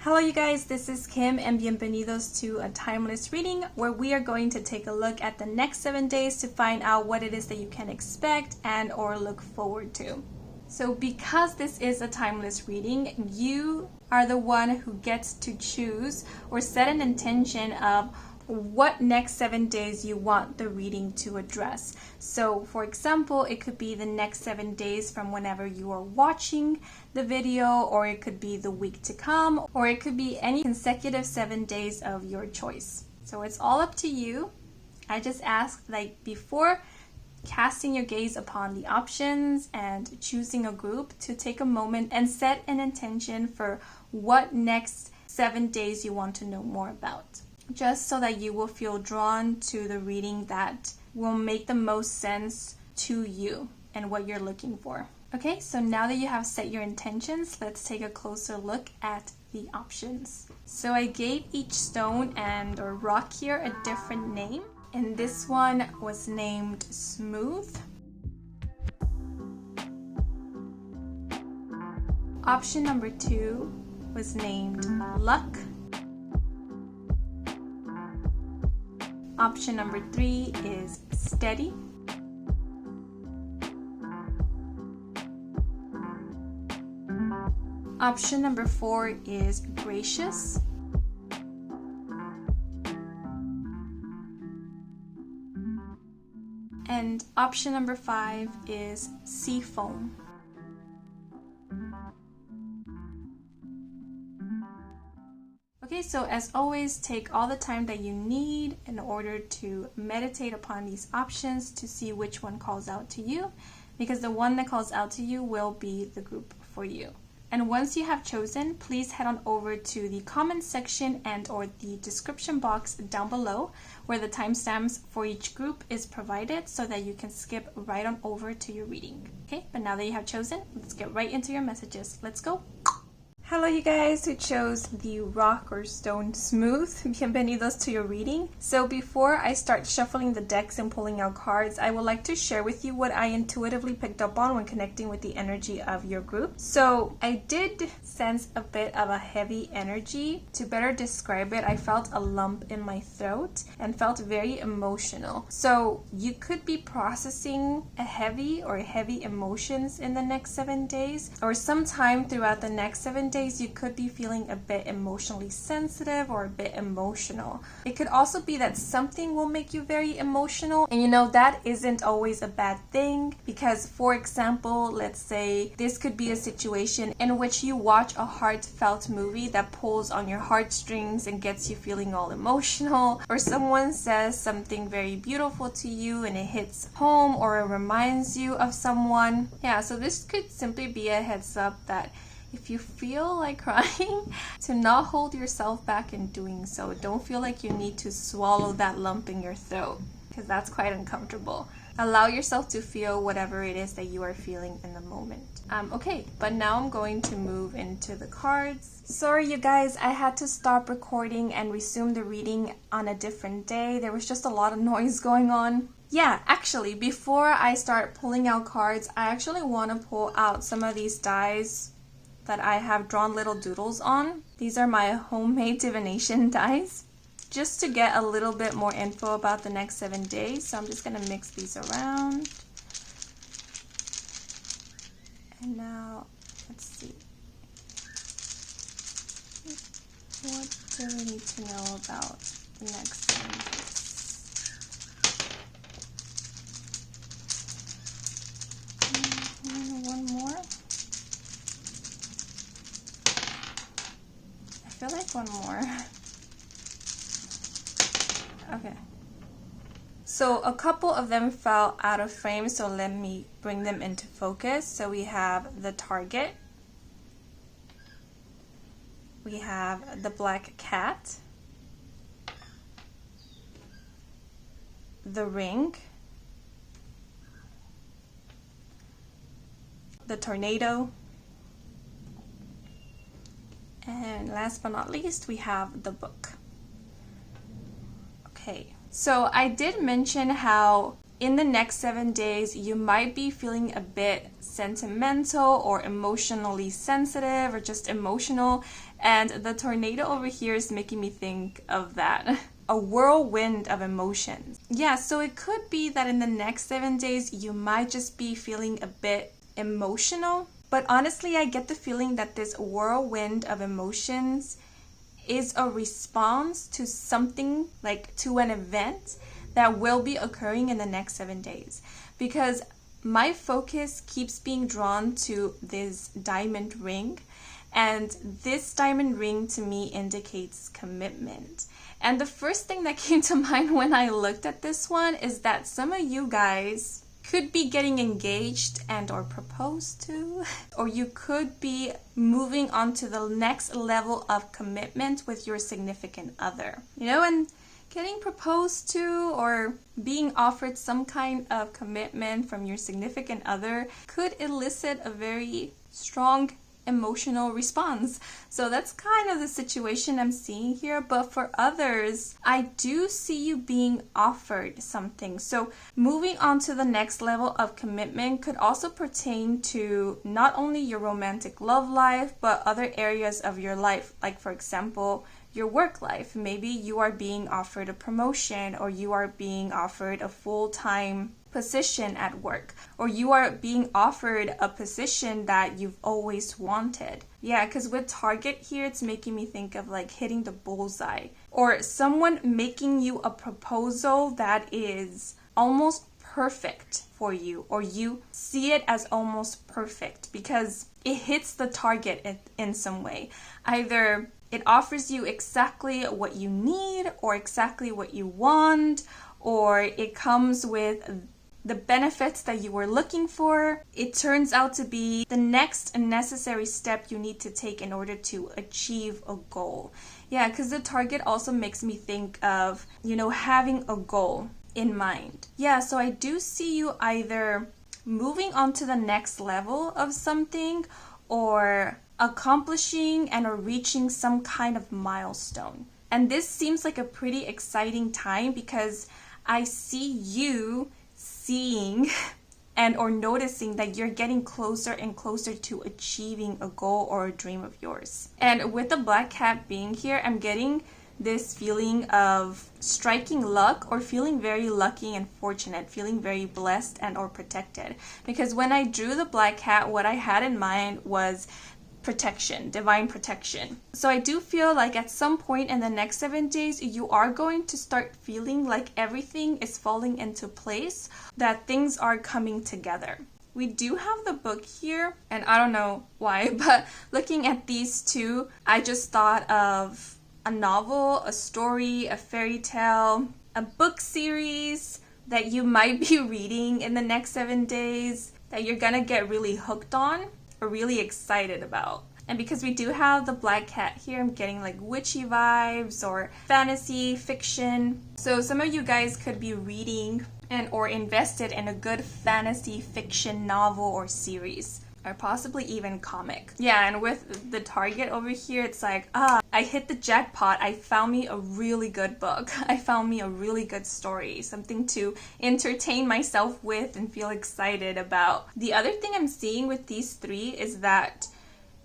Hello you guys, this is Kim and bienvenidos to a timeless reading where we are going to take a look at the next 7 days to find out what it is that you can expect and or look forward to. So because this is a timeless reading, you are the one who gets to choose or set an intention of what next 7 days you want the reading to address. So for example, it could be the next 7 days from whenever you are watching the video, or it could be the week to come, or it could be any consecutive 7 days of your choice. So it's all up to you. I just ask, like, before casting your gaze upon the options and choosing a group, to take a moment and set an intention for what next 7 days you want to know more about, just so that you will feel drawn to the reading that will make the most sense to you and what you're looking for. Okay, so now that you have set your intentions, let's take a closer look at the options. So I gave each stone and or rock here a different name, and this one was named Smooth. Option number 2 was named Luck. Option number 3 is Steady. Option number 4 is Gracious. And option number 5 is Seafoam. Okay, so as always, take all the time that you need in order to meditate upon these options to see which one calls out to you, because the one that calls out to you will be the group for you. And once you have chosen, please head on over to the comment section and or the description box down below where the timestamps for each group is provided so that you can skip right on over to your reading. Okay, but now that you have chosen, let's get right into your messages. Let's go. Hello you guys who chose the rock or stone Smooth. Bienvenidos to your reading. So before I start shuffling the decks and pulling out cards, I would like to share with you what I intuitively picked up on when connecting with the energy of your group. So I did sense a bit of a heavy energy. To better describe it, I felt a lump in my throat and felt very emotional. So you could be processing a heavy emotions in the next 7 days, or sometime throughout the next 7 days you could be feeling a bit emotionally sensitive or a bit emotional. It could also be that something will make you very emotional, and you know that isn't always a bad thing, because for example, let's say this could be a situation in which you watch a heartfelt movie that pulls on your heartstrings and gets you feeling all emotional, or someone says something very beautiful to you and it hits home or it reminds you of someone. Yeah, so this could simply be a heads up that if you feel like crying, to not hold yourself back in doing so. Don't feel like you need to swallow that lump in your throat, because that's quite uncomfortable. Allow yourself to feel whatever it is that you are feeling in the moment. Okay, but now I'm going to move into the cards. Sorry you guys, I had to stop recording and resume the reading on a different day. There was just a lot of noise going on. Yeah, actually, before I start pulling out cards, I actually want to pull out some of these dies that I have drawn little doodles on. These are my homemade divination dies, just to get a little bit more info about the next 7 days. So I'm just gonna mix these around. And now, let's see. What do we need to know about the next 7 days? One more. I feel like one more. Okay. So a couple of them fell out of frame, so let me bring them into focus. So we have the target. We have the black cat. The ring. The tornado. And last but not least, we have the book. Okay, so I did mention how in the next 7 days, you might be feeling a bit sentimental or emotionally sensitive or just emotional. And the tornado over here is making me think of that. A whirlwind of emotions. Yeah, so it could be that in the next 7 days, you might just be feeling a bit emotional. But honestly, I get the feeling that this whirlwind of emotions is a response to something, like to an event that will be occurring in the next 7 days. Because my focus keeps being drawn to this diamond ring. And this diamond ring to me indicates commitment. And the first thing that came to mind when I looked at this one is that some of you guys could be getting engaged and or proposed to, or you could be moving on to the next level of commitment with your significant other. You know, and getting proposed to or being offered some kind of commitment from your significant other could elicit a very strong emotional response. So that's kind of the situation I'm seeing here. But for others, I do see you being offered something. So moving on to the next level of commitment could also pertain to not only your romantic love life, but other areas of your life. Like, for example, your work life. Maybe you are being offered a promotion, or you are being offered a full-time position at work, or you are being offered a position that you've always wanted. Yeah, because with Target here, it's making me think of like hitting the bullseye, or someone making you a proposal that is almost perfect for you, or you see it as almost perfect because it hits the target in some way. Either it offers you exactly what you need or exactly what you want, or it comes with the benefits that you were looking for. It turns out to be the next necessary step you need to take in order to achieve a goal. Yeah, because the target also makes me think of, having a goal in mind. Yeah, so I do see you either moving on to the next level of something, or accomplishing and or reaching some kind of milestone. And this seems like a pretty exciting time because I see you seeing and or noticing that you're getting closer and closer to achieving a goal or a dream of yours. And with the black cat being here, I'm getting this feeling of striking luck, or feeling very lucky and fortunate, feeling very blessed and or protected. Because when I drew the black cat, what I had in mind was protection, divine protection. So I do feel like at some point in the next 7 days, you are going to start feeling like everything is falling into place, that things are coming together. We do have the book here, and I don't know why, but looking at these two, I just thought of a novel, a story, a fairy tale, a book series that you might be reading in the next 7 days that you're gonna get really hooked on or really excited about. And because we do have the black cat here, I'm getting like witchy vibes or fantasy fiction. So some of you guys could be reading and or invested in a good fantasy fiction novel or series, or possibly even comic. Yeah, and with the target over here, it's like, I hit the jackpot. I found me a really good book. I found me a really good story, something to entertain myself with and feel excited about. The other thing I'm seeing with these three is that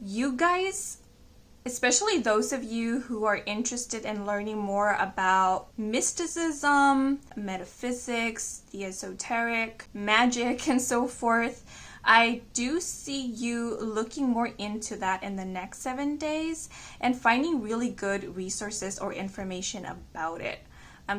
you guys, especially those of you who are interested in learning more about mysticism, metaphysics, the esoteric, magic, and so forth, I do see you looking more into that in the next 7 days and finding really good resources or information about it.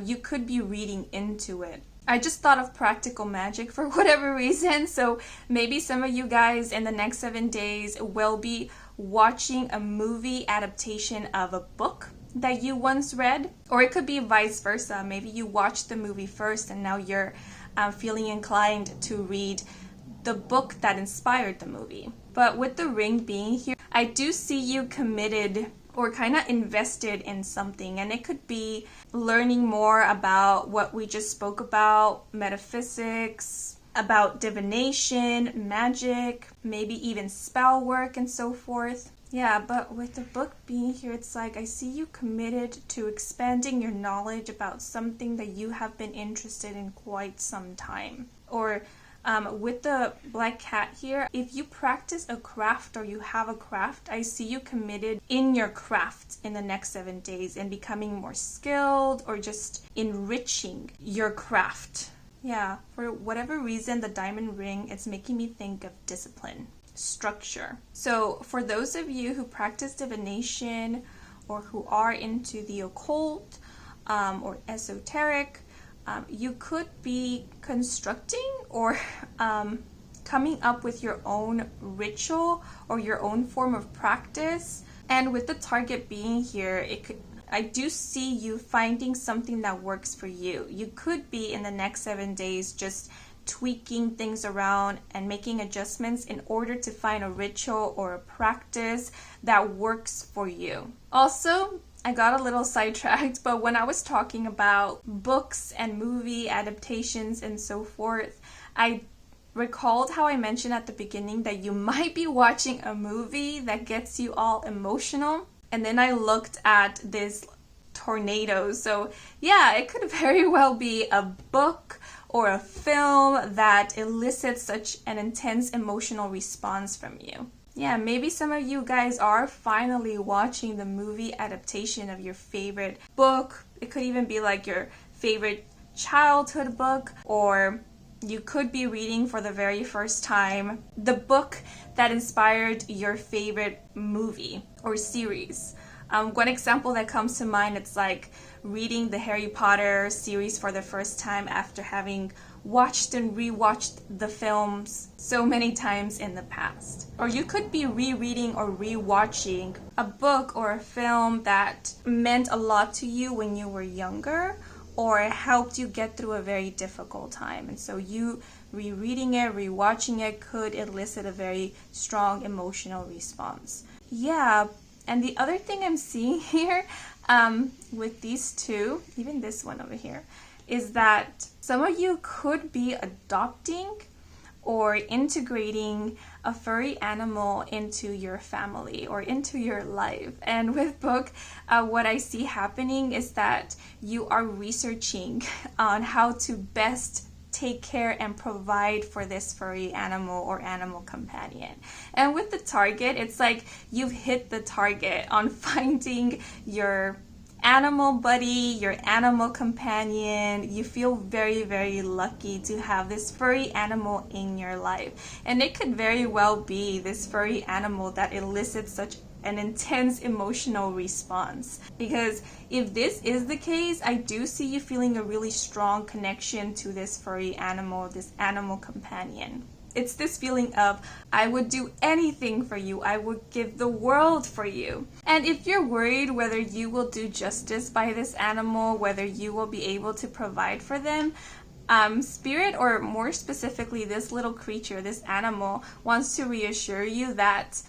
You could be reading into it. I just thought of practical magic for whatever reason, so maybe some of you guys in the next 7 days will be watching a movie adaptation of a book that you once read, or it could be vice versa. Maybe you watched the movie first and now you're feeling inclined to read the book that inspired the movie. But with the ring being here, I do see you committed or kind of invested in something, and it could be learning more about what we just spoke about, metaphysics, about divination, magic, maybe even spell work and so forth. Yeah, but with the book being here, it's like I see you committed to expanding your knowledge about something that you have been interested in quite some time. Or With the black cat here, if you practice a craft or you have a craft, I see you committed in your craft in the next 7 days and becoming more skilled or just enriching your craft. Yeah, for whatever reason, the diamond ring, it's making me think of discipline, structure. So for those of you who practice divination or who are into the occult or esoteric, you could be constructing or coming up with your own ritual or your own form of practice. And with the target being here, I do see you finding something that works for you. You could be in the next 7 days just tweaking things around and making adjustments in order to find a ritual or a practice that works for you. Also, I got a little sidetracked, but when I was talking about books and movie adaptations and so forth, I recalled how I mentioned at the beginning that you might be watching a movie that gets you all emotional. And then I looked at this tornado. So yeah, it could very well be a book or a film that elicits such an intense emotional response from you. Yeah, maybe some of you guys are finally watching the movie adaptation of your favorite book. It could even be like your favorite childhood book, or you could be reading for the very first time the book that inspired your favorite movie or series. One example that comes to mind, it's like reading the Harry Potter series for the first time after having watched and rewatched the films so many times in the past. Or you could be rereading or rewatching a book or a film that meant a lot to you when you were younger, or helped you get through a very difficult time. And so you rereading it, rewatching it could elicit a very strong emotional response. Yeah, and the other thing I'm seeing here with these two, even this one over here, is that some of you could be adopting or integrating a furry animal into your family or into your life. And with book, what I see happening is that you are researching on how to best take care and provide for this furry animal or animal companion. And with the target, it's like you've hit the target on finding your animal buddy, your animal companion. You feel very, very lucky to have this furry animal in your life. And it could very well be this furry animal that elicits such an intense emotional response. Because if this is the case, I do see you feeling a really strong connection to this furry animal, this animal companion. It's this feeling of, I would do anything for you. I would give the world for you. And if you're worried whether you will do justice by this animal, whether you will be able to provide for them, Spirit, or more specifically this little creature, this animal, wants to reassure you that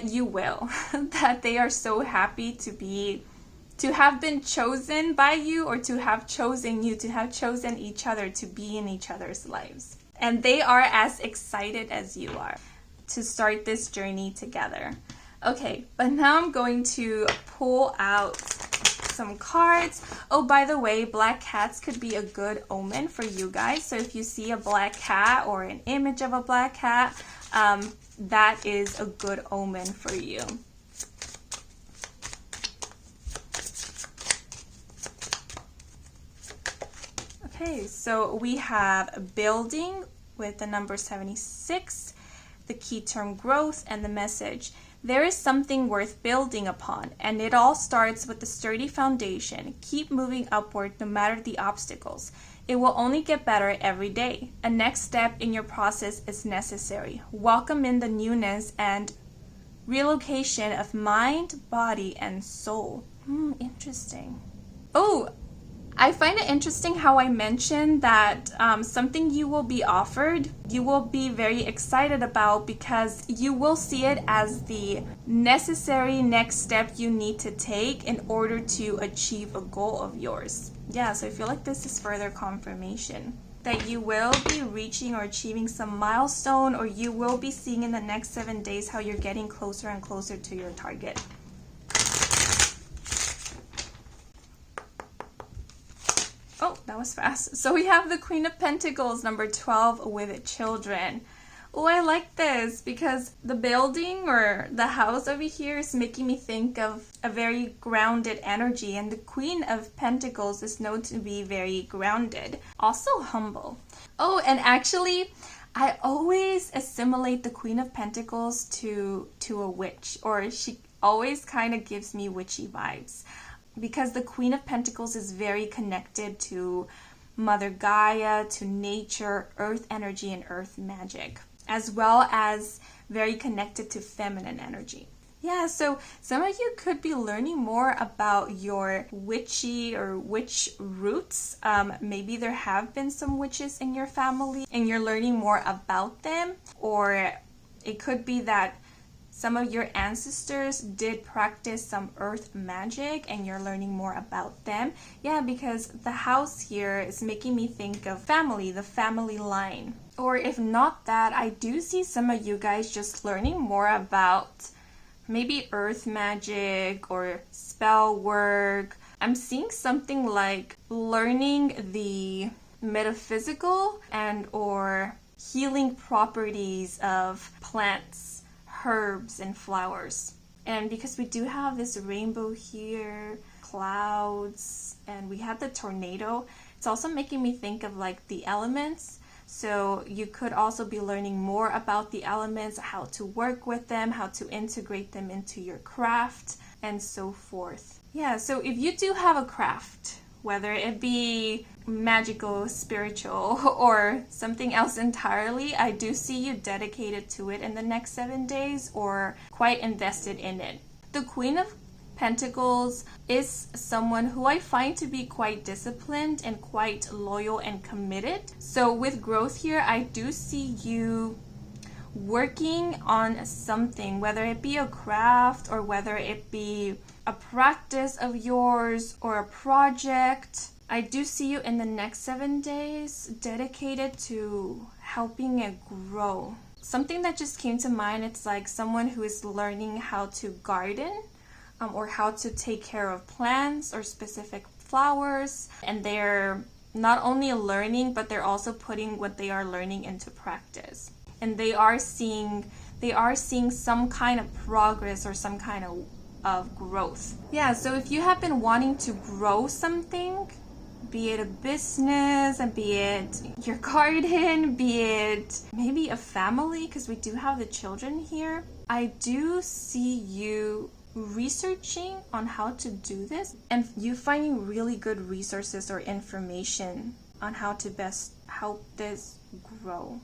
you will. That they are so happy to have been chosen by you, or to have chosen you, to have chosen each other to be in each other's lives. And they are as excited as you are to start this journey together. Okay, but now I'm going to pull out some cards. Oh, by the way, black cats could be a good omen for you guys. So if you see a black cat or an image of a black cat, that is a good omen for you. Okay, so we have building with the number 76, the key term growth, and the message. There is something worth building upon, and it all starts with a sturdy foundation. Keep moving upward no matter the obstacles. It will only get better every day. A next step in your process is necessary. Welcome in the newness and relocation of mind, body, and soul. Interesting. Oh, I find it interesting how I mentioned that something you will be offered, you will be very excited about, because you will see it as the necessary next step you need to take in order to achieve a goal of yours. Yeah, so I feel like this is further confirmation that you will be reaching or achieving some milestone, or you will be seeing in the next 7 days how you're getting closer and closer to your target. Oh, that that was fast. So we have the Queen of Pentacles, number 12, with children. Oh, I like this because the building or the house over here is making me think of a very grounded energy, and the Queen of Pentacles is known to be very grounded, also humble. Oh, and actually, I always assimilate the Queen of Pentacles to a witch, or she always kind of gives me witchy vibes because the Queen of Pentacles is very connected to Mother Gaia, to nature, earth energy, and earth magic, as well as very connected to feminine energy. Yeah, so some of you could be learning more about your witchy or witch roots. Maybe there have been some witches in your family and you're learning more about them. Or it could be that some of your ancestors did practice some earth magic and you're learning more about them. Yeah, because the house here is making me think of family, the family line. Or if not that, I do see some of you guys just learning more about maybe earth magic or spell work. I'm seeing something like learning the metaphysical and or healing properties of plants, herbs, and flowers. And because we do have this rainbow here, clouds, and we have the tornado, it's also making me think of like the elements. So you could also be learning more about the elements, how to work with them, how to integrate them into your craft, and so forth. Yeah, so if you do have a craft, whether it be magical, spiritual, or something else entirely, I do see you dedicated to it in the next 7 days or quite invested in it. The Queen of Pentacles is someone who I find to be quite disciplined and quite loyal and committed. So with growth here, I do see you working on something, whether it be a craft or whether it be a practice of yours or a project. I do see you in the next 7 days dedicated to helping it grow. Something that just came to mind, it's like someone who is learning how to garden, or how to take care of plants or specific flowers, and they're not only learning but they're also putting what they are learning into practice, and they are seeing some kind of progress or some kind of growth. Yeah, so if you have been wanting to grow something, be it a business, and be it your garden, be it maybe a family, because we do have the children here, I do see you researching on how to do this and you finding really good resources or information on how to best help this grow.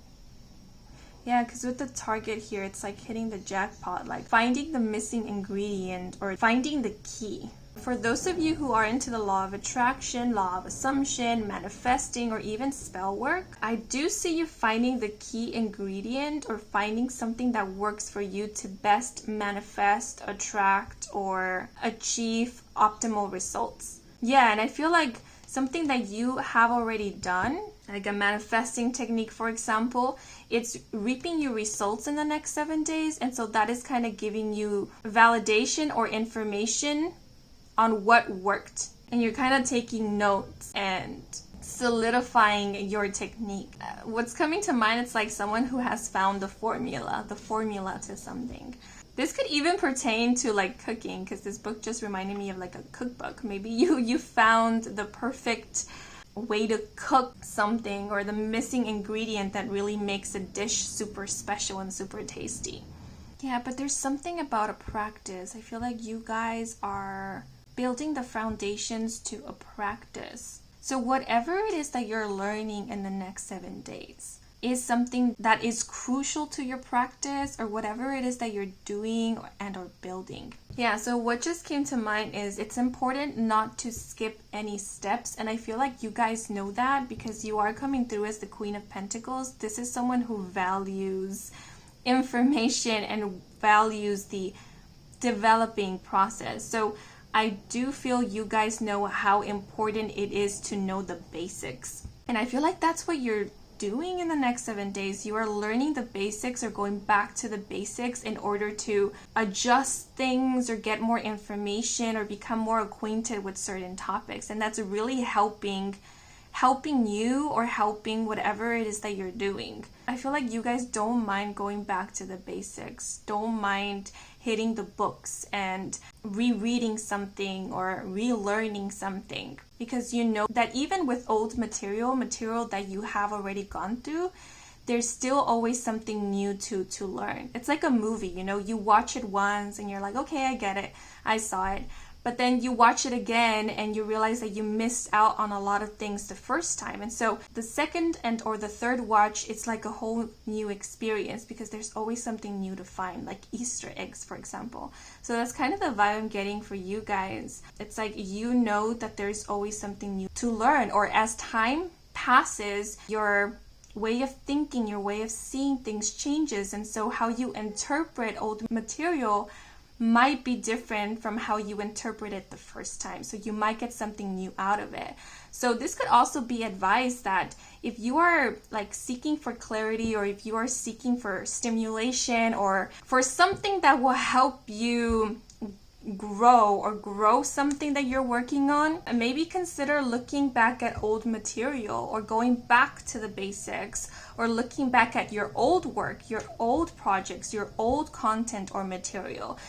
Yeah, because with the target here, it's like hitting the jackpot, like finding the missing ingredient or finding the key. For those of you who are into the law of attraction, law of assumption, manifesting, or even spell work, I do see you finding the key ingredient or finding something that works for you to best manifest, attract, or achieve optimal results. Yeah, and I feel like something that you have already done, like a manifesting technique, for example, it's reaping you results in the next 7 days. And so that is kind of giving you validation or information on what worked, and you're kind of taking notes and solidifying your technique. What's coming to mind, it's like someone who has found the formula to something. This could even pertain to like cooking, because this book just reminded me of like a cookbook. Maybe you found the perfect way to cook something, or the missing ingredient that really makes a dish super special and super tasty. Yeah, but there's something about a practice. I feel like you guys are building the foundations to a practice. So whatever it is that you're learning in the next 7 days is something that is crucial to your practice, or whatever it is that you're doing and or building. Yeah, so what just came to mind is it's important not to skip any steps, and I feel like you guys know that because you are coming through as the Queen of Pentacles. This is someone who values information and values the developing process. So I do feel you guys know how important it is to know the basics. And I feel like that's what you're doing in the next 7 days. You are learning the basics or going back to the basics in order to adjust things or get more information or become more acquainted with certain topics. And that's really helping helping you or helping whatever it is that you're doing. I feel like you guys don't mind going back to the basics, don't mind hitting the books and rereading something or relearning something, because you know that even with old material that you have already gone through, there's still always something new to learn. It's like a movie, you know, you watch it once and you're like, okay, I get it, I saw it. But then you watch it again and you realize that you missed out on a lot of things the first time. And so the second or the third watch, it's like a whole new experience because there's always something new to find, like Easter eggs, for example. So that's kind of the vibe I'm getting for you guys. It's like you know that there's always something new to learn, or as time passes, your way of thinking, your way of seeing things changes. And so how you interpret old material might be different from how you interpret it the first time. So you might get something new out of it. So this could also be advice that if you are like seeking for clarity, or if you are seeking for stimulation, or for something that will help you grow something that you're working on, maybe consider looking back at old material, or going back to the basics, or looking back at your old work, your old projects, your old content or material,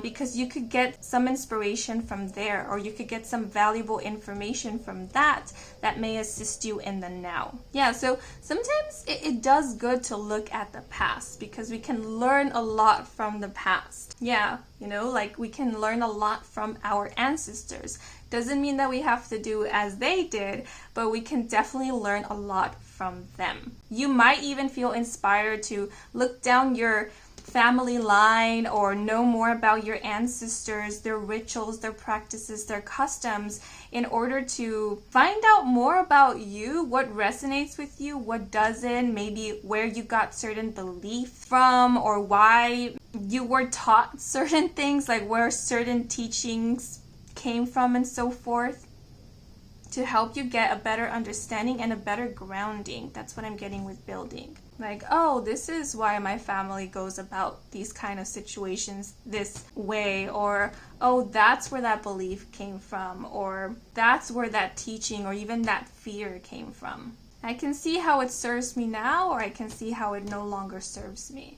because you could get some inspiration from there, or you could get some valuable information from that may assist you in the now. Yeah, so sometimes it does good to look at the past, because we can learn a lot from the past. Yeah, you know, like we can learn a lot from our ancestors. Doesn't mean that we have to do as they did, but we can definitely learn a lot from them. You might even feel inspired to look down your family line or know more about your ancestors, their rituals, their practices, their customs, in order to find out more about you, what resonates with you, what doesn't, maybe where you got certain beliefs from, or why you were taught certain things, like where certain teachings came from and so forth, to help you get a better understanding and a better grounding. That's what I'm getting with building. Like, oh, this is why my family goes about these kind of situations this way, or oh, that's where that belief came from, or that's where that teaching or even that fear came from. I can see how it serves me now, or I can see how it no longer serves me.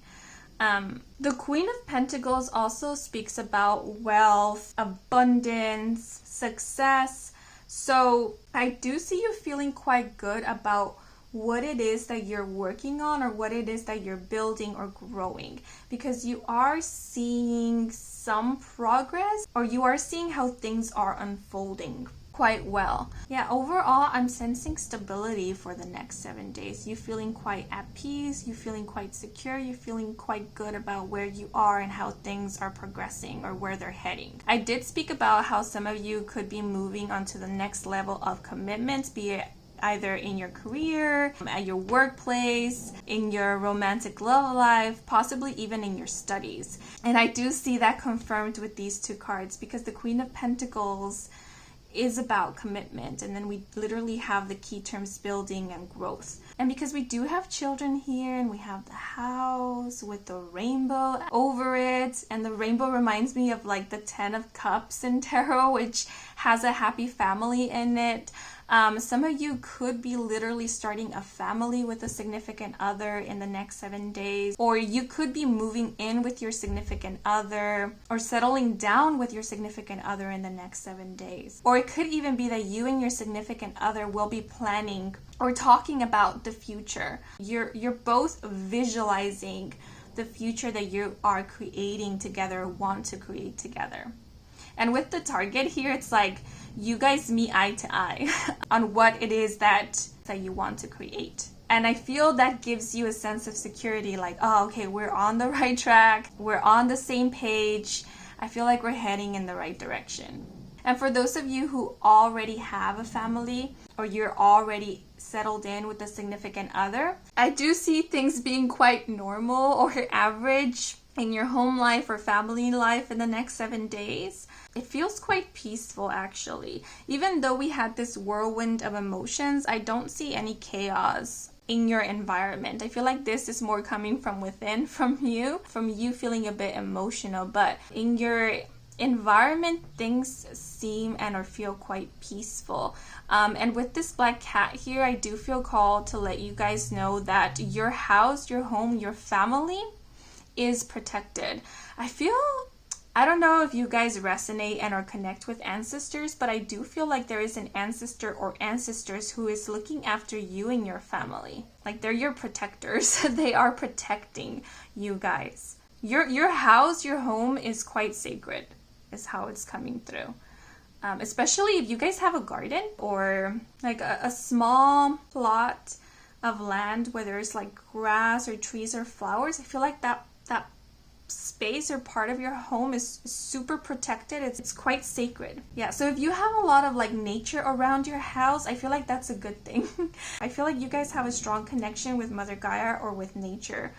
The Queen of Pentacles also speaks about wealth, abundance, success. So I do see you feeling quite good about what it is that you're working on, or what it is that you're building or growing, because you are seeing some progress, or you are seeing how things are unfolding quite well. Yeah, overall, I'm sensing stability for the next 7 days. You feeling quite at peace, you feeling quite secure, you feeling quite good about where you are and how things are progressing or where they're heading. I did speak about how some of you could be moving on to the next level of commitment, be it either in your career, at your workplace, in your romantic love life, possibly even in your studies. And I do see that confirmed with these two cards, because the Queen of Pentacles is about commitment, and then we literally have the key terms building and growth. And because we do have children here, and we have the house with the rainbow over it, and the rainbow reminds me of like the 10 of Cups in tarot, which has a happy family in it. Some of you could be literally starting a family with a significant other in the next 7 days, or you could be moving in with your significant other, or settling down with your significant other in the next 7 days. Or it could even be that you and your significant other will be planning or talking about the future. You're both visualizing the future that you are creating together, want to create together. And with the target here, it's like you guys meet eye to eye on what it is that you want to create. And I feel that gives you a sense of security, like, oh, okay, we're on the right track, we're on the same page, I feel like we're heading in the right direction. And for those of you who already have a family, or you're already settled in with a significant other, I do see things being quite normal or average in your home life or family life in the next 7 days. It feels quite peaceful, actually. Even though we had this whirlwind of emotions, I don't see any chaos in your environment. I feel like this is more coming from within, from you feeling a bit emotional. But in your environment, things seem and or feel quite peaceful. And with this black cat here, I do feel called to let you guys know that your house, your home, your family is protected. I don't know if you guys resonate and or connect with ancestors, but I do feel like there is an ancestor or ancestors who is looking after you and your family. Like they're your protectors. They are protecting you guys. Your house, your home is quite sacred, is how it's coming through. Especially if you guys have a garden or like a small plot of land where there's like grass or trees or flowers. I feel like that space or part of your home is super protected. It's quite sacred. Yeah, so if you have a lot of like nature around your house, I feel like that's a good thing. I feel like you guys have a strong connection with Mother Gaia or with nature.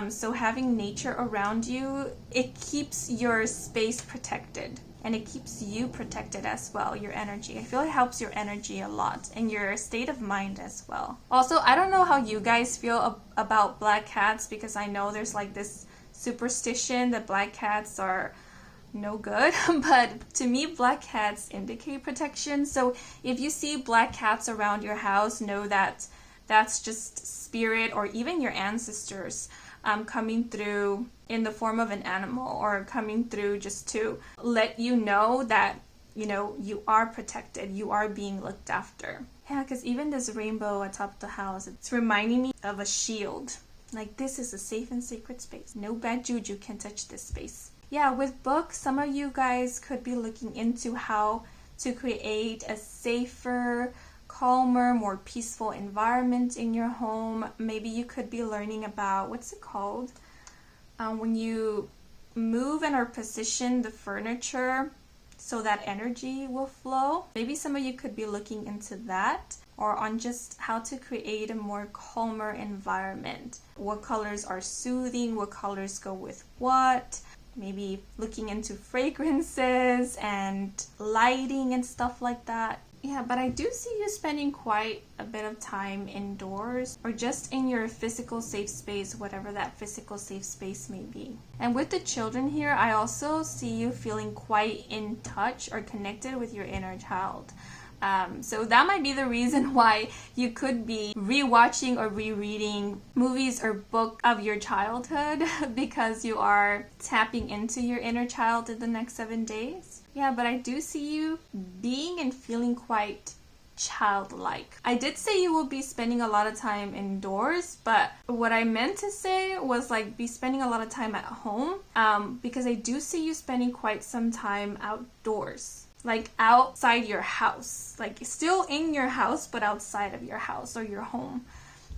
So having nature around you, it keeps your space protected. And it keeps you protected as well, your energy. I feel it helps your energy a lot and your state of mind as well. Also, I don't know how you guys feel about black cats, because I know there's like this superstition that black cats are no good. But to me, black cats indicate protection. So if you see black cats around your house, know that that's just spirit or even your ancestors coming through in the form of an animal, or coming through just to let you know that, you know, you are protected, you are being looked after. Yeah, because even this rainbow atop the house, it's reminding me of a shield. Like, this is a safe and sacred space. No bad juju can touch this space. Yeah, with books, some of you guys could be looking into how to create a safer, calmer, more peaceful environment in your home. Maybe you could be learning about, what's it called? When you move and or position the furniture so that energy will flow. Maybe some of you could be looking into that, or on just how to create a more calmer environment. What colors are soothing, what colors go with what. Maybe looking into fragrances and lighting and stuff like that. Yeah, but I do see you spending quite a bit of time indoors or just in your physical safe space, whatever that physical safe space may be. And with the children here, I also see you feeling quite in touch or connected with your inner child. So that might be the reason why you could be rewatching or rereading movies or book of your childhood, because you are tapping into your inner child in the next 7 days. Yeah, but I do see you being and feeling quite childlike. I did say you will be spending a lot of time indoors, but what I meant to say was like be spending a lot of time at home, because I do see you spending quite some time outdoors. Like outside your house, like still in your house, but outside of your house or your home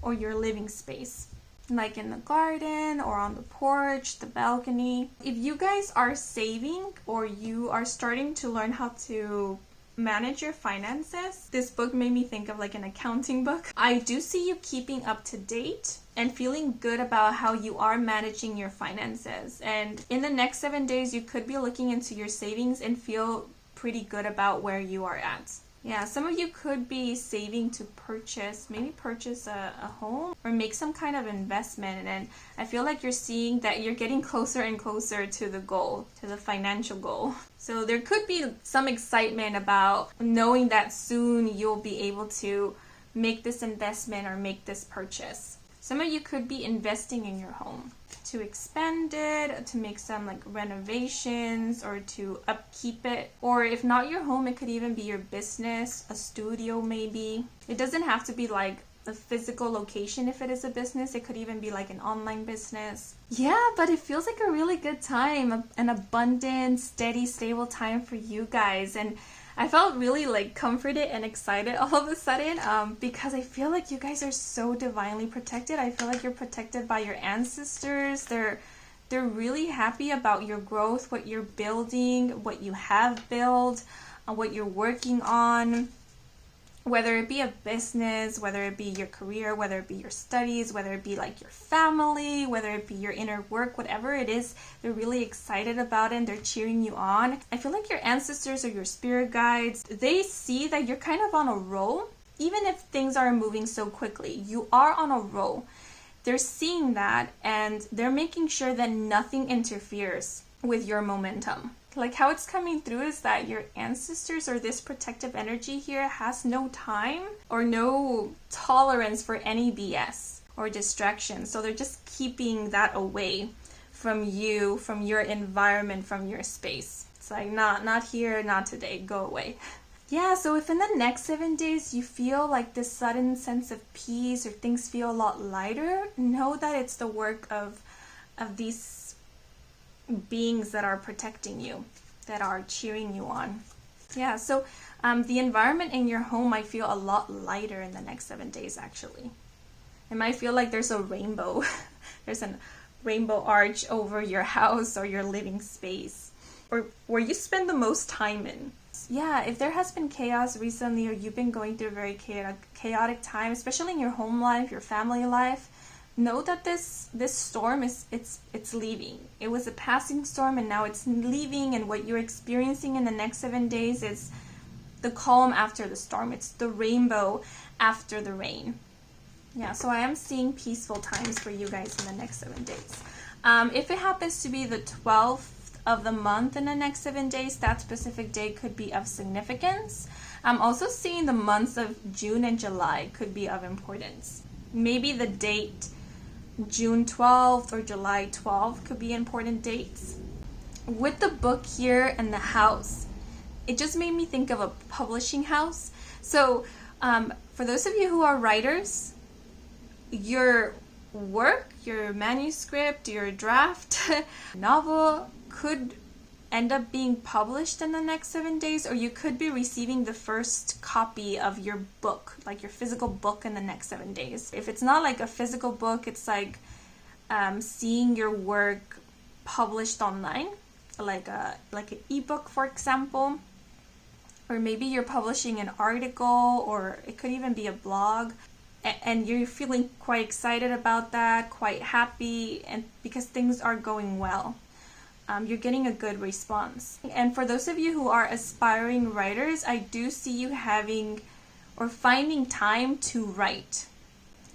or your living space, like in the garden or on the porch, the balcony. If you guys are saving or you are starting to learn how to manage your finances, this book made me think of like an accounting book. I do see you keeping up to date and feeling good about how you are managing your finances. And in the next 7 days, you could be looking into your savings and feel pretty good about where you are at. Yeah, some of you could be saving to maybe purchase a home or make some kind of investment. And I feel like you're seeing that you're getting closer and closer to the goal, to the financial goal. So there could be some excitement about knowing that soon you'll be able to make this investment or make this purchase. Some of you could be investing in your home to expand it, to make some like renovations or to upkeep it. Or if not your home, it could even be your business, a studio maybe. It doesn't have to be like a physical location if it is a business. It could even be like an online business. Yeah, but it feels like a really good time, an abundant, steady, stable time for you guys. And I felt really like comforted and excited all of a sudden, because I feel like you guys are so divinely protected. I feel like you're protected by your ancestors. They're really happy about your growth, what you're building, what you have built, what you're working on. Whether it be a business, whether it be your career, whether it be your studies, whether it be like your family, whether it be your inner work, whatever it is, they're really excited about it and they're cheering you on. I feel like your ancestors or your spirit guides, they see that you're kind of on a roll. Even if things are moving so quickly, you are on a roll. They're seeing that and they're making sure that nothing interferes with your momentum. Like how it's coming through is that your ancestors or this protective energy here has no time or no tolerance for any BS or distraction. So they're just keeping that away from you, from your environment, from your space. It's like, not here, not today, go away. Yeah, so if in the next 7 days you feel like this sudden sense of peace or things feel a lot lighter, know that it's the work of these beings that are protecting you, that are cheering you on. Yeah, so the environment in your home might feel a lot lighter in the next 7 days, actually. It might feel like there's a rainbow. There's a rainbow arch over your house or your living space, or where you spend the most time in. Yeah, if there has been chaos recently or you've been going through a very chaotic time, especially in your home life, your family life, know that this storm it's leaving. It was a passing storm and now it's leaving, and what you're experiencing in the next 7 days is the calm after the storm. It's the rainbow after the rain. Yeah, so I am seeing peaceful times for you guys in the next 7 days. If it happens to be the 12th of the month in the next 7 days, that specific day could be of significance. I'm also seeing the months of June and July could be of importance. Maybe the date June 12th or July 12th could be important dates. With the book here and the house, it just made me think of a publishing house. So for those of you who are writers, your work, your manuscript, your draft novel could end up being published in the next 7 days, or you could be receiving the first copy of your book, like your physical book, in the next 7 days. If it's not like a physical book, it's like seeing your work published online, like an ebook, for example. Or maybe you're publishing an article, or it could even be a blog, and you're feeling quite excited about that, quite happy, and because things are going well. You're getting a good response. And for those of you who are aspiring writers, I do see you having or finding time to write.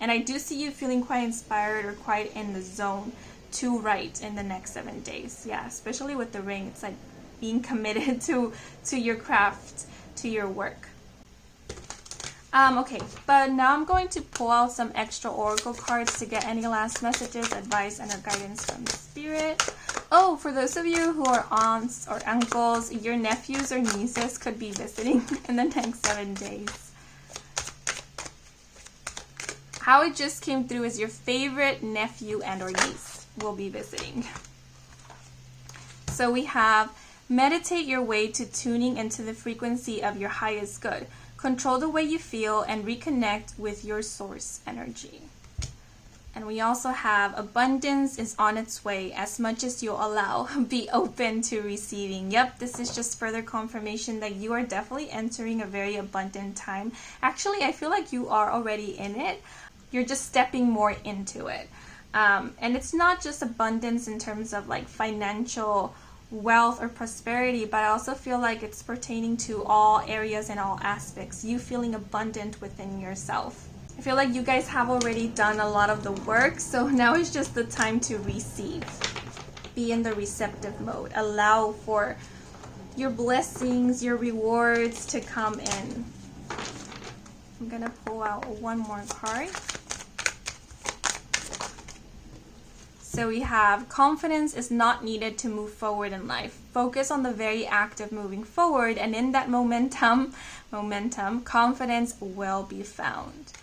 And I do see you feeling quite inspired or quite in the zone to write in the next 7 days. Yeah, especially with the ring. It's like being committed to your craft, to your work. Okay, but now I'm going to pull out some extra oracle cards to get any last messages, advice, and or guidance from Spirit. Oh, for those of you who are aunts or uncles, your nephews or nieces could be visiting in the next 7 days. How it just came through is your favorite nephew and or niece will be visiting. So we have, meditate your way to tuning into the frequency of your highest good. Control the way you feel and reconnect with your source energy. And we also have, abundance is on its way as much as you'll allow. Be open to receiving. Yep, this is just further confirmation that you are definitely entering a very abundant time. Actually, I feel like you are already in it. You're just stepping more into it. And it's not just abundance in terms of like financial wealth or prosperity, but I also feel like it's pertaining to all areas and all aspects. You feeling abundant within yourself. I feel like you guys have already done a lot of the work, so now is just the time to receive. Be in the receptive mode. Allow for your blessings, your rewards to come in. I'm gonna pull out one more card. So we have, confidence is not needed to move forward in life. Focus on the very act of moving forward, and in that momentum, confidence will be found.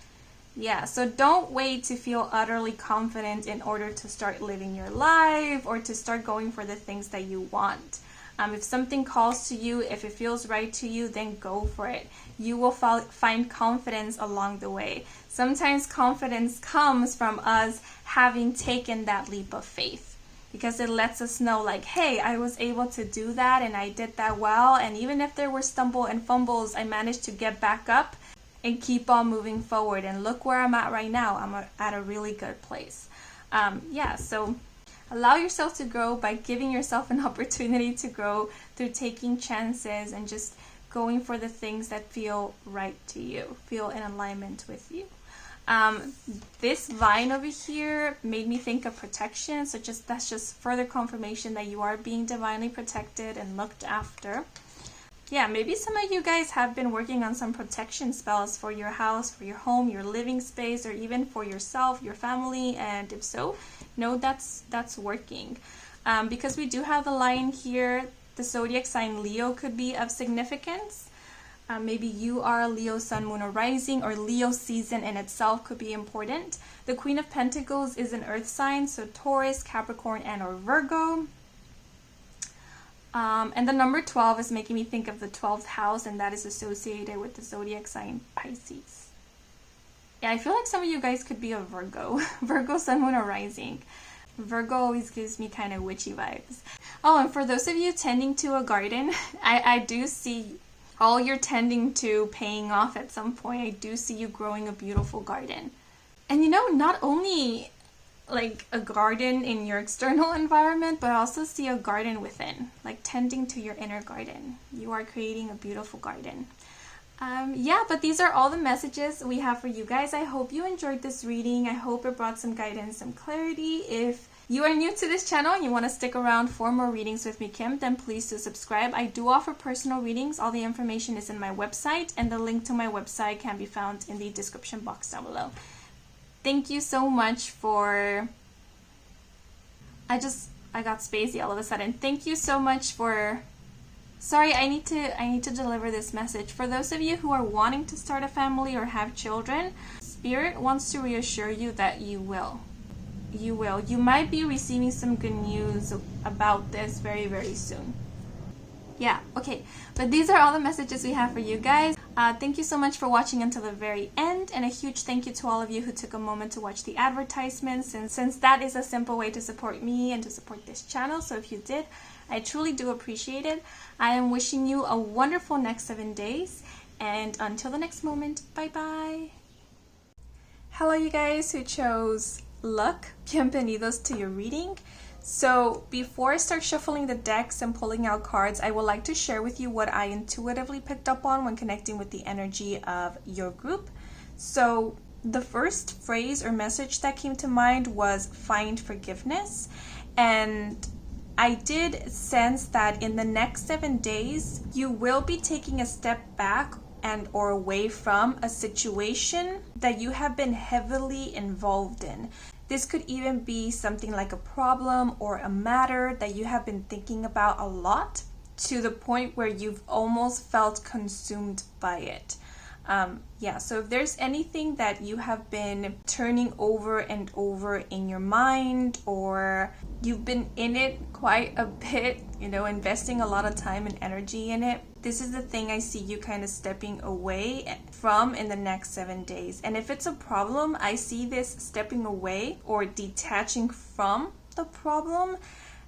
Yeah, so don't wait to feel utterly confident in order to start living your life or to start going for the things that you want. If something calls to you, if it feels right to you, then go for it. You will find confidence along the way. Sometimes confidence comes from us having taken that leap of faith, because it lets us know like, hey, I was able to do that and I did that well. And even if there were stumbles and fumbles, I managed to get back up and keep on moving forward. And look where I'm at right now. I'm at a really good place. So allow yourself to grow by giving yourself an opportunity to grow through taking chances and just going for the things that feel right to you, feel in alignment with you. This vine over here made me think of protection, so that's just further confirmation that you are being divinely protected and looked after. Yeah, maybe some of you guys have been working on some protection spells for your house, for your home, your living space, or even for yourself, your family, and if so, know that's working. Because we do have the lion here, the zodiac sign Leo could be of significance. Maybe you are a Leo sun, moon, or rising, or Leo season in itself could be important. The Queen of Pentacles is an earth sign, so Taurus, Capricorn, and or Virgo. And the number 12 is making me think of the 12th house, and that is associated with the zodiac sign Pisces. Yeah, I feel like some of you guys could be a Virgo. Virgo sun, moon, or rising. Virgo always gives me kind of witchy vibes. Oh, and for those of you tending to a garden, I do see all you're tending to paying off at some point. I do see you growing a beautiful garden. And you know, not only like a garden in your external environment, but I also see a garden within, like tending to your inner garden. You are creating a beautiful garden. Yeah, but these are all the messages we have for you guys. I hope you enjoyed this reading. I hope it brought some guidance, some clarity. If you are new to this channel and you want to stick around for more readings with me, Kim, then please do subscribe. I do offer personal readings. All the information is in my website, and the link to my website can be found in the description box down below. Thank you so much for... I got spacey all of a sudden. Thank you so much for... Sorry, I need to deliver this message. For those of you who are wanting to start a family or have children, Spirit wants to reassure you that you will. You will. You might be receiving some good news about this very, very soon. Yeah, okay. But these are all the messages we have for you guys. Thank you so much for watching until the very end, and a huge thank you to all of you who took a moment to watch the advertisements, and since that is a simple way to support me and to support this channel, so if you did, I truly do appreciate it. I am wishing you a wonderful next 7 days, and until the next moment, bye-bye. Hello you guys who chose luck. Bienvenidos to your reading. So before I start shuffling the decks and pulling out cards, I would like to share with you what I intuitively picked up on when connecting with the energy of your group. So the first phrase or message that came to mind was find forgiveness. And I did sense that in the next 7 days, you will be taking a step back and or away from a situation that you have been heavily involved in. This could even be something like a problem or a matter that you have been thinking about a lot, to the point where you've almost felt consumed by it. Yeah, so if there's anything that you have been turning over and over in your mind, or you've been in it quite a bit, you know, investing a lot of time and energy in it, this is the thing I see you kind of stepping away from in the next 7 days. And if it's a problem, I see this stepping away or detaching from the problem,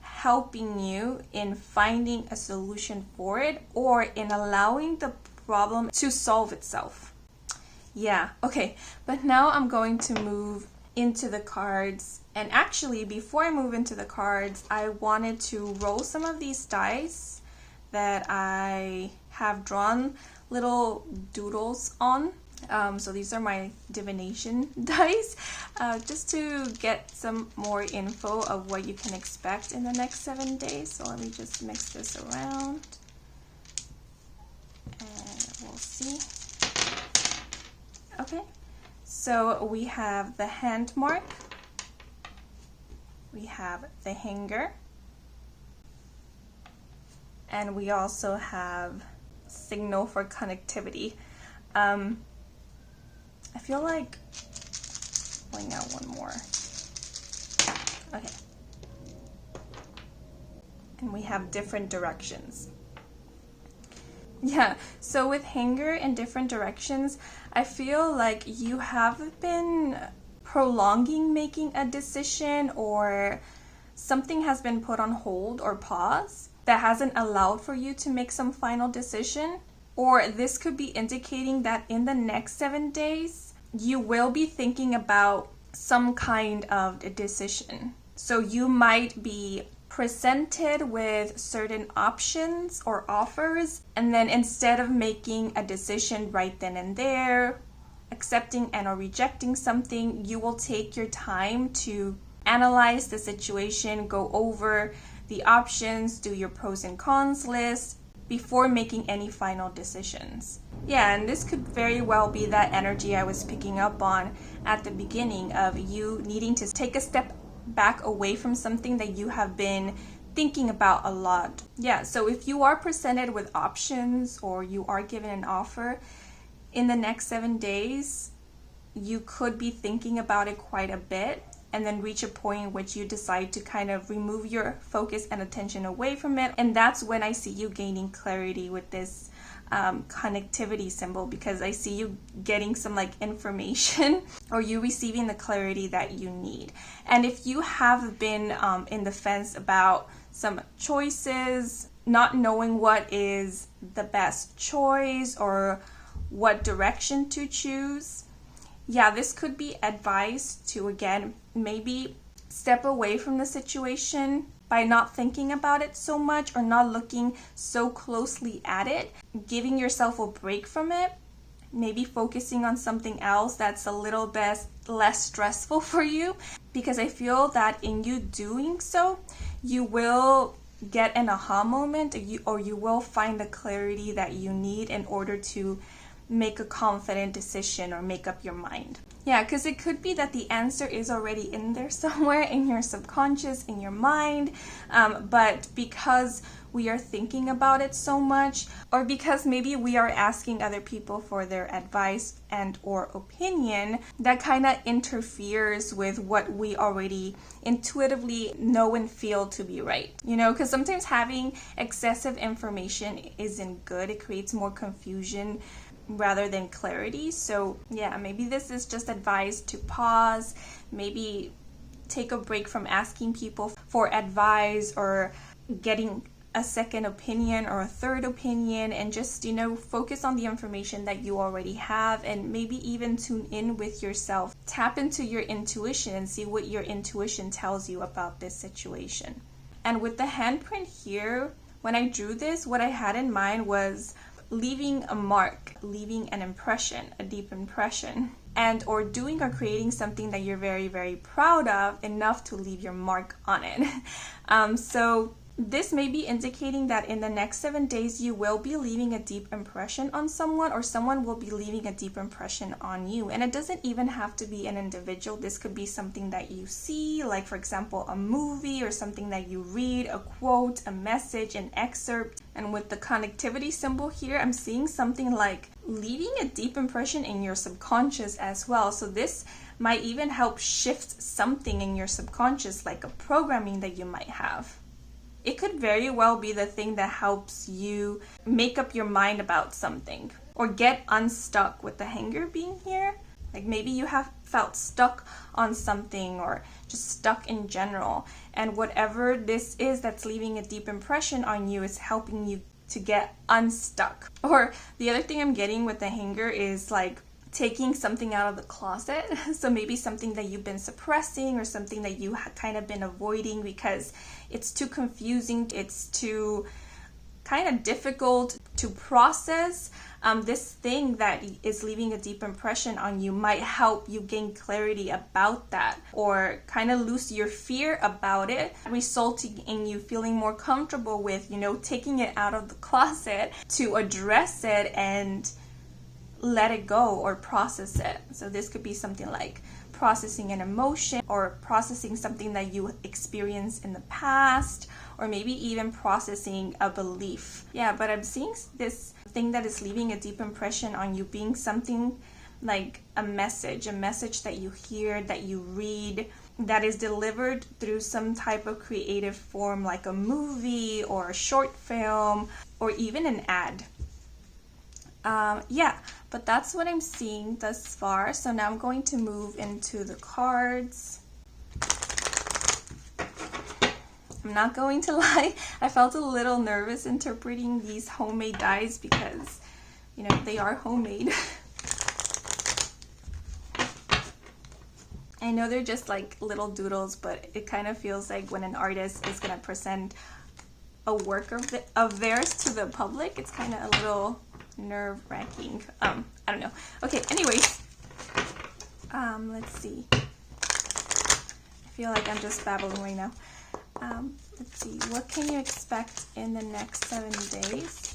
helping you in finding a solution for it, or in allowing the problem to solve itself. Yeah, okay, but now I'm going to move into the cards. And actually, before I move into the cards, I wanted to roll some of these dice that I have drawn little doodles on. So these are my divination dice, just to get some more info of what you can expect in the next 7 days. So let me just mix this around. We'll see. Okay, so we have the hand mark, we have the hanger, and we also have signal for connectivity. I feel like pulling out one more. Okay. And we have different directions. Yeah, so with hanger and different directions, I feel like you have been prolonging making a decision, or something has been put on hold or pause that hasn't allowed for you to make some final decision. Or this could be indicating that in the next 7 days, you will be thinking about some kind of a decision. So you might be presented with certain options or offers, and then instead of making a decision right then and there, accepting and or rejecting something, you will take your time to analyze the situation, go over the options, do your pros and cons list before making any final decisions. Yeah, and this could very well be that energy I was picking up on at the beginning of you needing to take a step back away from something that you have been thinking about a lot. Yeah, so if you are presented with options or you are given an offer in the next 7 days, you could be thinking about it quite a bit and then reach a point in which you decide to kind of remove your focus and attention away from it. And that's when I see you gaining clarity with this connectivity symbol, because I see you getting some like information or you receiving the clarity that you need. And if you have been in the fence about some choices, not knowing what is the best choice or what direction to choose, yeah, this could be advice to, again, maybe step away from the situation by not thinking about it so much or not looking so closely at it, giving yourself a break from it, maybe focusing on something else that's a little bit less stressful for you, because I feel that in you doing so, you will get an aha moment or you will find the clarity that you need in order to make a confident decision or make up your mind. Yeah, because it could be that the answer is already in there somewhere in your subconscious, in your mind, but because we are thinking about it so much, or because maybe we are asking other people for their advice and or opinion, that kind of interferes with what we already intuitively know and feel to be right. You know, because sometimes having excessive information isn't good. It creates more confusion rather than clarity. So yeah, maybe this is just advice to pause, maybe take a break from asking people for advice or getting a second opinion or a third opinion, and just, you know, focus on the information that you already have, and maybe even tune in with yourself, tap into your intuition and see what your intuition tells you about this situation. And with the handprint here, when I drew this, what I had in mind was leaving a mark, leaving an impression, a deep impression, and or doing or creating something that you're very, very proud of enough to leave your mark on it. So this may be indicating that in the next 7 days, you will be leaving a deep impression on someone, or someone will be leaving a deep impression on you. And it doesn't even have to be an individual. This could be something that you see, like for example, a movie, or something that you read, a quote, a message, an excerpt. And with the connectivity symbol here, I'm seeing something like leaving a deep impression in your subconscious as well. So this might even help shift something in your subconscious, like a programming that you might have. It could very well be the thing that helps you make up your mind about something or get unstuck, with the hanger being here. Like maybe you have felt stuck on something or just stuck in general. And whatever this is that's leaving a deep impression on you is helping you to get unstuck. Or the other thing I'm getting with the hanger is like taking something out of the closet. So maybe something that you've been suppressing or something that you have kind of been avoiding because it's too confusing, it's too kind of difficult to process. This thing that is leaving a deep impression on you might help you gain clarity about that, or kind of lose your fear about it, resulting in you feeling more comfortable with, you know, taking it out of the closet to address it and let it go or process it. So this could be something like processing an emotion or processing something that you experienced in the past, or maybe even processing a belief. Yeah, but I'm seeing this thing that is leaving a deep impression on you being something like a message that you hear, that you read, that is delivered through some type of creative form, like a movie or a short film or even an ad. Yeah, but that's what I'm seeing thus far. So now I'm going to move into the cards. I'm not going to lie, I felt a little nervous interpreting these homemade dies because, you know, they are homemade. I know they're just like little doodles, but it kind of feels like when an artist is going to present a work of theirs to the public, it's kind of a little nerve-wracking. I don't know. Okay, anyways, let's see. I feel like I'm just babbling right now. Let's see, what can you expect in the next 7 days?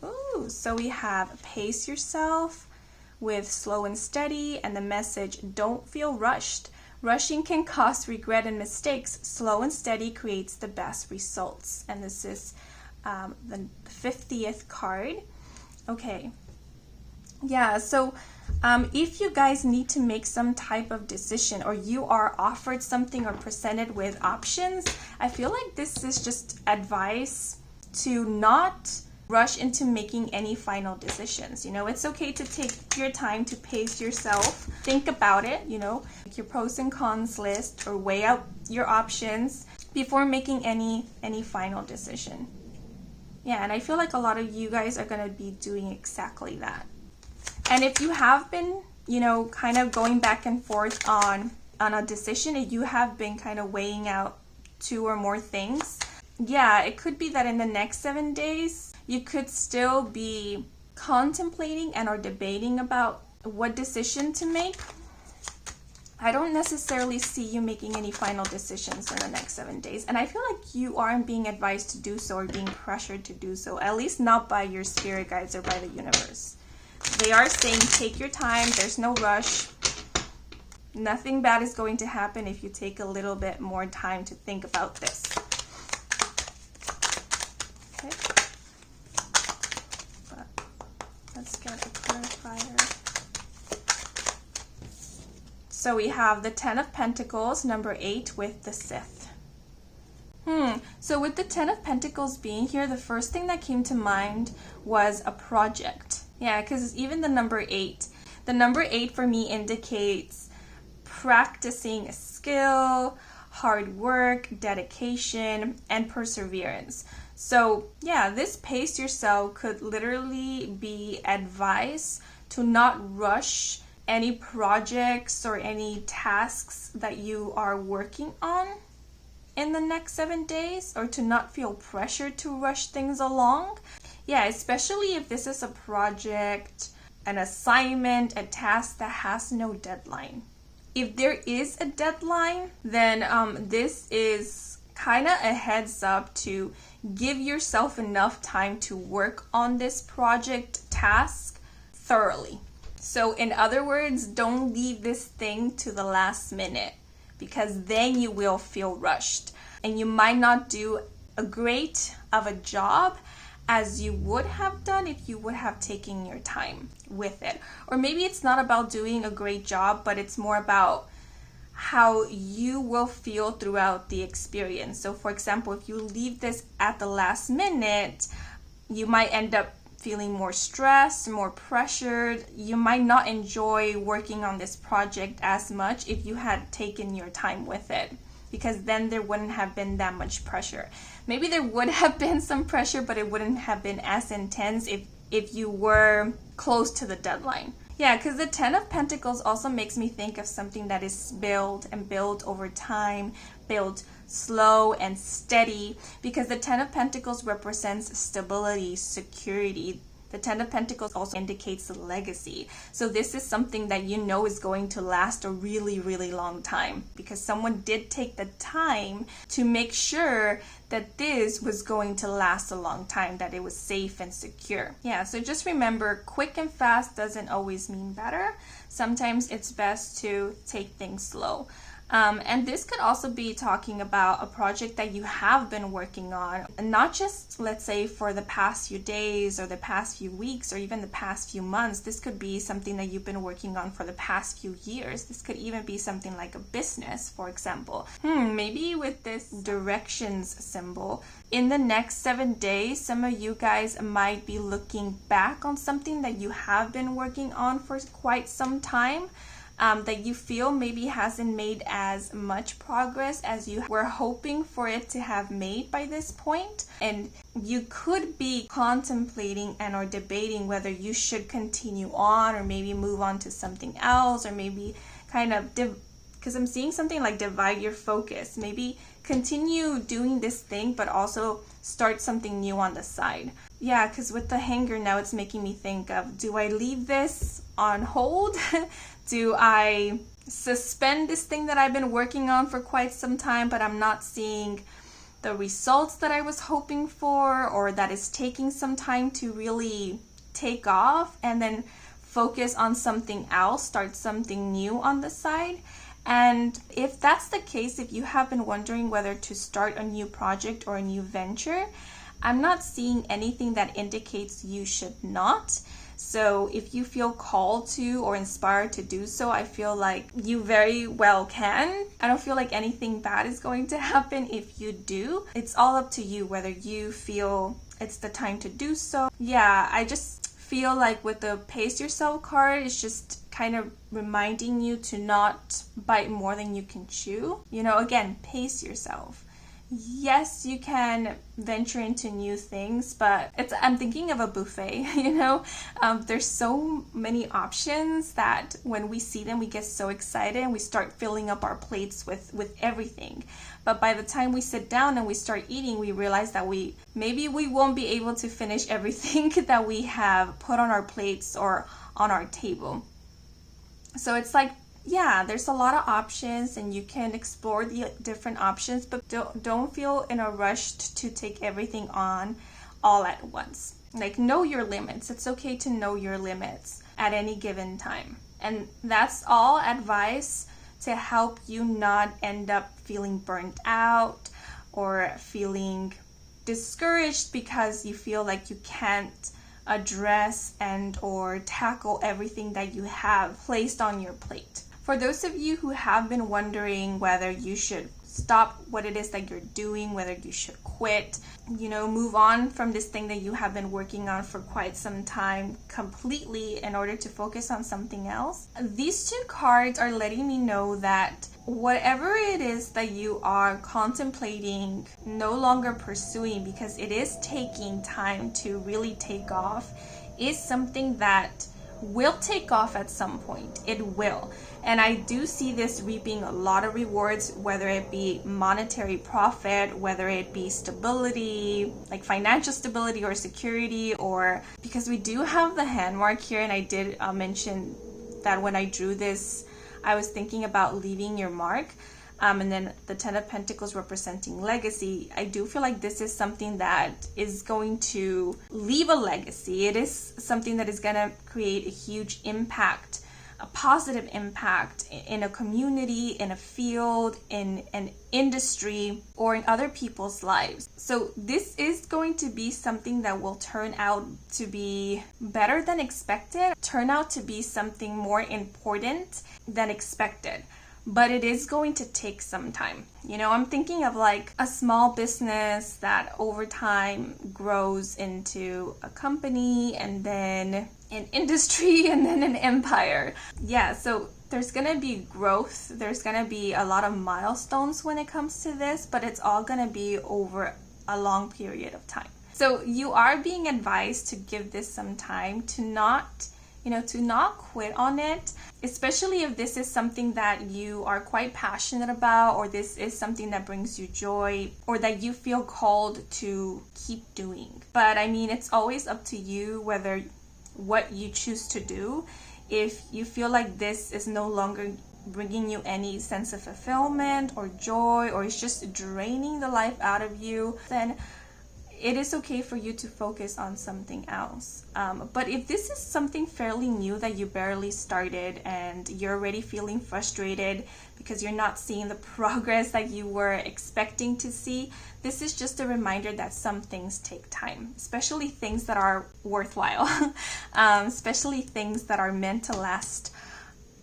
Ooh, so we have pace yourself with slow and steady, and the message, don't feel rushed. Rushing can cause regret and mistakes. Slow and steady creates the best results. And this is the 50th card. Okay. Yeah, so if you guys need to make some type of decision, or you are offered something or presented with options, I feel like this is just advice to not rush into making any final decisions. You know, it's okay to take your time to pace yourself, think about it, you know, make your pros and cons list or weigh out your options before making any final decision. Yeah, and I feel like a lot of you guys are going to be doing exactly that. And if you have been, you know, kind of going back and forth on a decision, and you have been kind of weighing out 2 or more things, yeah, it could be that in the next 7 days, you could still be contemplating and or debating about what decision to make. I don't necessarily see you making any final decisions in the next 7 days. And I feel like you aren't being advised to do so or being pressured to do so, at least not by your spirit guides or by the universe. They are saying take your time, there's no rush. Nothing bad is going to happen if you take a little bit more time to think about this. Okay. But let's get a clarifier. So we have the 10 of Pentacles, number 8 with the Sith. So with the 10 of Pentacles being here, the first thing that came to mind was a project. Yeah, because even the number 8 for me indicates practicing a skill, hard work, dedication, and perseverance. So yeah, this pace yourself could literally be advice to not rush any projects or any tasks that you are working on in the next 7 days, or to not feel pressured to rush things along. Yeah, especially if this is a project, an assignment, a task that has no deadline. If there is a deadline, then this is kind of a heads up to give yourself enough time to work on this project task thoroughly. So in other words, don't leave this thing to the last minute, because then you will feel rushed and you might not do a great of a job as you would have done if you would have taken your time with it. Or maybe it's not about doing a great job, but it's more about how you will feel throughout the experience. So for example, if you leave this at the last minute, you might end up feeling more stressed, more pressured. You might not enjoy working on this project as much if you had taken your time with it, because then there wouldn't have been that much pressure. Maybe there would have been some pressure, but it wouldn't have been as intense if you were close to the deadline. Yeah, because the 10 of Pentacles also makes me think of something that is built over time, built slow and steady, because the 10 of Pentacles represents stability, security. The 10 of Pentacles also indicates a legacy. So this is something that you know is going to last a really, really long time, because someone did take the time to make sure that this was going to last a long time, that it was safe and secure. Yeah, so just remember, quick and fast doesn't always mean better. Sometimes it's best to take things slow. And this could also be talking about a project that you have been working on, and not just, let's say, for the past few days or the past few weeks or even the past few months. This could be something that you've been working on for the past few years. This could even be something like a business, for example. Maybe with this directions symbol, in the next 7 days, some of you guys might be looking back on something that you have been working on for quite some time. That you feel maybe hasn't made as much progress as you were hoping for it to have made by this point. And you could be contemplating and or debating whether you should continue on or maybe move on to something else, or maybe kind of, because I'm seeing something like divide your focus. Maybe continue doing this thing, but also start something new on the side. Yeah, because with the hanger now, it's making me think of, do I leave this on hold? Do I suspend this thing that I've been working on for quite some time, but I'm not seeing the results that I was hoping for, or that is taking some time to really take off, and then focus on something else, start something new on the side? And if that's the case, if you have been wondering whether to start a new project or a new venture, I'm not seeing anything that indicates you should not. So if you feel called to or inspired to do so, I feel like you very well can. I don't feel like anything bad is going to happen if you do. It's all up to you whether you feel it's the time to do so. Yeah, I just feel like with the pace yourself card, it's just kind of reminding you to not bite more than you can chew. You know, again, pace yourself. Yes, you can venture into new things, but I'm thinking of a buffet, you know? There's so many options that when we see them, we get so excited and we start filling up our plates with everything. But by the time we sit down and we start eating, we realize that maybe we won't be able to finish everything that we have put on our plates or on our table. So it's like, yeah, there's a lot of options and you can explore the different options, but don't feel in a rush to take everything on all at once. Like, know your limits. It's okay to know your limits at any given time. And that's all advice to help you not end up feeling burnt out or feeling discouraged because you feel like you can't address and or tackle everything that you have placed on your plate. For those of you who have been wondering whether you should stop what it is that you're doing, whether you should quit, you know, move on from this thing that you have been working on for quite some time completely in order to focus on something else, these two cards are letting me know that whatever it is that you are contemplating no longer pursuing, because it is taking time to really take off, is something that will take off at some point. It will. And I do see this reaping a lot of rewards, whether it be monetary profit, whether it be stability, like financial stability or security, or because we do have the hand mark here. And I did mention that when I drew this, I was thinking about leaving your mark. And then the Ten of Pentacles representing legacy. I do feel like this is something that is going to leave a legacy. It is something that is going to create a huge impact, a positive impact in a community, in a field, in an industry, or in other people's lives. So this is going to be something that will turn out to be better than expected, turn out to be something more important than expected. But it is going to take some time. You know, I'm thinking of like a small business that over time grows into a company and then an industry and then an empire. Yeah, so there's gonna be growth. There's gonna be a lot of milestones when it comes to this, but it's all gonna be over a long period of time. So you are being advised to give this some time, to not quit on it, especially if this is something that you are quite passionate about, or this is something that brings you joy, or that you feel called to keep doing. But I mean, it's always up to you what you choose to do. If you feel like this is no longer bringing you any sense of fulfillment or joy, or it's just draining the life out of you, then it is okay for you to focus on something else. But if this is something fairly new that you barely started and you're already feeling frustrated because you're not seeing the progress that you were expecting to see, this is just a reminder that some things take time, especially things that are worthwhile, especially things that are meant to last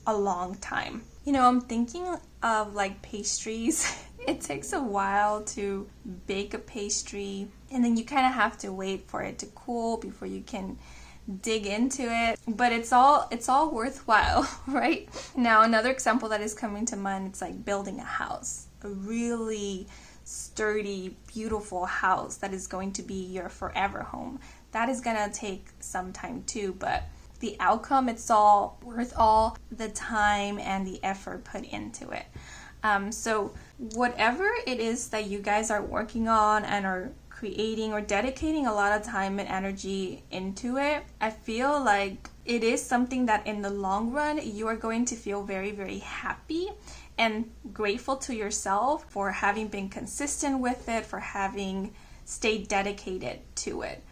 a long time. You know, I'm thinking of like pastries. It takes a while to bake a pastry, and then you kind of have to wait for it to cool before you can dig into it, but it's all worthwhile, right? Now, another example that is coming to mind, it's like building a house, a really sturdy, beautiful house that is going to be your forever home. That is gonna take some time too, but the outcome, it's all worth all the time and the effort put into it. So whatever it is that you guys are working on and are creating or dedicating a lot of time and energy into it, I feel like it is something that in the long run you are going to feel very, very happy and grateful to yourself for having been consistent with it, for having stayed dedicated to it.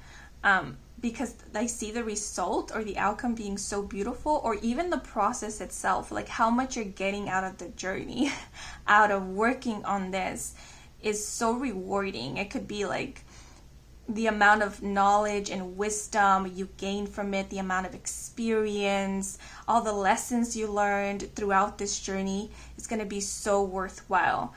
Because I see the result or the outcome being so beautiful, or even the process itself, like how much you're getting out of the journey, out of working on this is so rewarding. It could be like the amount of knowledge and wisdom you gain from it, the amount of experience, all the lessons you learned throughout this journey is going to be so worthwhile.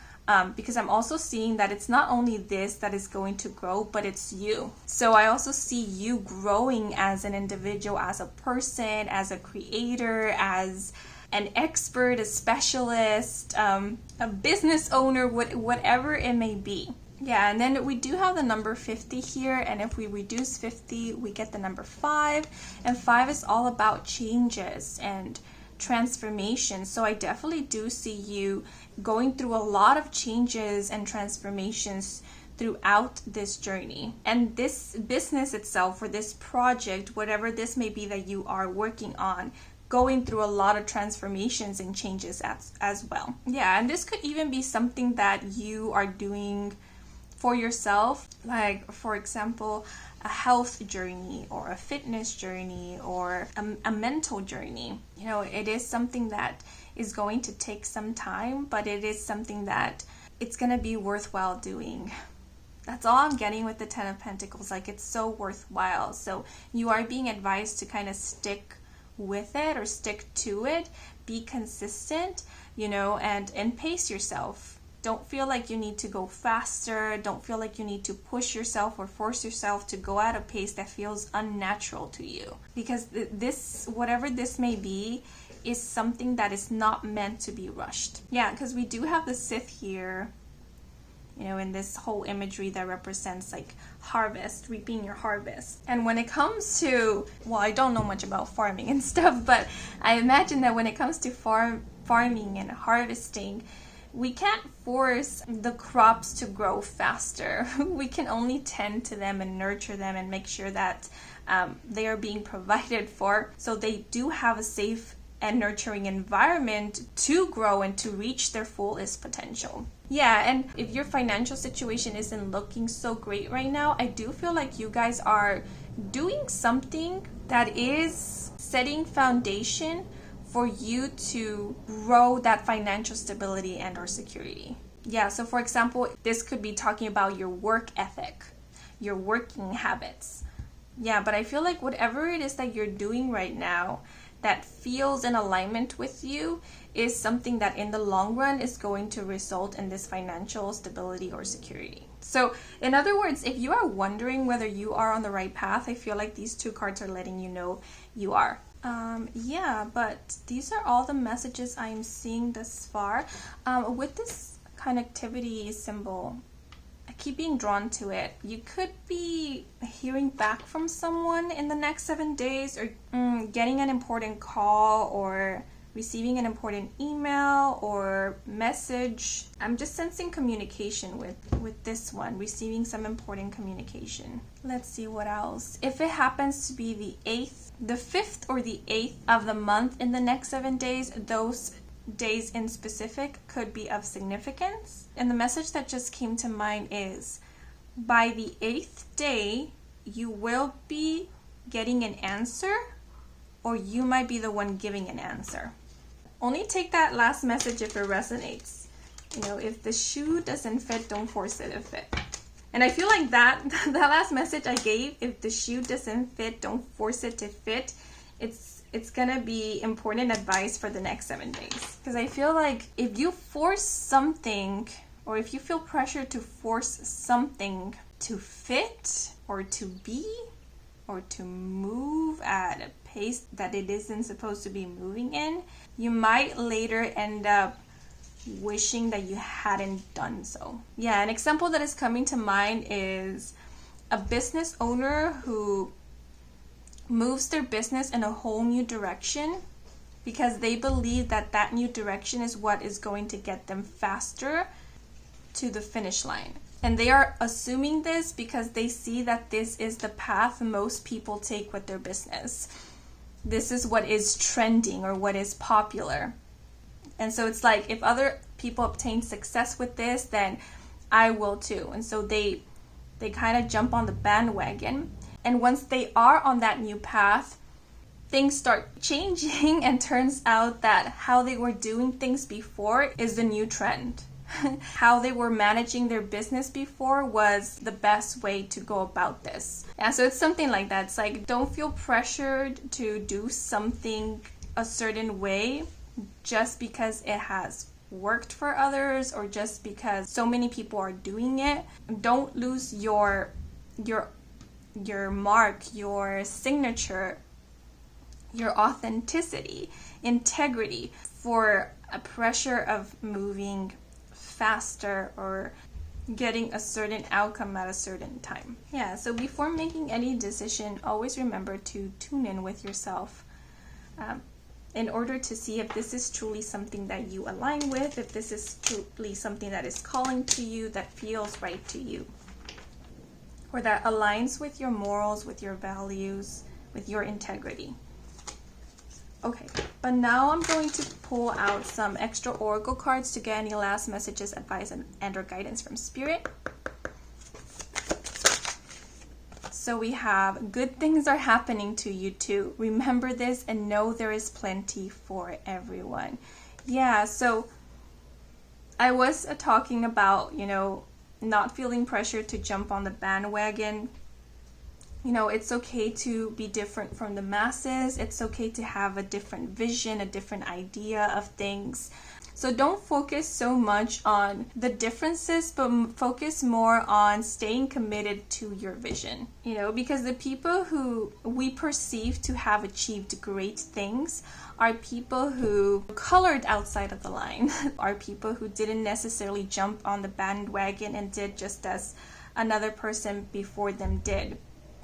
Because I'm also seeing that it's not only this that is going to grow, but it's you. So I also see you growing as an individual, as a person, as a creator, as an expert, a specialist, a business owner, whatever it may be. Yeah, and then we do have the number 50 here, and if we reduce 50, we get the number 5, and 5 is all about changes and transformation. So I definitely do see you going through a lot of changes and transformations throughout this journey. And this business itself, or this project, whatever this may be that you are working on, going through a lot of transformations and changes as well. Yeah, and this could even be something that you are doing for yourself, like for example, a health journey or a fitness journey or a mental journey. You know, it is something that is going to take some time, but it is something that it's going to be worthwhile doing. That's all I'm getting with the 10 of Pentacles. Like, it's so worthwhile. So you are being advised to kind of stick with it or stick to it, be consistent, you know, and pace yourself. Don't feel like you need to go faster. Don't feel like you need to push yourself or force yourself to go at a pace that feels unnatural to you. Because this, whatever this may be, is something that is not meant to be rushed. Yeah, because we do have the Sith here, you know, in this whole imagery that represents like harvest, reaping your harvest. And when it comes to, well, I don't know much about farming and stuff, but I imagine that when it comes to farming and harvesting, we can't force the crops to grow faster. We can only tend to them and nurture them and make sure that they are being provided for, so they do have a safe and nurturing environment to grow and to reach their fullest potential. Yeah, and if your financial situation isn't looking so great right now, I do feel like you guys are doing something that is setting foundation for you to grow that financial stability and or security. Yeah, so for example, this could be talking about your work ethic, your working habits. Yeah, but I feel like whatever it is that you're doing right now that feels in alignment with you is something that in the long run is going to result in this financial stability or security. So in other words, if you are wondering whether you are on the right path, I feel like these two cards are letting you know you are. Yeah, but these are all the messages I'm seeing thus far. With this connectivity symbol, I keep being drawn to it. You could be hearing back from someone in the next 7 days, or getting an important call, or receiving an important email or message. I'm just sensing communication with this one, receiving some important communication. Let's see what else. If it happens to be the 5th or the 8th of the month in the next 7 days, those days in specific could be of significance. And the message that just came to mind is, by the 8th day, you will be getting an answer, or you might be the one giving an answer. Only take that last message if it resonates. You know, if the shoe doesn't fit, don't force it to fit. And I feel like that last message I gave, if the shoe doesn't fit, don't force it to fit, it's gonna be important advice for the next 7 days. Because I feel like if you force something, or if you feel pressure to force something to fit, or to be, or to move at a pace that it isn't supposed to be moving in, you might later end up wishing that you hadn't done so. Yeah, an example that is coming to mind is a business owner who moves their business in a whole new direction, because they believe that that new direction is what is going to get them faster to the finish line. And they are assuming this because they see that this is the path most people take with their business. This is what is trending or what is popular. And so it's like, if other people obtain success with this, then I will too. And so they kind of jump on the bandwagon. And once they are on that new path, things start changing, and turns out that how they were doing things before is the new trend. How they were managing their business before was the best way to go about this. Yeah, so it's something like that. It's like, don't feel pressured to do something a certain way just because it has worked for others, or just because so many people are doing it. Don't lose your mark, your signature, your authenticity, integrity for a pressure of moving faster or getting a certain outcome at a certain time. Yeah, so before making any decision, always remember to tune in with yourself in order to see if this is truly something that you align with, if this is truly something that is calling to you, that feels right to you, or that aligns with your morals, with your values, with your integrity. Okay, but now I'm going to pull out some extra oracle cards to get any last messages, advice, and or guidance from Spirit. So we have, good things are happening to you too. Remember this and know there is plenty for everyone. Yeah, so I was talking about, not feeling pressure to jump on the bandwagon. It's okay to be different from the masses. It's okay to have a different vision, a different idea of things. So don't focus so much on the differences, but focus more on staying committed to your vision. Because the people who we perceive to have achieved great things are people who colored outside of the line, are people who didn't necessarily jump on the bandwagon and did just as another person before them did.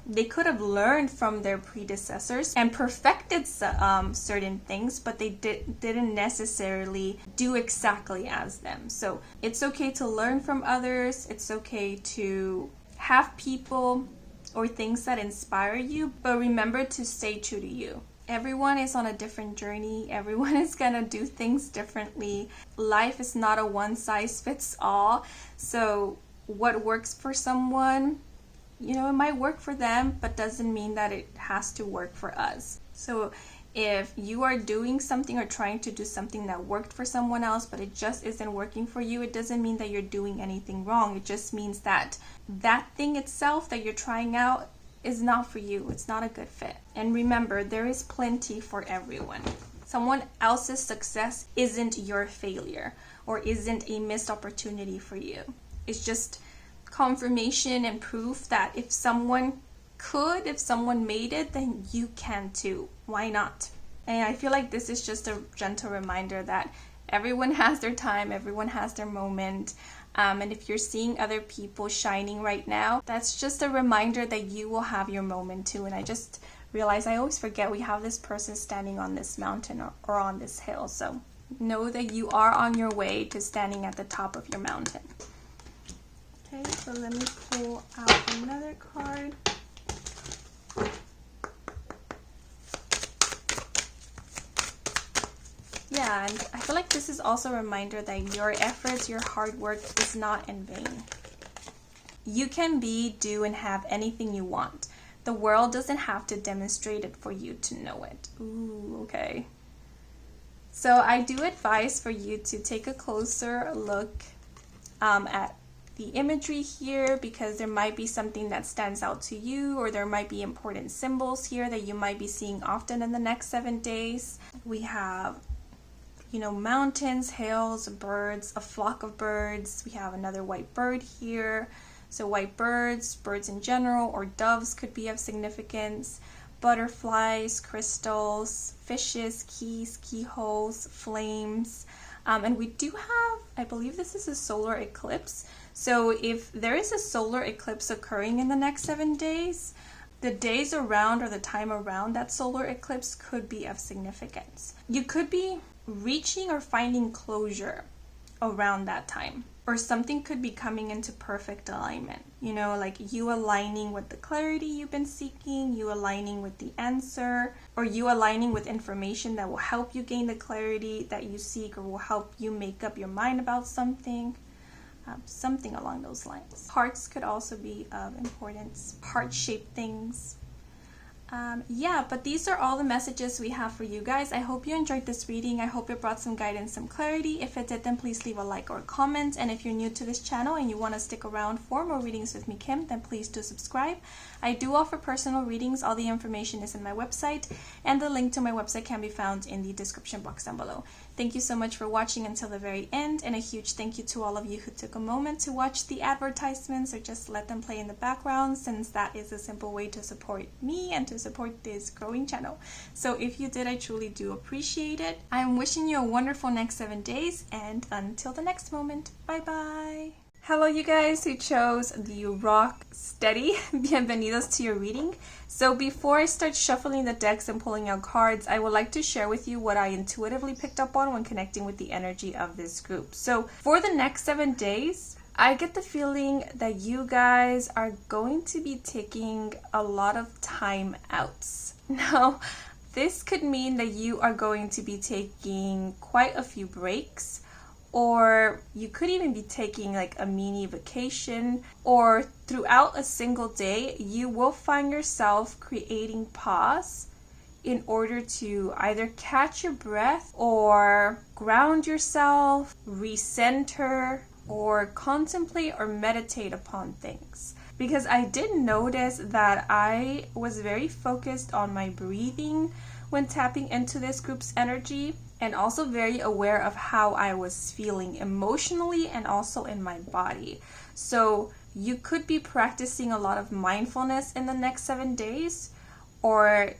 They could have learned from their predecessors and perfected certain things, but they didn't necessarily do exactly as them. So it's okay to learn from others. It's okay to have people or things that inspire you, but remember to stay true to you. Everyone is on a different journey. Everyone is gonna do things differently. Life is not a one size fits all. So what works for someone, it might work for them, but doesn't mean that it has to work for us. So if you are doing something or trying to do something that worked for someone else, but it just isn't working for you, it doesn't mean that you're doing anything wrong. It just means that that thing itself that you're trying out is not for you. It's not a good fit. And remember, there is plenty for everyone. Someone else's success isn't your failure or isn't a missed opportunity for you. It's just confirmation and proof that if someone made it, then you can too. Why not? And I feel like this is just a gentle reminder that everyone has their time, everyone has their moment. And if you're seeing other people shining right now, that's just a reminder that you will have your moment too. And I just realized I always forget we have this person standing on this mountain or on this hill. So know that you are on your way to standing at the top of your mountain. Okay, so let me pull out another card. Yeah, and I feel like this is also a reminder that your efforts, your hard work is not in vain. You can be, do, and have anything you want. The world doesn't have to demonstrate it for you to know it. Ooh, okay. So I do advise for you to take a closer look at the imagery here, because there might be something that stands out to you, or there might be important symbols here that you might be seeing often in the next 7 days. We have, mountains, hills, birds, a flock of birds. We have another white bird here. So white birds in general, or doves could be of significance. Butterflies, crystals, fishes, keys, keyholes, flames. And we do have, I believe this is a solar eclipse. So if there is a solar eclipse occurring in the next 7 days, the days around or the time around that solar eclipse could be of significance. You could be reaching or finding closure around that time, or something could be coming into perfect alignment. You know, like you aligning with the clarity you've been seeking, you aligning with the answer, or you aligning with information that will help you gain the clarity that you seek, or will help you make up your mind about something. Something along those lines. Hearts could also be of importance, heart-shaped things. Yeah, but these are all the messages we have for you guys. I hope you enjoyed this reading. I hope it brought some guidance, some clarity. If it did, then please leave a like or a comment. And if you're new to this channel and you want to stick around for more readings with me, Kim, then please do subscribe. I do offer personal readings. All the information is in my website, and the link to my website can be found in the description box down below. Thank you so much for watching until the very end, and a huge thank you to all of you who took a moment to watch the advertisements or just let them play in the background, since that is a simple way to support me and to support this growing channel. So if you did, I truly do appreciate it. I'm wishing you a wonderful next 7 days, and until the next moment, bye bye. Hello you guys who chose the Rock Steady. Bienvenidos to your reading. So before I start shuffling the decks and pulling out cards, I would like to share with you what I intuitively picked up on when connecting with the energy of this group. So for the next 7 days, I get the feeling that you guys are going to be taking a lot of time outs. Now, this could mean that you are going to be taking quite a few breaks, or you could even be taking like a mini vacation, or throughout a single day, you will find yourself creating pause in order to either catch your breath or ground yourself, recenter, or contemplate or meditate upon things. Because I did notice that I was very focused on my breathing when tapping into this group's energy, and also very aware of how I was feeling emotionally and also in my body. So you could be practicing a lot of mindfulness in the next 7 days, or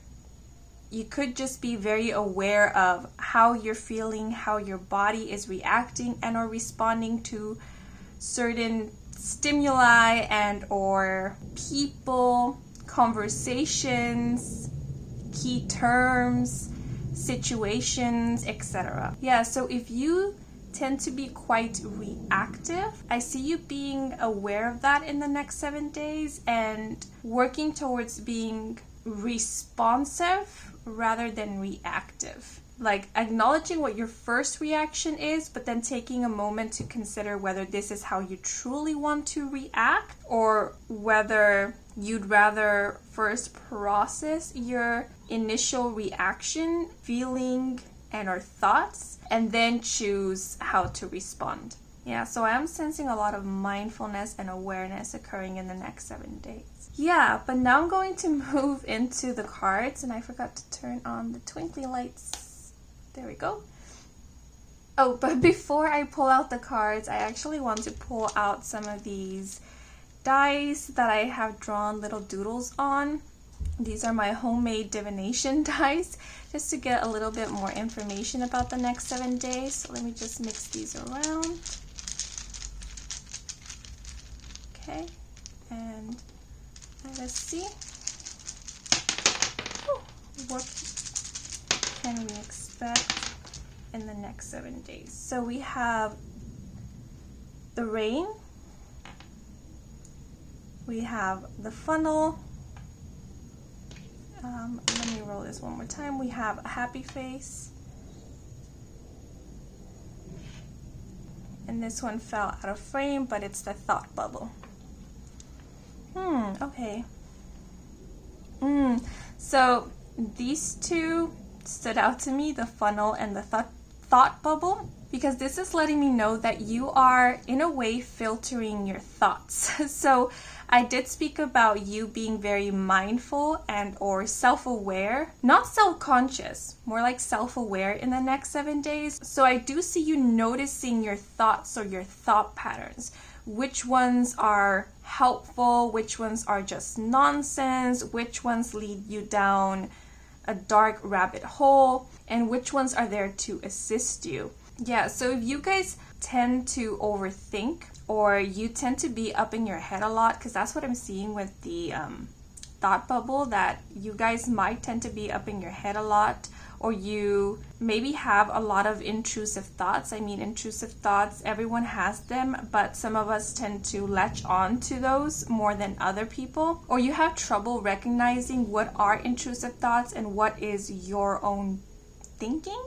you could just be very aware of how you're feeling, how your body is reacting and or responding to certain stimuli and or people, conversations, key terms, situations, etc. Yeah, so if you tend to be quite reactive, I see you being aware of that in the next 7 days and working towards being responsive rather than reactive. Like acknowledging what your first reaction is, but then taking a moment to consider whether this is how you truly want to react, or whether you'd rather first process your initial reaction, feeling, and or thoughts, and then choose how to respond. Yeah, so I am sensing a lot of mindfulness and awareness occurring in the next 7 days. Yeah, but now I'm going to move into the cards, and I forgot to turn on the twinkly lights. There we go. Oh, but before I pull out the cards, I actually want to pull out some of these dice that I have drawn little doodles on. These are my homemade divination dice, just to get a little bit more information about the next 7 days. So let me just mix these around. Okay, and let's see. What can we expect in the next 7 days? So we have the rain, we have the funnel, let me roll this one more time. We have a happy face, and this one fell out of frame, but it's the thought bubble. Okay. So these two stood out to me, the funnel and the thought bubble, because this is letting me know that you are in a way filtering your thoughts. So I did speak about you being very mindful and or self-aware, not self-conscious, more like self-aware in the next 7 days. So I do see you noticing your thoughts or your thought patterns. Which ones are helpful, which ones are just nonsense, which ones lead you down a dark rabbit hole, and which ones are there to assist you. Yeah, so if you guys tend to overthink, or you tend to be up in your head a lot, because that's what I'm seeing with the thought bubble that you guys might tend to be up in your head a lot, or you maybe have a lot of intrusive thoughts. I mean, intrusive thoughts, everyone has them, but some of us tend to latch on to those more than other people. Or you have trouble recognizing what are intrusive thoughts and what is your own thinking.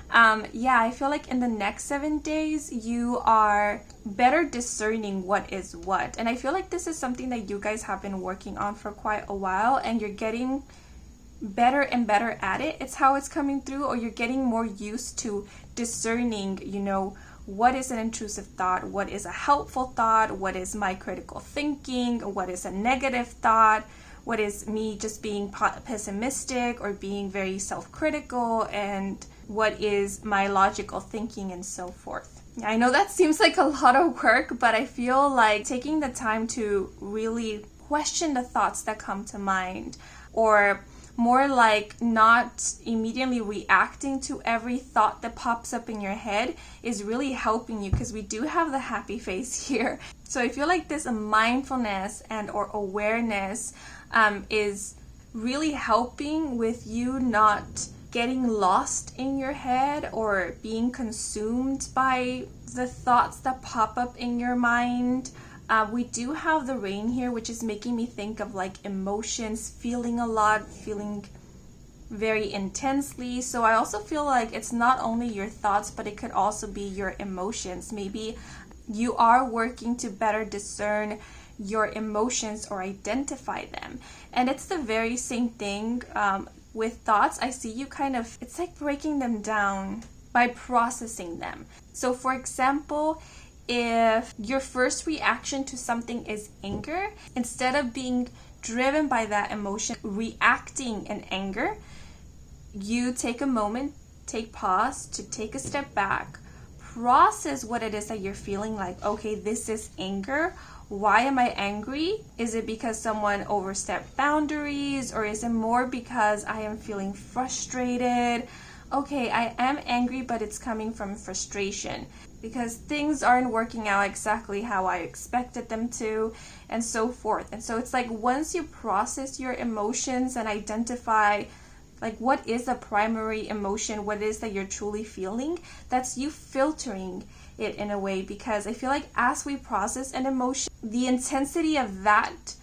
I feel like in the next 7 days you are better discerning what is what, and I feel like this is something that you guys have been working on for quite a while, and you're getting better and better at it. It's how it's coming through, or you're getting more used to discerning, what is an intrusive thought, what is a helpful thought, what is my critical thinking, what is a negative thought, what is me just being pessimistic or being very self-critical, and what is my logical thinking, and so forth. I know that seems like a lot of work, but I feel like taking the time to really question the thoughts that come to mind, or more like not immediately reacting to every thought that pops up in your head, is really helping you, because we do have the happy face here. So I feel like this mindfulness and or awareness is really helping with you not getting lost in your head or being consumed by the thoughts that pop up in your mind. We do have the rain here, which is making me think of like emotions, feeling a lot, feeling very intensely. So I also feel like it's not only your thoughts, but it could also be your emotions. Maybe you are working to better discern your emotions or identify them. And it's the very same thing with thoughts. I see you it's like breaking them down by processing them. So for example, if your first reaction to something is anger, instead of being driven by that emotion, reacting in anger, you take a moment, take pause to take a step back, process what it is that you're feeling, like, okay, this is anger. Why am I angry? Is it because someone overstepped boundaries, or is it more because I am feeling frustrated? Okay, I am angry, but it's coming from frustration because things aren't working out exactly how I expected them to, and so forth. And so it's like once you process your emotions and identify like what is a primary emotion, what it is that you're truly feeling, that's you filtering it in a way, because I feel like as we process an emotion, the intensity of that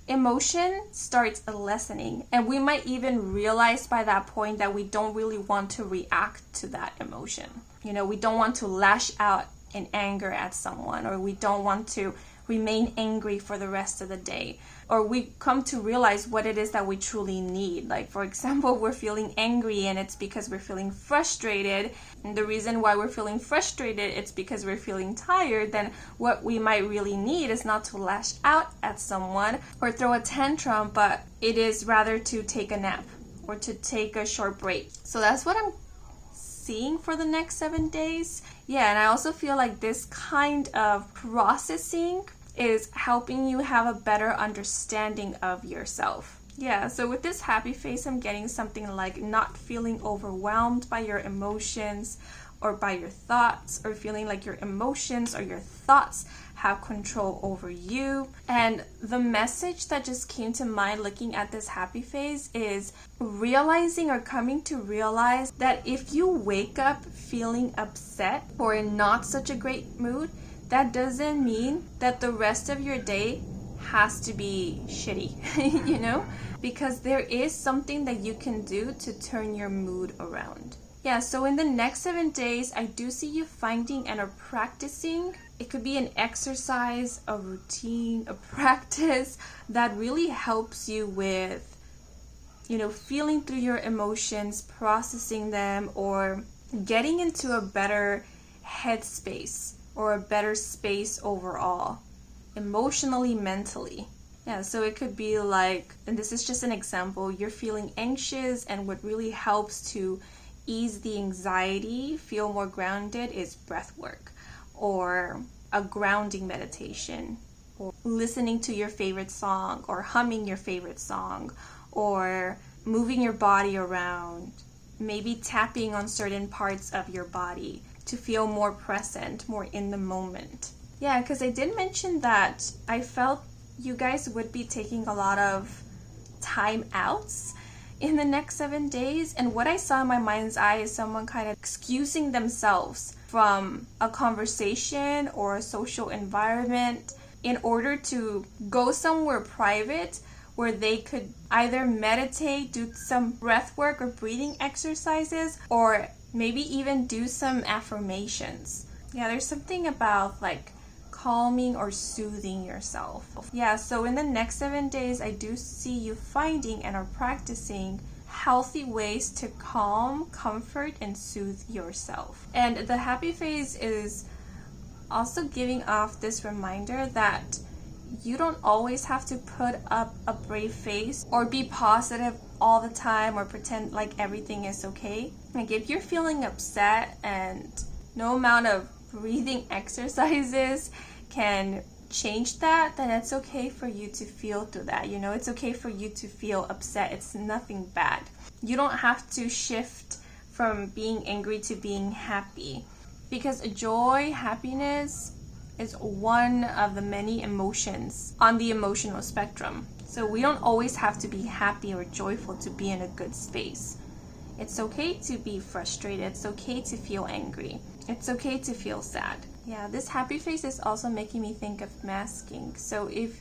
emotion starts lessening, and we might even realize by that point that we don't really want to react to that emotion. We don't want to lash out in anger at someone, or we don't want to remain angry for the rest of the day, or we come to realize what it is that we truly need. Like, for example, we're feeling angry and it's because we're feeling frustrated, and the reason why we're feeling frustrated, it's because we're feeling tired. Then what we might really need is not to lash out at someone or throw a tantrum, but it is rather to take a nap or to take a short break. So that's what I'm seeing for the next 7 days. Yeah, and I also feel like this kind of processing is helping you have a better understanding of yourself. Yeah, so with this happy face, I'm getting something like not feeling overwhelmed by your emotions or by your thoughts, or feeling like your emotions or your thoughts have control over you. And the message that just came to mind looking at this happy face is realizing, or coming to realize, that if you wake up feeling upset or in not such a great mood, that doesn't mean that the rest of your day has to be shitty, because there is something that you can do to turn your mood around. Yeah, so in the next 7 days, I do see you finding and practicing. It could be an exercise, a routine, a practice that really helps you with, feeling through your emotions, processing them, or getting into a better headspace or a better space overall, emotionally, mentally. Yeah, so it could be like, and this is just an example, you're feeling anxious, and what really helps to ease the anxiety, feel more grounded, is breath work, or a grounding meditation, or listening to your favorite song, or humming your favorite song, or moving your body around, maybe tapping on certain parts of your body to feel more present, more in the moment. Yeah, because I did mention that I felt you guys would be taking a lot of timeouts in the next 7 days. And what I saw in my mind's eye is someone kind of excusing themselves from a conversation or a social environment in order to go somewhere private where they could either meditate, do some breath work or breathing exercises, or maybe even do some affirmations. Yeah, there's something about like calming or soothing yourself. Yeah, so in the next 7 days, I do see you finding and are practicing healthy ways to calm, comfort, and soothe yourself. And the happy phase is also giving off this reminder that you don't always have to put up a brave face or be positive all the time or pretend like everything is okay. Like if you're feeling upset and no amount of breathing exercises can change that, then it's okay for you to feel through that. You know, it's okay for you to feel upset. It's nothing bad. You don't have to shift from being angry to being happy, because joy, happiness is one of the many emotions on the emotional spectrum. So we don't always have to be happy or joyful to be in a good space. It's okay to be frustrated. It's okay to feel angry. It's okay to feel sad. Yeah, this happy face is also making me think of masking. So if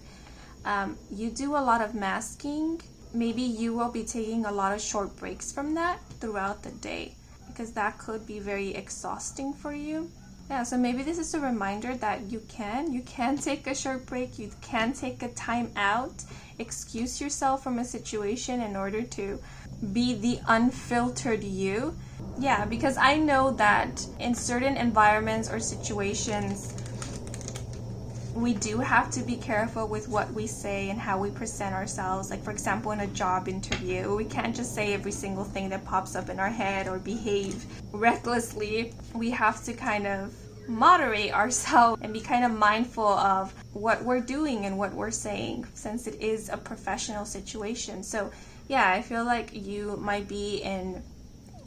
you do a lot of masking, maybe you will be taking a lot of short breaks from that throughout the day, because that could be very exhausting for you. Yeah, so maybe this is a reminder that you can take a short break, you can take a time out, excuse yourself from a situation in order to be the unfiltered you. Yeah, because I know that in certain environments or situations, we do have to be careful with what we say and how we present ourselves. Like for example, in a job interview, we can't just say every single thing that pops up in our head or behave recklessly. We have to kind of moderate ourselves and be kind of mindful of what we're doing and what we're saying, since it is a professional situation. So yeah, I feel like you might be in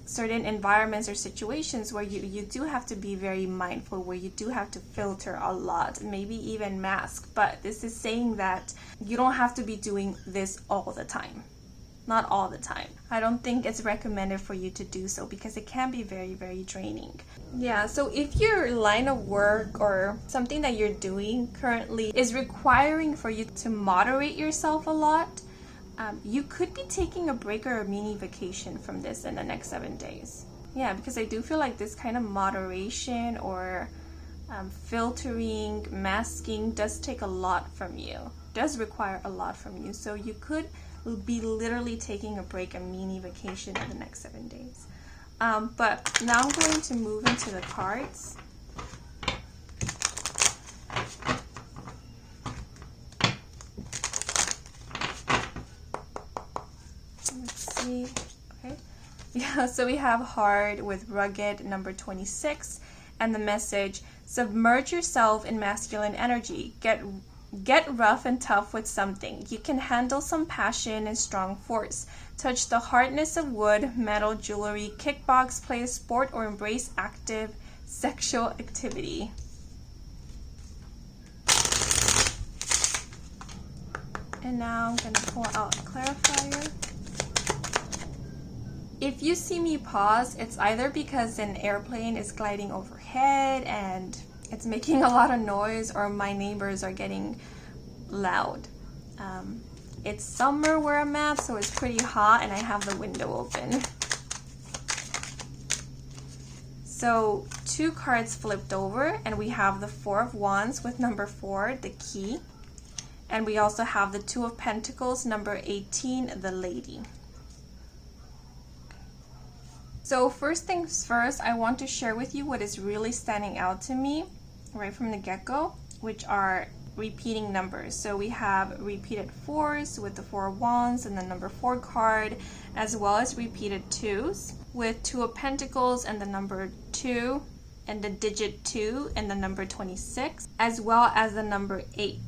certain environments or situations where you do have to be very mindful, where you do have to filter a lot, maybe even mask. But this is saying that you don't have to be doing this all the time. Not all the time. I don't think it's recommended for you to do so, because it can be very, very draining. Yeah, so if your line of work or something that you're doing currently is requiring for you to moderate yourself a lot, you could be taking a break or a mini vacation from this in the next 7 days. Yeah, because I do feel like this kind of moderation or filtering, masking does take a lot from you, does require a lot from you. So you could be literally taking a break, a mini vacation in the next 7 days. But now I'm going to move into the cards. Okay, yeah, so we have hard with rugged, number 26, and the message: submerge yourself in masculine energy. Get rough and tough with something. You can handle some passion and strong force. Touch the hardness of wood, metal, jewelry, kickbox, play a sport, or embrace active sexual activity. And now I'm going to pull out a clarifier. If you see me pause, it's either because an airplane is gliding overhead and it's making a lot of noise, or my neighbors are getting loud. It's summer where I'm at, so it's pretty hot and I have the window open. So 2 cards flipped over, and we have the 4 of Wands with number 4, the key. And we also have the 2 of Pentacles, number 18, the lady. So first things first, I want to share with you what is really standing out to me right from the get-go, which are repeating numbers. So we have repeated 4s with the 4 of Wands and the number 4 card, as well as repeated 2s with 2 of Pentacles and the number 2 and the digit 2 and the number 26, as well as the number 8.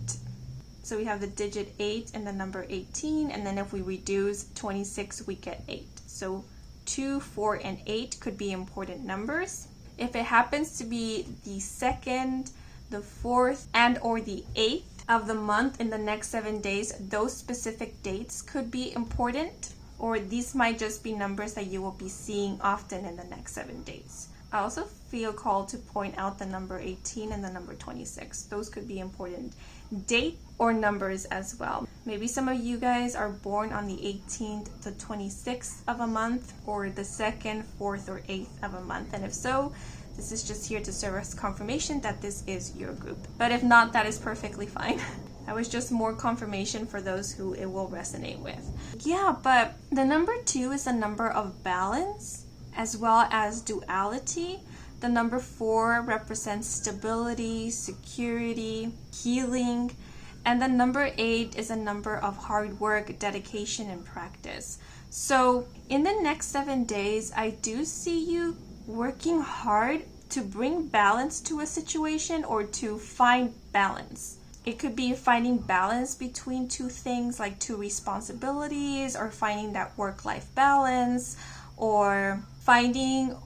So we have the digit 8 and the number 18, and then if we reduce 26, we get 8. So 2, 4, and 8 could be important numbers. If it happens to be the 2nd, the 4th, and or the 8th, of the month in the next 7 days, those specific dates could be important, or these might just be numbers that you will be seeing often in the next 7 days. I also feel called to point out the number 18 and the number 26. Those could be important date or numbers as well. Maybe some of you guys are born on the 18th to 26th of a month, or the 2nd, 4th, or 8th of a month. And if so, this is just here to serve as confirmation that this is your group. But if not, that is perfectly fine. That was just more confirmation for those who it will resonate with. Yeah, but the number 2 is a number of balance as well as duality. The number 4 represents stability, security, healing. And the number 8 is a number of hard work, dedication, and practice. So in the next 7 days, I do see you working hard to bring balance to a situation or to find balance. It could be finding balance between two things, like two responsibilities, or finding that work-life balance, or finding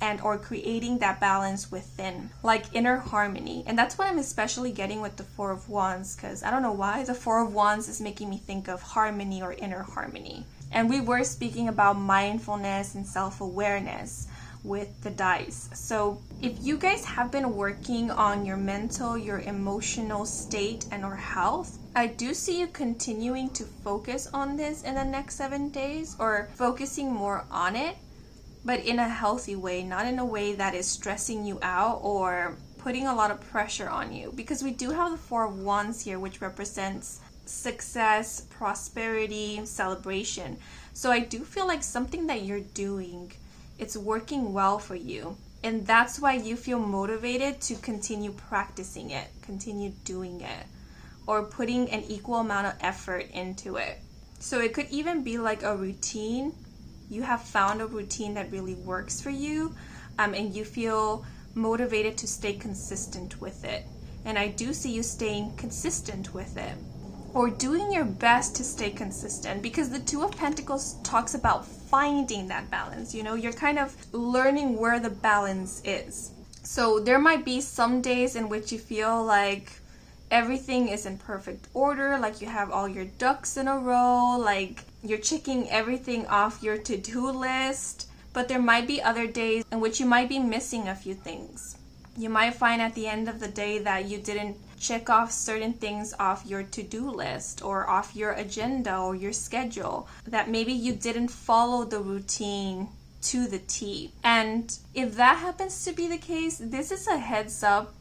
and or creating that balance within, like inner harmony. And that's what I'm especially getting with the Four of Wands, because I don't know why the Four of Wands is making me think of harmony or inner harmony. And we were speaking about mindfulness and self-awareness with the dice. So if you guys have been working on your mental, your emotional state, and or health, I do see you continuing to focus on this in the next 7 days, or focusing more on it, but in a healthy way, not in a way that is stressing you out or putting a lot of pressure on you. Because we do have the Four of Wands here, which represents success, prosperity, celebration. So I do feel like something that you're doing, it's working well for you. And that's why you feel motivated to continue practicing it, continue doing it, or putting an equal amount of effort into it. So it could even be like a routine. You have found a routine that really works for you, and you feel motivated to stay consistent with it. And I do see you staying consistent with it, or doing your best to stay consistent, because the Two of Pentacles talks about finding that balance. You know, you're kind of learning where the balance is. So there might be some days in which you feel like everything is in perfect order, like you have all your ducks in a row, like you're checking everything off your to-do list. But there might be other days in which you might be missing a few things. You might find at the end of the day that you didn't check off certain things off your to-do list or off your agenda or your schedule, that maybe you didn't follow the routine to the T. And if that happens to be the case, this is a heads up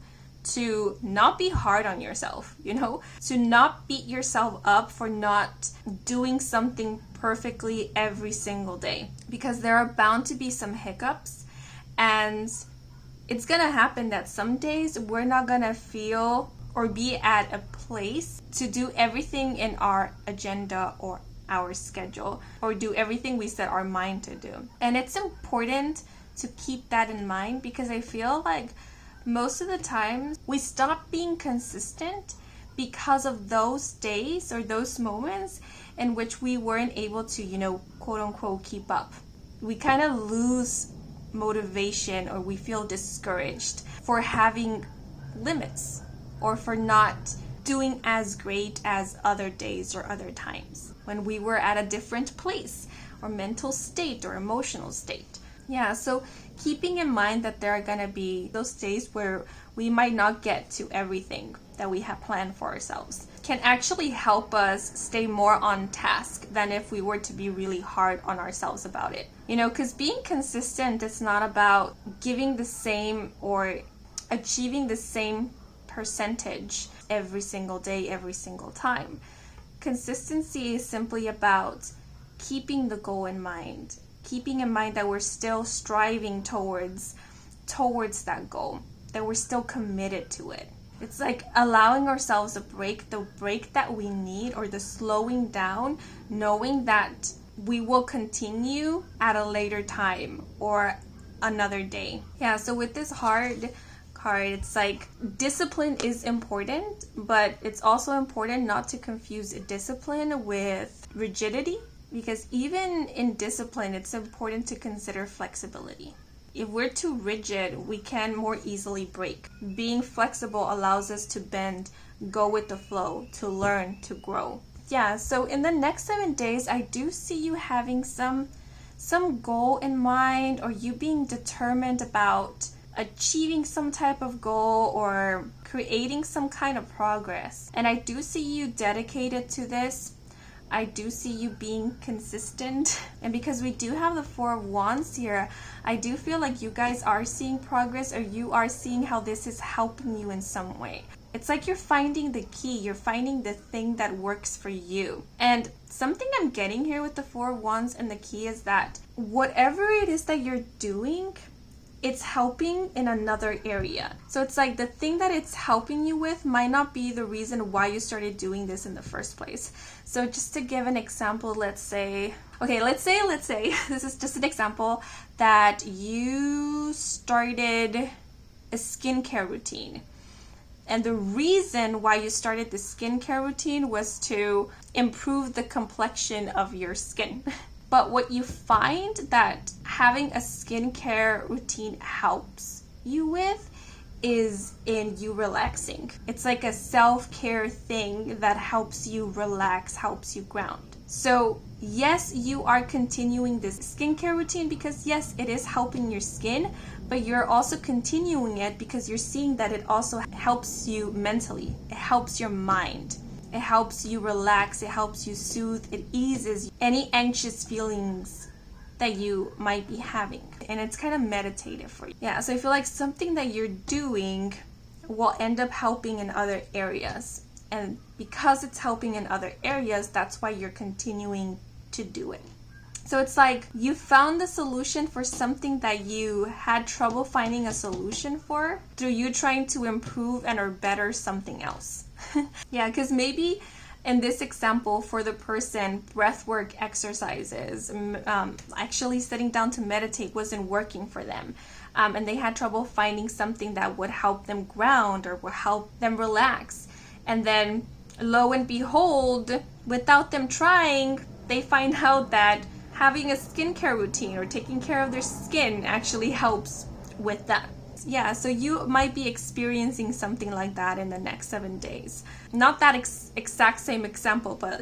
to not be hard on yourself, you know, to not beat yourself up for not doing something perfectly every single day, because there are bound to be some hiccups, and it's gonna happen that some days we're not gonna feel or be at a place to do everything in our agenda or our schedule, or do everything we set our mind to do. And it's important to keep that in mind, because I feel like most of the time we stop being consistent because of those days or those moments in which we weren't able to, you know, quote unquote, keep up. We kind of lose motivation, or we feel discouraged for having limits, or for not doing as great as other days or other times when we were at a different place or mental state or emotional state. Yeah, so keeping in mind that there are going to be those days where we might not get to everything that we have planned for ourselves can actually help us stay more on task than if we were to be really hard on ourselves about it. You know, because being consistent is not about giving the same or achieving the same percentage every single day, every single time. Consistency is simply about keeping the goal in mind, keeping in mind that we're still striving towards that goal, that we're still committed to it. It's like allowing ourselves a break, the break that we need, or the slowing down, knowing that we will continue at a later time or another day. Yeah, so with this hard card, it's like discipline is important, but it's also important not to confuse discipline with rigidity, because even in discipline, it's important to consider flexibility. If we're too rigid, we can more easily break. Being flexible allows us to bend, go with the flow, to learn, to grow. Yeah, so in the next 7 days, I do see you having some goal in mind, or you being determined about achieving some type of goal or creating some kind of progress. And I do see you dedicated to this. I do see you being consistent. And because we do have the Four of Wands here, I do feel like you guys are seeing progress, or you are seeing how this is helping you in some way. It's like you're finding the key, you're finding the thing that works for you. And something I'm getting here with the Four of Wands and the key is that whatever it is that you're doing, it's helping in another area. So it's like the thing that it's helping you with might not be the reason why you started doing this in the first place. So just to give an example, let's say this is just an example, that you started a skincare routine. And the reason why you started the skincare routine was to improve the complexion of your skin. But what you find that having a skincare routine helps you with is in you relaxing. It's like a self-care thing that helps you relax, helps you ground. So yes, you are continuing this skincare routine because yes, it is helping your skin, but you're also continuing it because you're seeing that it also helps you mentally. It helps your mind. It helps you relax. It helps you soothe. It eases any anxious feelings that you might be having. And it's kind of meditative for you. Yeah, so I feel like something that you're doing will end up helping in other areas. And because it's helping in other areas, that's why you're continuing to do it. So it's like you found the solution for something that you had trouble finding a solution for through you trying to improve and or better something else. Yeah, because maybe in this example for the person, breathwork exercises, actually sitting down to meditate wasn't working for them. And they had trouble finding something that would help them ground or would help them relax. And then lo and behold, without them trying, they find out that having a skincare routine or taking care of their skin actually helps with that. Yeah, so you might be experiencing something like that in the next 7 days. Not that exact same example, but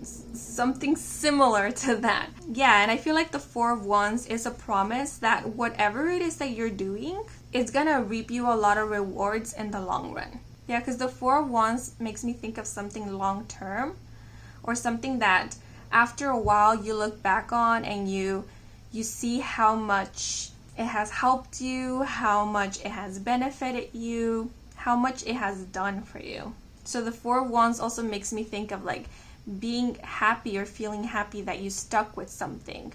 something similar to that. Yeah, and I feel like the Four of Wands is a promise that whatever it is that you're doing, it's gonna reap you a lot of rewards in the long run. Yeah, because the Four of Wands makes me think of something long term, or something that after a while you look back on and you see how much it has helped you, how much it has benefited you, how much it has done for you. So the Four of Wands also makes me think of like being happy or feeling happy that you stuck with something,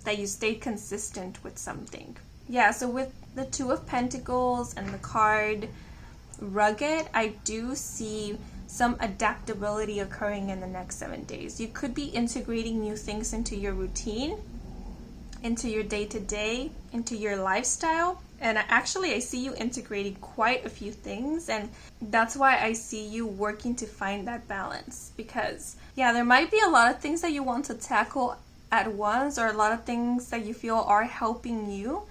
that you stayed consistent with something. Yeah, so with the Two of Pentacles and the card Rugged, I do see some adaptability occurring in the next 7 days. You could be integrating new things into your routine, into your day-to-day, into your lifestyle. And I see you integrating quite a few things, and that's why I see you working to find that balance. Because yeah, there might be a lot of things that you want to tackle at once, or a lot of things that you feel are helping you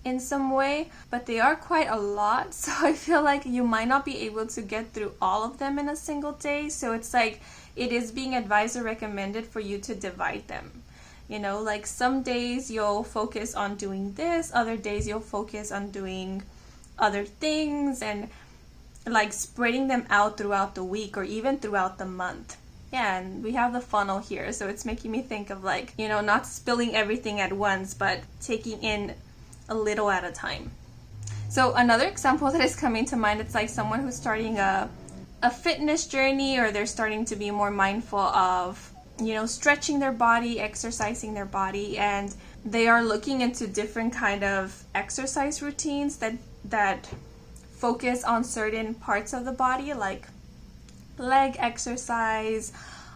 in some way, but they are quite a lot. So I feel like you might not be able to get through all of them in a single day. So it's like it is being advised or recommended for you to divide them. Like some days you'll focus on doing this, other days you'll focus on doing other things, and like spreading them out throughout the week or even throughout the month. Yeah, and we have the funnel here, so it's making me think of like, not spilling everything at once, but taking in a little at a time. So another example that is coming to mind, it's like someone who's starting a fitness journey, or they're starting to be more mindful of stretching their body, exercising their body, and they are looking into different kind of exercise routines that focus on certain parts of the body, like leg exercise,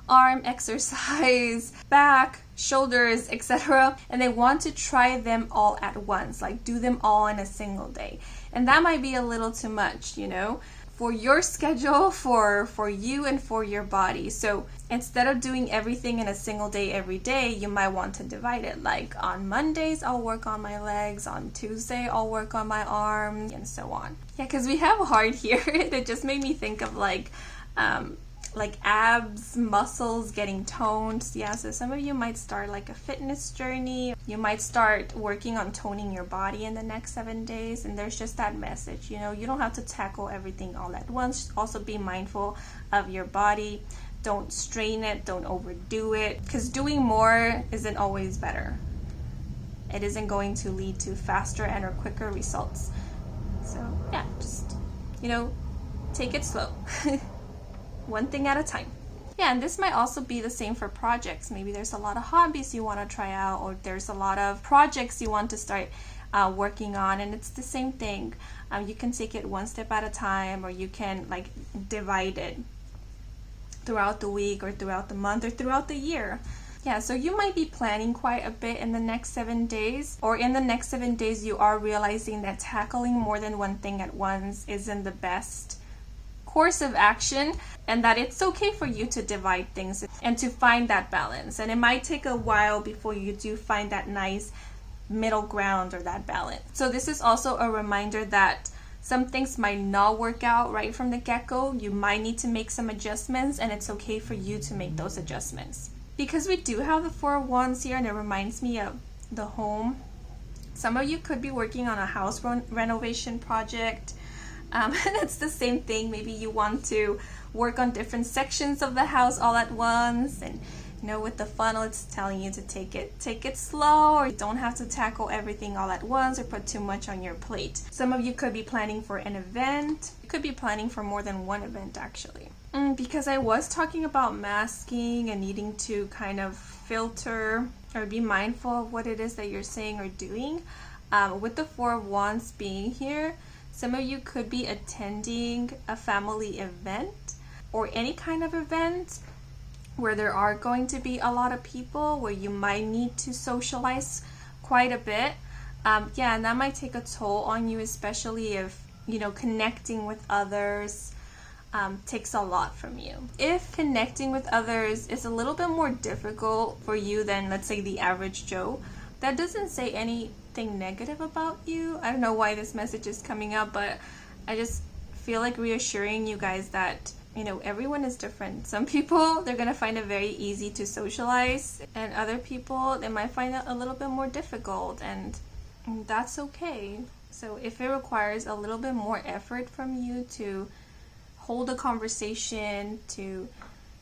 arm exercise, back, shoulders, etc. And they want to try them all at once, like do them all in a single day. And that might be a little too much, for your schedule, for you and for your body. So instead of doing everything in a single day every day, you might want to divide it. Like on Mondays, I'll work on my legs. On Tuesday, I'll work on my arms, and so on. Yeah, because we have heart here. It just made me think of like abs, muscles getting toned. Yeah, so some of you might start like a fitness journey. You might start working on toning your body in the next 7 days. And there's just that message, you know, you don't have to tackle everything all at once. Also be mindful of your body. Don't strain it, don't overdo it, because doing more isn't always better. It isn't going to lead to faster and or quicker results. So yeah, just, you know, take it slow. One thing at a time. Yeah, and this might also be the same for projects. Maybe there's a lot of hobbies you want to try out, or there's a lot of projects you want to start working on, and it's the same thing. You can take it one step at a time, or you can like divide it throughout the week or throughout the month or throughout the year. Yeah, so you might be planning quite a bit in the next 7 days, or in the next 7 days you are realizing that tackling more than one thing at once isn't the best course of action, and that it's okay for you to divide things and to find that balance. And it might take a while before you do find that nice middle ground or that balance. So this is also a reminder that some things might not work out right from the get-go. You might need to make some adjustments, and it's okay for you to make those adjustments. Because we do have the Four of Wands here, and it reminds me of the home. Some of you could be working on a house renovation project. And it's the same thing. Maybe you want to work on different sections of the house all at once, and you know, with the funnel, it's telling you to take it slow, or you don't have to tackle everything all at once or put too much on your plate. Some of you could be planning for an event. You could be planning for more than one event, actually. Because I was talking about masking and needing to kind of filter or be mindful of what it is that you're saying or doing. With the Four of Wands being here, some of you could be attending a family event or any kind of event where there are going to be a lot of people, where you might need to socialize quite a bit. Yeah, and that might take a toll on you, especially if, you know, connecting with others takes a lot from you. If connecting with others is a little bit more difficult for you than, let's say, the average Joe, that doesn't say anything negative about you. I don't know why this message is coming up, but I just feel like reassuring you guys that, you know, everyone is different. Some people, they're going to find it very easy to socialize, and other people, they might find it a little bit more difficult, and that's okay. So if it requires a little bit more effort from you to hold a conversation, to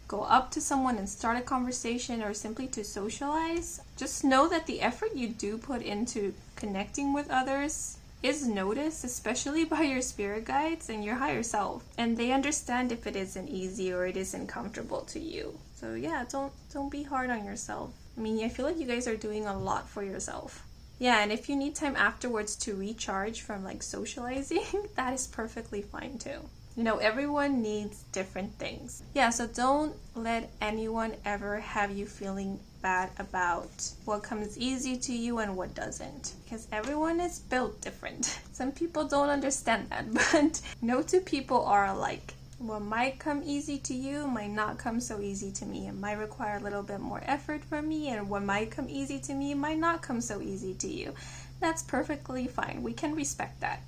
go up to someone and start a conversation, or simply to socialize, just know that the effort you do put into connecting with others is noticed, especially by your spirit guides and your higher self, and they understand if it isn't easy or it isn't comfortable to you. So yeah, don't be hard on yourself. I mean, I feel like you guys are doing a lot for yourself. Yeah, and if you need time afterwards to recharge from like socializing, that is perfectly fine too. You know, everyone needs different things. Yeah, so don't let anyone ever have you feeling bad about what comes easy to you and what doesn't, because everyone is built different. Some people don't understand that, but no two people are alike. What might come easy to you might not come so easy to me. It might require a little bit more effort from me, and what might come easy to me might not come so easy to you. That's perfectly fine. We can respect that.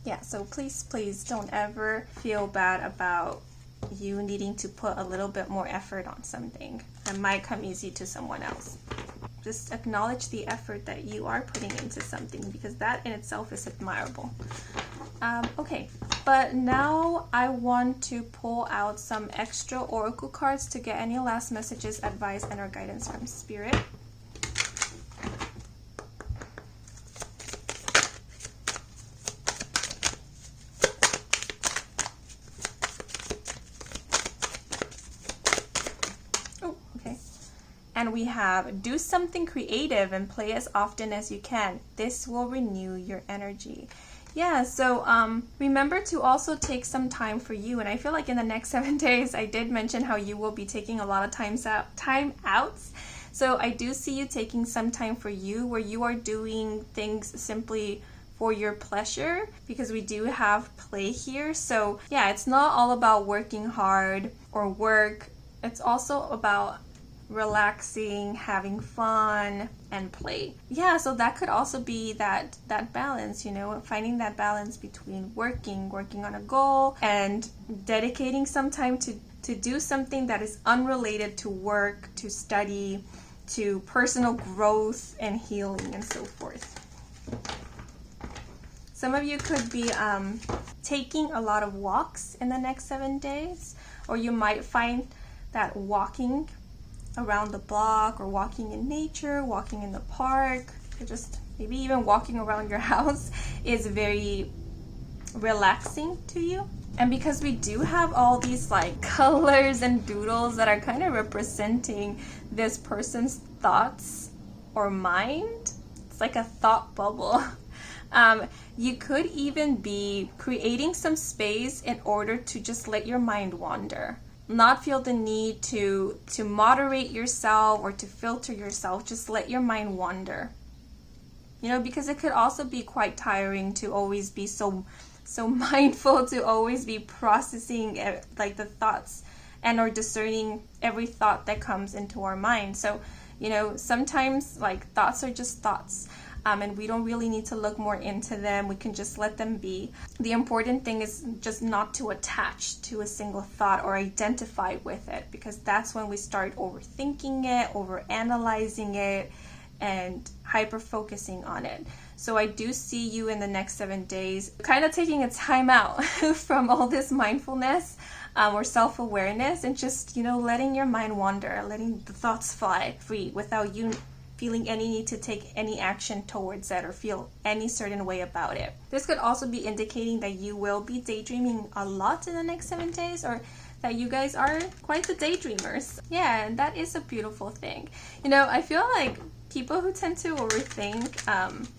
Yeah, so please don't ever feel bad about you needing to put a little bit more effort on something that might come easy to someone else. Just acknowledge the effort that you are putting into something, because that in itself is admirable. Okay, but now I want to pull out some extra oracle cards to get any last messages, advice, and or guidance from Spirit. And we have, do something creative and play as often as you can. This will renew your energy. Yeah, so remember to also take some time for you. And I feel like in the next 7 days, I did mention how you will be taking a lot of time outs. So I do see you taking some time for you, where you are doing things simply for your pleasure, because we do have play here. So yeah, it's not all about working hard or work It's also about relaxing, having fun, and play. Yeah, so that could also be that balance, you know, finding that balance between working on a goal and dedicating some time to do something that is unrelated to work, to study, to personal growth and healing and so forth. Some of you could be taking a lot of walks in the next 7 days, or you might find that walking around the block or walking in nature, walking in the park, or just maybe even walking around your house is very relaxing to you. And because we do have all these like colors and doodles that are kind of representing this person's thoughts or mind, it's like a thought bubble. You could even be creating some space in order to just let your mind wander. Not feel the need to moderate yourself or to filter yourself. Just let your mind wander. You know, because it could also be quite tiring to always be so mindful, to always be processing like the thoughts and or discerning every thought that comes into our mind. So, you know, sometimes like thoughts are just thoughts. And we don't really need to look more into them. We can just let them be. The important thing is just not to attach to a single thought or identify with it, because that's when we start overthinking it, overanalyzing it, and hyper-focusing on it. So I do see you in the next 7 days kind of taking a time out from all this mindfulness or self-awareness, and just, you know, letting your mind wander, letting the thoughts fly free without you feeling any need to take any action towards it or feel any certain way about it. This could also be indicating that you will be daydreaming a lot in the next 7 days, or that you guys are quite the daydreamers. Yeah, and that is a beautiful thing. You know, I feel like people who tend to overthink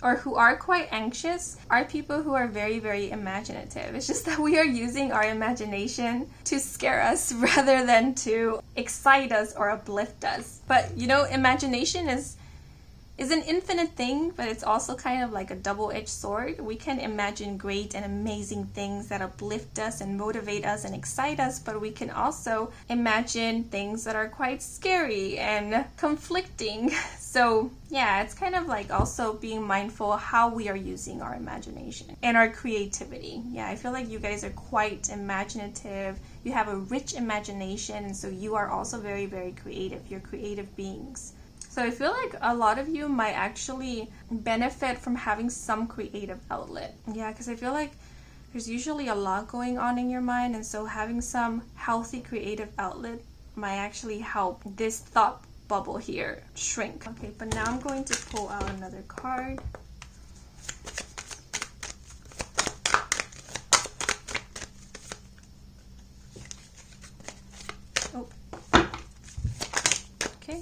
or who are quite anxious are people who are very, very imaginative. It's just that we are using our imagination to scare us rather than to excite us or uplift us. But, you know, imagination is an infinite thing, but it's also kind of like a double-edged sword. We can imagine great and amazing things that uplift us and motivate us and excite us, but we can also imagine things that are quite scary and conflicting. So yeah, it's kind of like also being mindful how we are using our imagination and our creativity. Yeah, I feel like you guys are quite imaginative. You have a rich imagination, and so you are also very, very creative. You're creative beings. So I feel like a lot of you might actually benefit from having some creative outlet. Yeah, because I feel like there's usually a lot going on in your mind, and so having some healthy creative outlet might actually help this thought bubble here shrink. Okay, but now I'm going to pull out another card. Oh. Okay.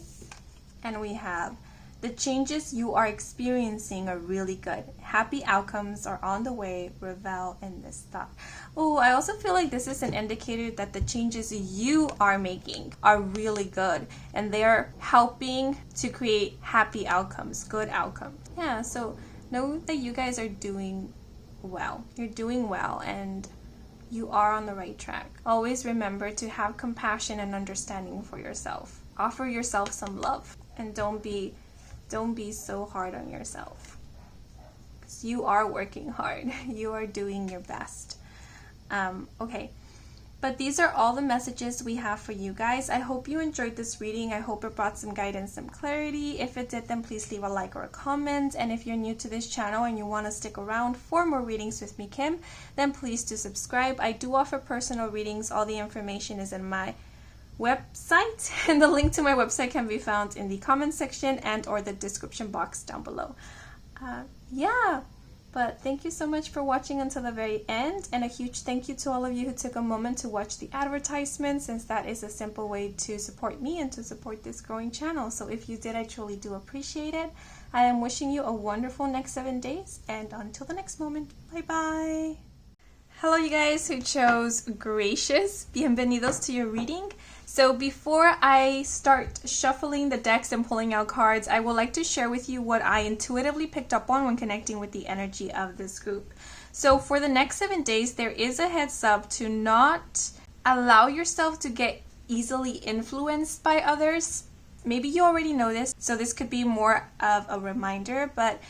And we have, the changes you are experiencing are really good. Happy outcomes are on the way. Revel in this thought. Oh, I also feel like this is an indicator that the changes you are making are really good, and they're helping to create happy outcomes, good outcomes. Yeah, so know that you guys are doing well. You're doing well, and you are on the right track. Always remember to have compassion and understanding for yourself. Offer yourself some love. And don't be so hard on yourself, because you are working hard. You are doing your best. Okay, but these are all the messages we have for you guys. I hope you enjoyed this reading. I hope it brought some guidance, some clarity. If it did, then please leave a like or a comment. And if you're new to this channel and you want to stick around for more readings with me, Kim, then please do subscribe. I do offer personal readings. All the information is in my website, and the link to my website can be found in the comment section and or the description box down below. Yeah, but thank you so much for watching until the very end, and a huge thank you to all of you who took a moment to watch the advertisement, since that is a simple way to support me and to support this growing channel. So if you did, I truly do appreciate it. I am wishing you a wonderful next 7 days, and until the next moment, bye bye. Hello you guys who chose Gracious. Bienvenidos to your reading. So before I start shuffling the decks and pulling out cards, I would like to share with you what I intuitively picked up on when connecting with the energy of this group. So for the next 7 days, there is a heads up to not allow yourself to get easily influenced by others. Maybe you already know this, so this could be more of a reminder, but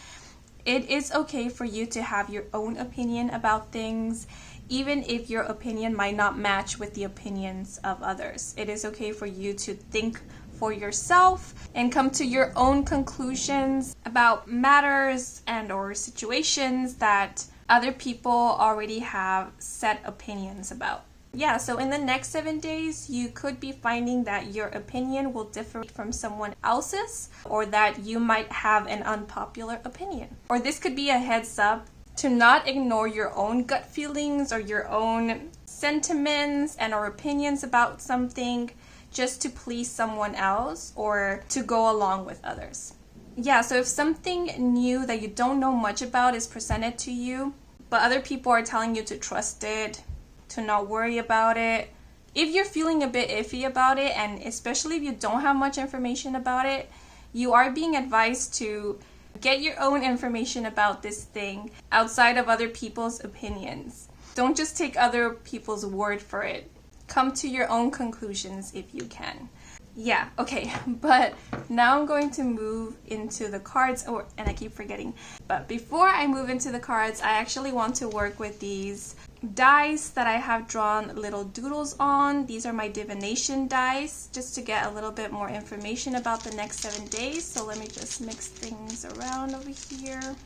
it is okay for you to have your own opinion about things, even if your opinion might not match with the opinions of others. It is okay for you to think for yourself and come to your own conclusions about matters and or situations that other people already have set opinions about. Yeah, so in the next 7 days, you could be finding that your opinion will differ from someone else's, or that you might have an unpopular opinion. Or this could be a heads up to not ignore your own gut feelings or your own sentiments and or opinions about something just to please someone else or to go along with others. Yeah, so if something new that you don't know much about is presented to you, but other people are telling you to trust it, to not worry about it, if you're feeling a bit iffy about it, and especially if you don't have much information about it, you are being advised to get your own information about this thing outside of other people's opinions. Don't just take other people's word for it. Come to your own conclusions if you can. Yeah, okay, but now I'm going to move into the cards, and I keep forgetting. But before I move into the cards, I actually want to work with these dice that I have drawn little doodles on. These are my divination dice, just to get a little bit more information about the next 7 days. So let me just mix things around over here.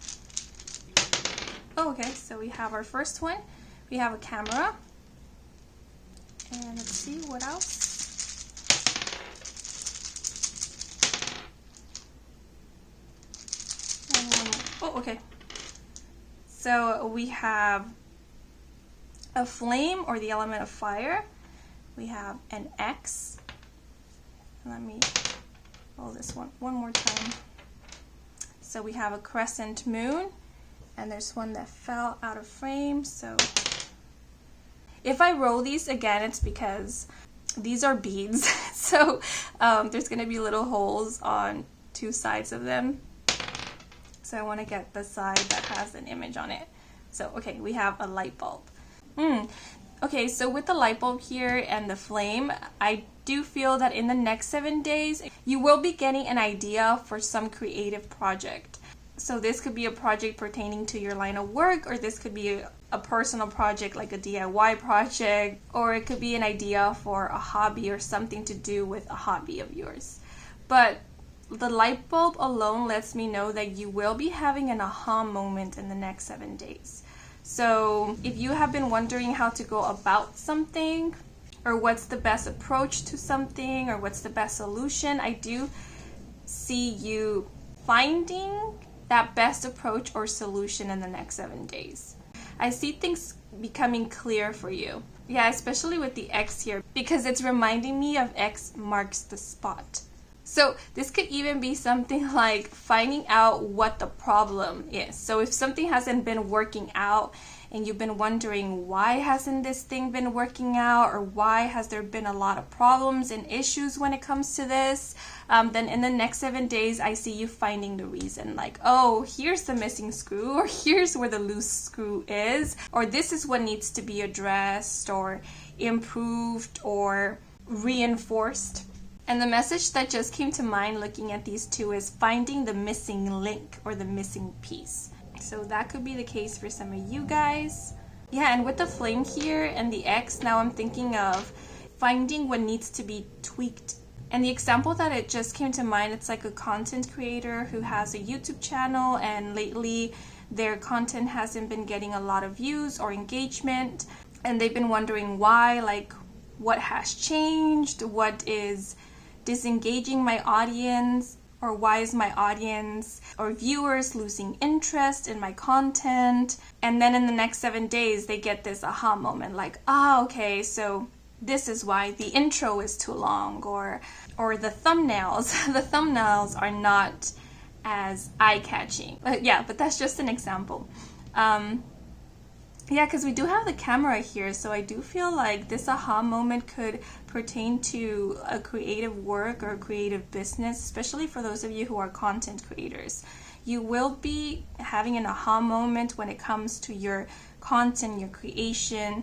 Oh, okay, so we have our first one. We have a camera. And let's see, what else? Oh, okay. So we have a flame, or the element of fire. We have an X. Let me roll this one more time. So we have a crescent moon, and there's one that fell out of frame. So if I roll these again, it's because these are beads. So there's going to be little holes on 2 sides of them. So I want to get the side that has an image on it. So, okay, we have a light bulb. Okay, so with the light bulb here and the flame, I do feel that in the next 7 days, you will be getting an idea for some creative project. So this could be a project pertaining to your line of work, or this could be a personal project like a DIY project, or it could be an idea for a hobby or something to do with a hobby of yours. But the light bulb alone lets me know that you will be having an aha moment in the next 7 days. So if you have been wondering how to go about something, or what's the best approach to something, or what's the best solution, I do see you finding that best approach or solution in the next 7 days. I see things becoming clear for you. Yeah, especially with the X here, because it's reminding me of X marks the spot. So this could even be something like finding out what the problem is. So if something hasn't been working out and you've been wondering why hasn't this thing been working out, or why has there been a lot of problems and issues when it comes to this, then in the next 7 days I see you finding the reason. Like, oh, here's the missing screw, or here's where the loose screw is, or this is what needs to be addressed or improved or reinforced. And the message that just came to mind looking at these two is finding the missing link or the missing piece. So that could be the case for some of you guys. Yeah, and with the flame here and the X, now I'm thinking of finding what needs to be tweaked. And the example that it just came to mind, it's like a content creator who has a YouTube channel, and lately their content hasn't been getting a lot of views or engagement. And they've been wondering why, like what has changed, what is disengaging my audience, or why is my audience or viewers losing interest in my content. And then in the next 7 days they get this aha moment, like, okay, so this is why the intro is too long, or the thumbnails are not as eye-catching. But that's just an example. Yeah, because we do have the camera here, so I do feel like this aha moment could pertain to a creative work or a creative business, especially for those of you who are content creators. You will be having an aha moment when it comes to your content, your creation,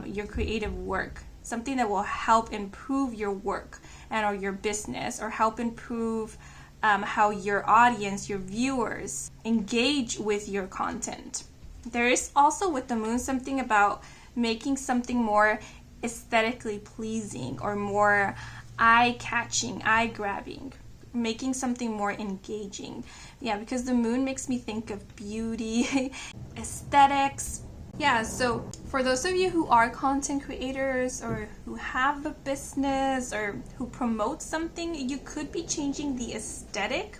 your creative work. something that will help improve your work and or your business, or help improve how your audience, your viewers, engage with your content. There is also with the moon something about making something more aesthetically pleasing or more eye-catching, eye-grabbing, making something more engaging. Yeah, because the moon makes me think of beauty, aesthetics. Yeah, so for those of you who are content creators or who have a business or who promote something, you could be changing the aesthetic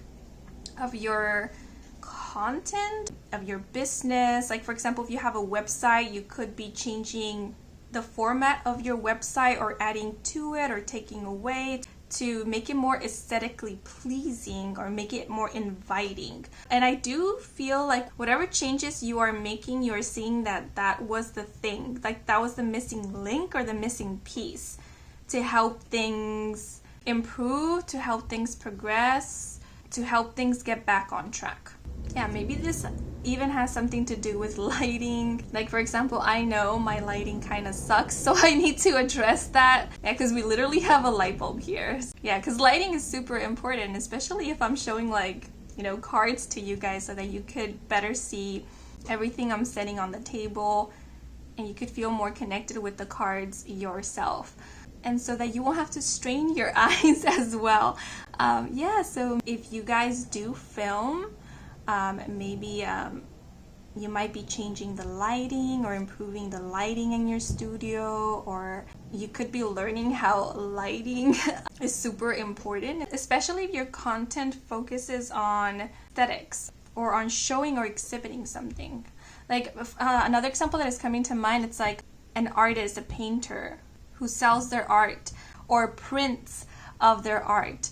of your content, of your business. Like for example, if you have a website, you could be changing the format of your website or adding to it or taking away to make it more aesthetically pleasing or make it more inviting. And I do feel like whatever changes you are making, you're seeing that that was the thing, like that was the missing link or the missing piece to help things improve, to help things progress, to help things get back on track. Yeah, maybe this even has something to do with lighting. Like for example, I know my lighting kind of sucks, so I need to address that. Yeah, because we literally have a light bulb here. Yeah, because lighting is super important, especially if I'm showing like, you know, cards to you guys so that you could better see everything I'm setting on the table and you could feel more connected with the cards yourself. And so that you won't have to strain your eyes as well. Yeah, so if you guys do film, maybe you might be changing the lighting or improving the lighting in your studio, or you could be learning how lighting is super important, especially if your content focuses on aesthetics or on showing or exhibiting something. Like another example that is coming to mind, it's like an artist, a painter who sells their art or prints of their art.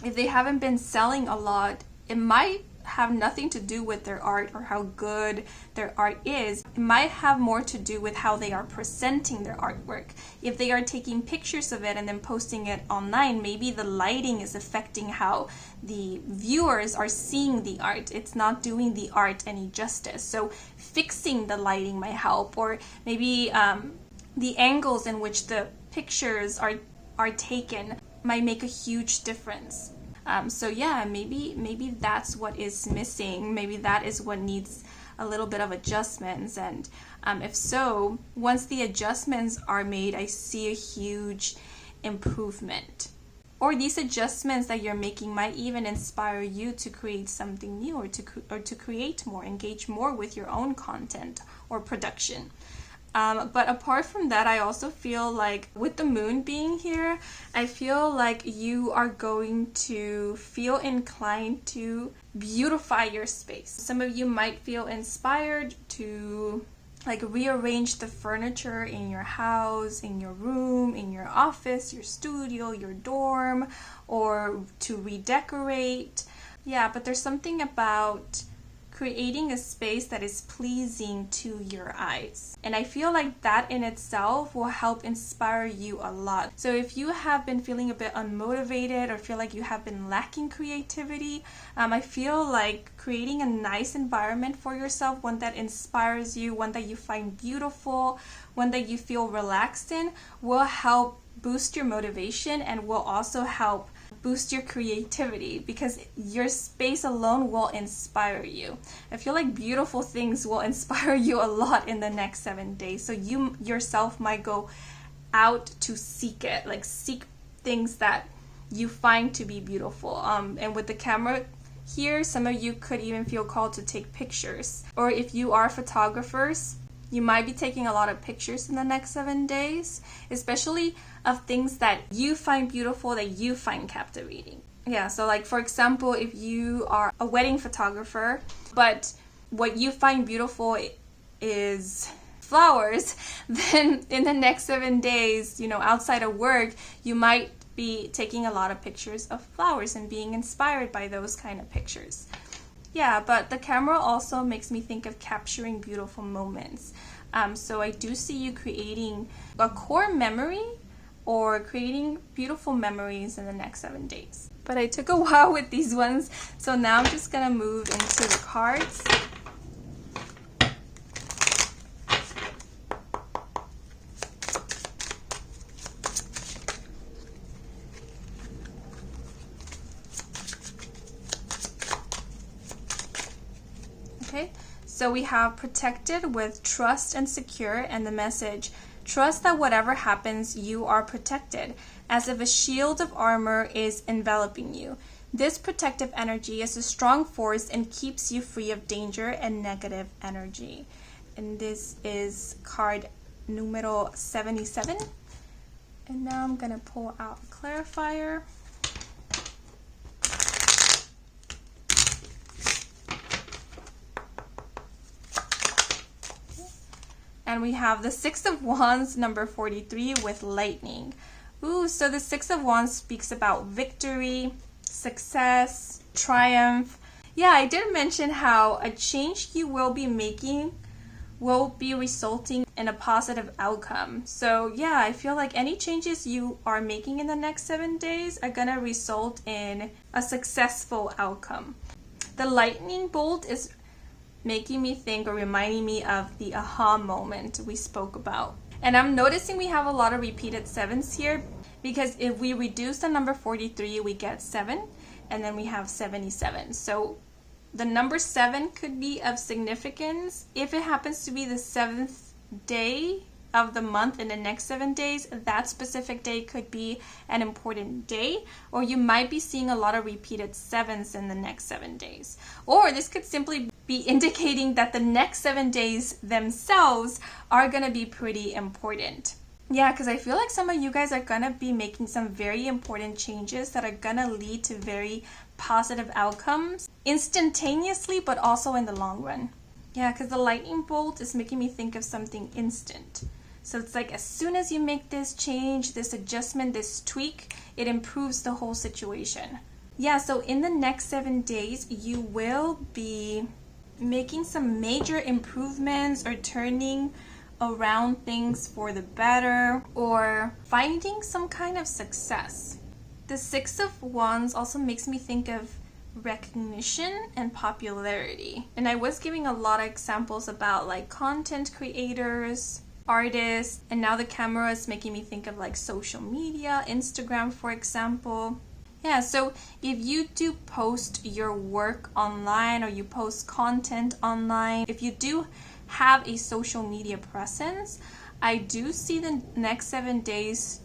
If they haven't been selling a lot, it might have nothing to do with their art or how good their art is. It might have more to do with how they are presenting their artwork. If they are taking pictures of it and then posting it online, maybe the lighting is affecting how the viewers are seeing the art. It's not doing the art any justice. So fixing the lighting might help, or maybe the angles in which the pictures are taken might make a huge difference. So yeah, maybe that's what is missing. Maybe that is what needs a little bit of adjustments. And if so, once the adjustments are made, I see a huge improvement. Or these adjustments that you're making might even inspire you to create something new, or to create more, engage more with your own content or production. But apart from that, I also feel like with the moon being here, I feel like you are going to feel inclined to beautify your space. Some of you might feel inspired to like rearrange the furniture in your house, in your room, in your office, your studio, your dorm, or to redecorate. Yeah, but there's something about creating a space that is pleasing to your eyes. And I feel like that in itself will help inspire you a lot. So if you have been feeling a bit unmotivated or feel like you have been lacking creativity, I feel like creating a nice environment for yourself, one that inspires you, one that you find beautiful, one that you feel relaxed in, will help boost your motivation and will also help boost your creativity, because your space alone will inspire you. I feel like beautiful things will inspire you a lot in the next 7 days. So you yourself might go out to seek it, like seek things that you find to be beautiful. And with the camera here, some of you could even feel called to take pictures. Or if you are photographers, you might be taking a lot of pictures in the next 7 days, especially of things that you find beautiful, that you find captivating. Yeah, so like for example, if you are a wedding photographer, but what you find beautiful is flowers, then in the next 7 days, you know, outside of work, you might be taking a lot of pictures of flowers and being inspired by those kind of pictures. Yeah, but the camera also makes me think of capturing beautiful moments. So I do see you creating a core memory or creating beautiful memories in the next 7 days. But I took a while with these ones, so now I'm just gonna move into the cards. So we have protected with trust and secure, and the message, trust that whatever happens, you are protected, as if a shield of armor is enveloping you. This protective energy is a strong force and keeps you free of danger and negative energy. And this is card numero 77. And now I'm going to pull out a clarifier. And we have the Six of Wands, number 43, with lightning. Ooh, so the Six of Wands speaks about victory, success, triumph. Yeah, I did mention how a change you will be making will be resulting in a positive outcome. So yeah, I feel like any changes you are making in the next 7 days are gonna result in a successful outcome. The lightning bolt is making me think or reminding me of the aha moment we spoke about. And I'm noticing we have a lot of repeated sevens here, because if we reduce the number 43, we get 7, and then we have 77. So the number 7 could be of significance. If it happens to be the 7th day of the month in the next 7 days, that specific day could be an important day, or you might be seeing a lot of repeated 7s in the next 7 days. Or this could simply be indicating that the next 7 days themselves are going to be pretty important. Yeah, because I feel like some of you guys are going to be making some very important changes that are going to lead to very positive outcomes instantaneously, but also in the long run. Yeah, because the lightning bolt is making me think of something instant. So it's like as soon as you make this change, this adjustment, this tweak, it improves the whole situation. Yeah, so in the next 7 days, you will be making some major improvements or turning around things for the better, or finding some kind of success. The Six of Wands also makes me think of recognition and popularity. And I was giving a lot of examples about like content creators, artists, and now the camera is making me think of like social media, Instagram, for example. Yeah, so if you do post your work online or you post content online, if you do have a social media presence, I do see the next 7 days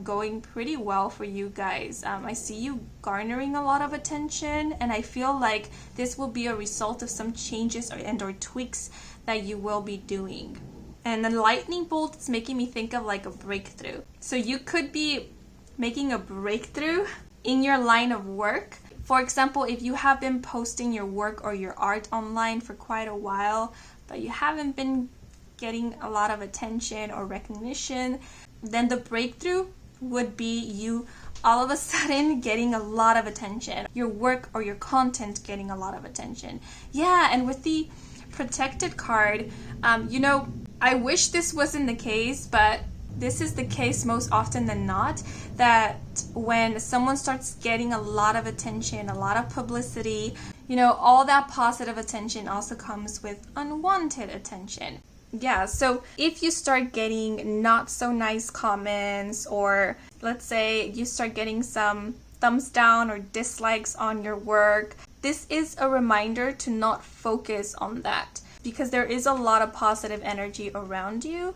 going pretty well for you guys. I see you garnering a lot of attention, and I feel like this will be a result of some changes or tweaks that you will be doing. And the lightning bolt is making me think of like a breakthrough. So you could be making a breakthrough in your line of work. For example, if you have been posting your work or your art online for quite a while, but you haven't been getting a lot of attention or recognition, then the breakthrough would be you all of a sudden getting a lot of attention, your work or your content getting a lot of attention. Yeah, and with the protected card, I wish this wasn't the case, but this is the case most often than not, that when someone starts getting a lot of attention, a lot of publicity, all that positive attention also comes with unwanted attention. Yeah, so if you start getting not so nice comments, or let's say you start getting some thumbs down or dislikes on your work, this is a reminder to not focus on that, because there is a lot of positive energy around you.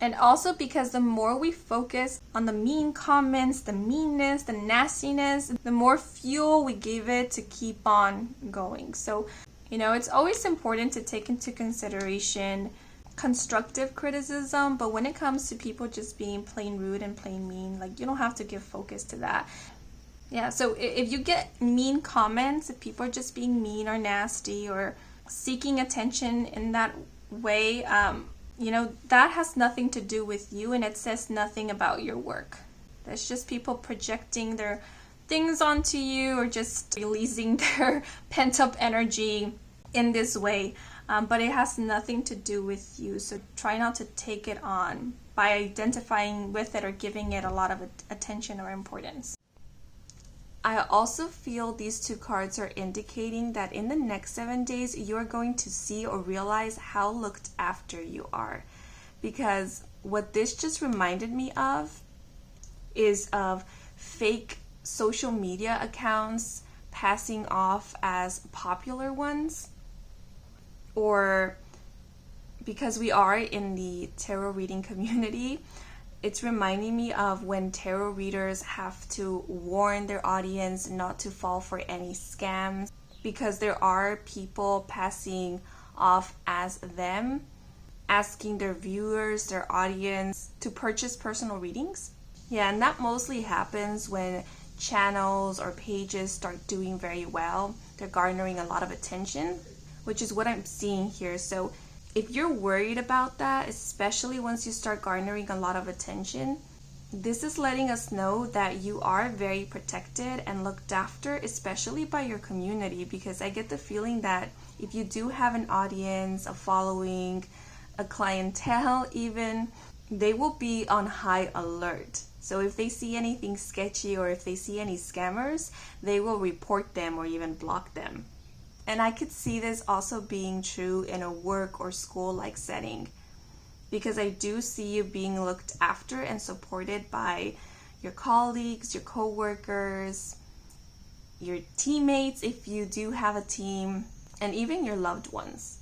And also because the more we focus on the mean comments, the meanness, the nastiness, the more fuel we give it to keep on going. So, it's always important to take into consideration constructive criticism, but when it comes to people just being plain rude and plain mean, like, you don't have to give focus to that. Yeah, so if you get mean comments, if people are just being mean or nasty or seeking attention in that way, that has nothing to do with you, and it says nothing about your work. That's just people projecting their things onto you or just releasing their pent-up energy in this way. But it has nothing to do with you. So try not to take it on by identifying with it or giving it a lot of attention or importance. I also feel these two cards are indicating that in the next 7 days, you're going to see or realize how looked after you are. Because what this just reminded me of is of fake social media accounts passing off as popular ones, or because we are in the tarot reading community, it's reminding me of when tarot readers have to warn their audience not to fall for any scams, because there are people passing off as them, asking their viewers, their audience, to purchase personal readings. Yeah, and that mostly happens when channels or pages start doing very well. They're garnering a lot of attention, which is what I'm seeing here. So if you're worried about that, especially once you start garnering a lot of attention, this is letting us know that you are very protected and looked after, especially by your community, because I get the feeling that if you do have an audience, a following, a clientele even, they will be on high alert. So if they see anything sketchy or if they see any scammers, they will report them or even block them. And I could see this also being true in a work or school-like setting, because I do see you being looked after and supported by your colleagues, your co-workers, your teammates if you do have a team, and even your loved ones.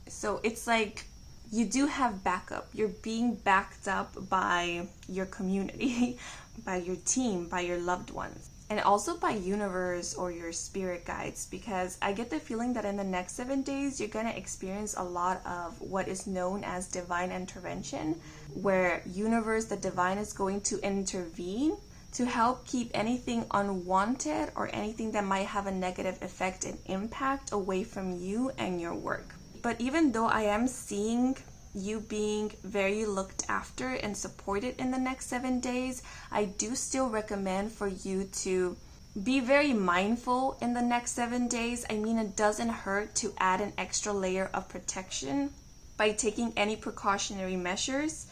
So it's like you do have backup. You're being backed up by your community, by your team, by your loved ones, and also by universe or your spirit guides, because I get the feeling that in the next 7 days, you're going to experience a lot of what is known as divine intervention, where universe, the divine, is going to intervene to help keep anything unwanted or anything that might have a negative effect and impact away from you and your work. But even though I am seeing you being very looked after and supported in the next 7 days, I do still recommend for you to be very mindful in the next 7 days. I mean, it doesn't hurt to add an extra layer of protection by taking any precautionary measures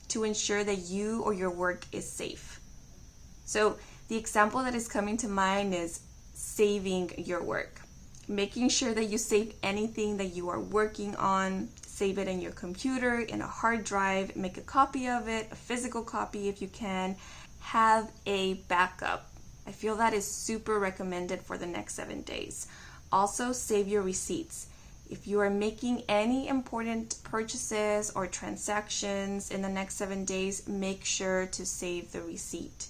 to ensure that you or your work is safe. So the example that is coming to mind is saving your work. Making sure that you save anything that you are working on, save it in your computer, in a hard drive, make a copy of it, a physical copy if you can, have a backup. I feel that is super recommended for the next 7 days. Also, save your receipts. If you are making any important purchases or transactions in the next 7 days, make sure to save the receipt.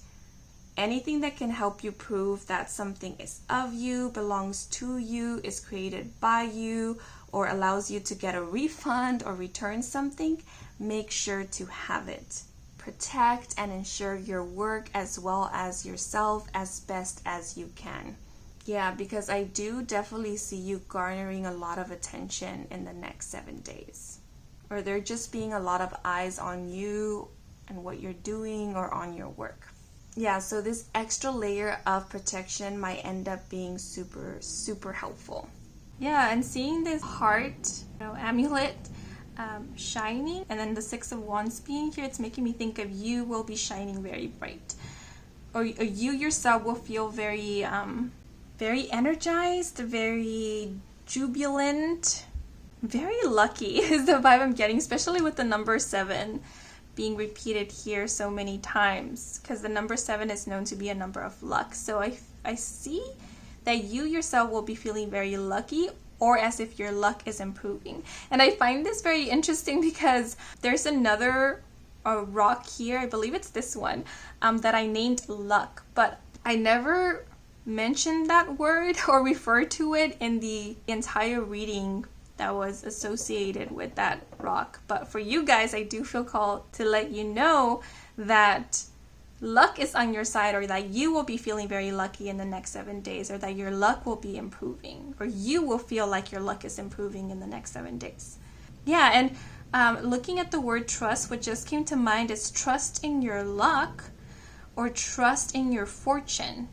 Anything that can help you prove that something is of you, belongs to you, is created by you, or allows you to get a refund or return something, make sure to have it. Protect and ensure your work as well as yourself as best as you can. Yeah, because I do definitely see you garnering a lot of attention in the next 7 days. Or there just being a lot of eyes on you and what you're doing or on your work. Yeah, so this extra layer of protection might end up being super, super helpful. Yeah, and seeing this heart, amulet shining, and then the 6 of Wands being here, it's making me think of you will be shining very bright. Or you yourself will feel very, very energized, very jubilant, very lucky is the vibe I'm getting, especially with the number 7. Being repeated here so many times, because the number 7 is known to be a number of luck. So I see that you yourself will be feeling very lucky, or as if your luck is improving. And I find this very interesting because there's another rock here, I believe it's this one, that I named luck, but I never mentioned that word or referred to it in the entire reading that was associated with that rock. But for you guys, I do feel called to let you know that luck is on your side, or that you will be feeling very lucky in the next 7 days, or that your luck will be improving, or you will feel like your luck is improving in the next 7 days. Yeah, and looking at the word trust, what just came to mind is trust in your luck or trust in your fortune.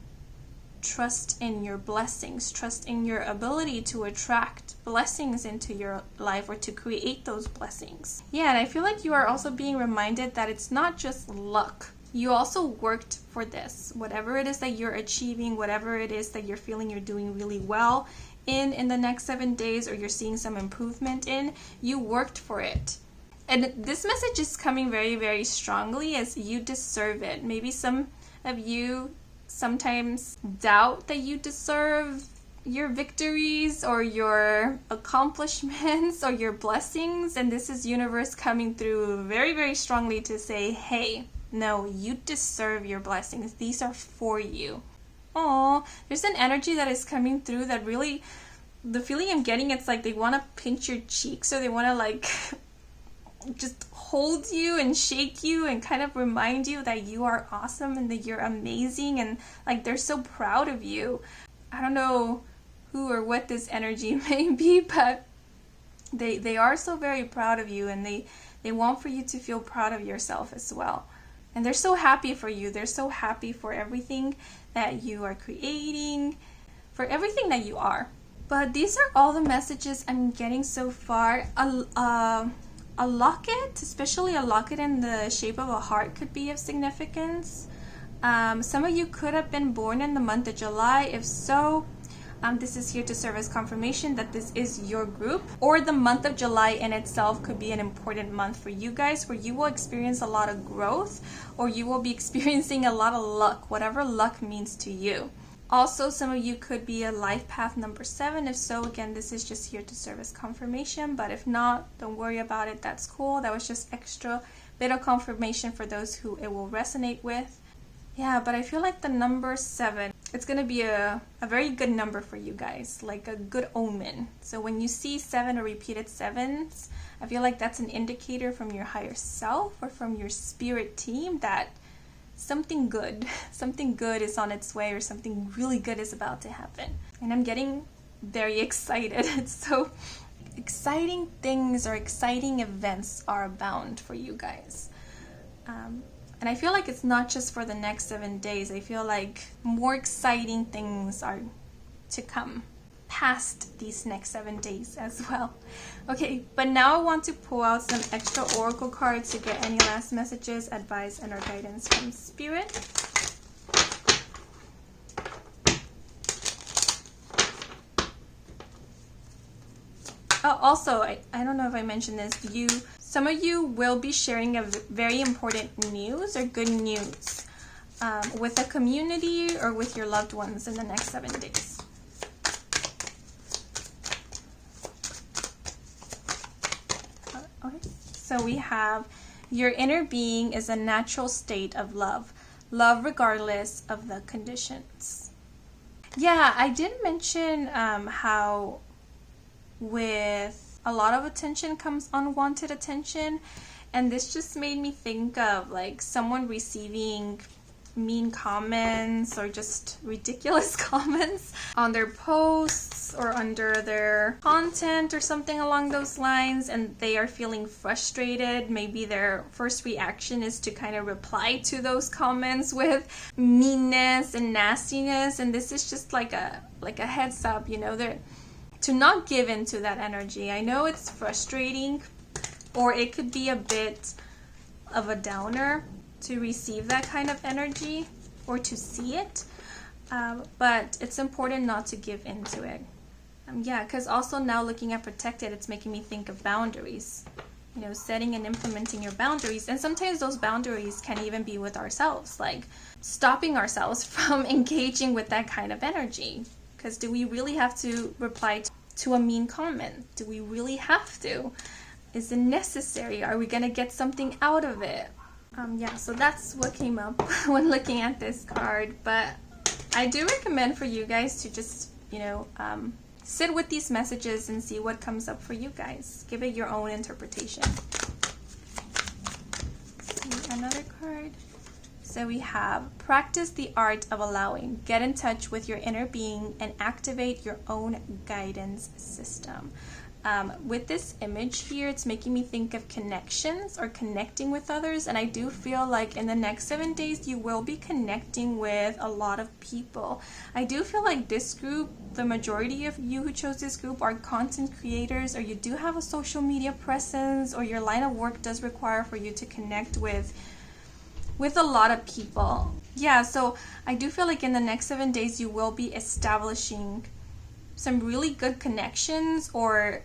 Trust in your blessings, trust in your ability to attract blessings into your life or to create those blessings. Yeah, and I feel like you are also being reminded that it's not just luck. You also worked for this. Whatever it is that you're achieving, whatever it is that you're feeling you're doing really well in the next 7 days, or you're seeing some improvement in, you worked for it. And this message is coming very, very strongly as you deserve it. Maybe some of you sometimes doubt that you deserve your victories or your accomplishments or your blessings, and this is universe coming through very, very strongly to say, hey, no, you deserve your blessings. These are for you. Oh, there's an energy that is coming through that really, the feeling I'm getting, it's like they want to pinch your cheeks, or they want to like just hold you and shake you and kind of remind you that you are awesome and that you're amazing, and like they're so proud of you. I don't know who or what this energy may be, but they are so very proud of you, and they want for you to feel proud of yourself as well. And they're so happy for you. They're so happy for everything that you are creating, for everything that you are. But these are all the messages I'm getting so far. A locket, especially a locket in the shape of a heart, could be of significance. Some of you could have been born in the month of July. If so, this is here to serve as confirmation that this is your group. Or the month of July in itself could be an important month for you guys, where you will experience a lot of growth, or you will be experiencing a lot of luck, whatever luck means to you. Also, some of you could be a life path number 7. If so, again, this is just here to serve as confirmation. But if not, don't worry about it. That's cool. That was just extra bit of confirmation for those who it will resonate with. Yeah, but I feel like the number 7, it's going to be a very good number for you guys, like a good omen. So when you see 7 or repeated 7s, I feel like that's an indicator from your higher self or from your spirit team that something good is on its way, or something really good is about to happen. And I'm getting very excited. It's so exciting. Things or exciting events are abound for you guys. And I feel like it's not just for the next 7 days. I feel like more exciting things are to come past these next 7 days as well. Okay, but now I want to pull out some extra oracle cards to get any last messages, advice, and or guidance from Spirit. Also, I don't know if I mentioned this, some of you will be sharing a very important news or good news with a community or with your loved ones in the next 7 days. Okay, so we have your inner being is a natural state of love. Love regardless of the conditions. Yeah, I did mention how with a lot of attention comes unwanted attention, and this just made me think of like someone receiving mean comments or just ridiculous comments on their posts or under their content or something along those lines, and they are feeling frustrated. Maybe their first reaction is to kind of reply to those comments with meanness and nastiness, and this is just like a heads up, you know, to not give in to that energy. I know it's frustrating, or it could be a bit of a downer to receive that kind of energy or to see it, but it's important not to give into it. Yeah, because also now looking at protected, it's making me think of boundaries. You know, setting and implementing your boundaries, and sometimes those boundaries can even be with ourselves, like stopping ourselves from engaging with that kind of energy. Because do we really have to reply to a mean comment? Do we really have to? Is it necessary? Are we going to get something out of it? Yeah, so that's what came up when looking at this card. But I do recommend for you guys to just, you know, sit with these messages and see what comes up for you guys. Give it your own interpretation. Let's see another card. So we have practice the art of allowing. Get in touch with your inner being and activate your own guidance system. With this image here, it's making me think of connections or connecting with others. And I do feel like in the next 7 days, you will be connecting with a lot of people. I do feel like this group, the majority of you who chose this group are content creators, or you do have a social media presence, or your line of work does require for you to connect with a lot of people. Yeah, so I do feel like in the next 7 days, you will be establishing some really good connections, or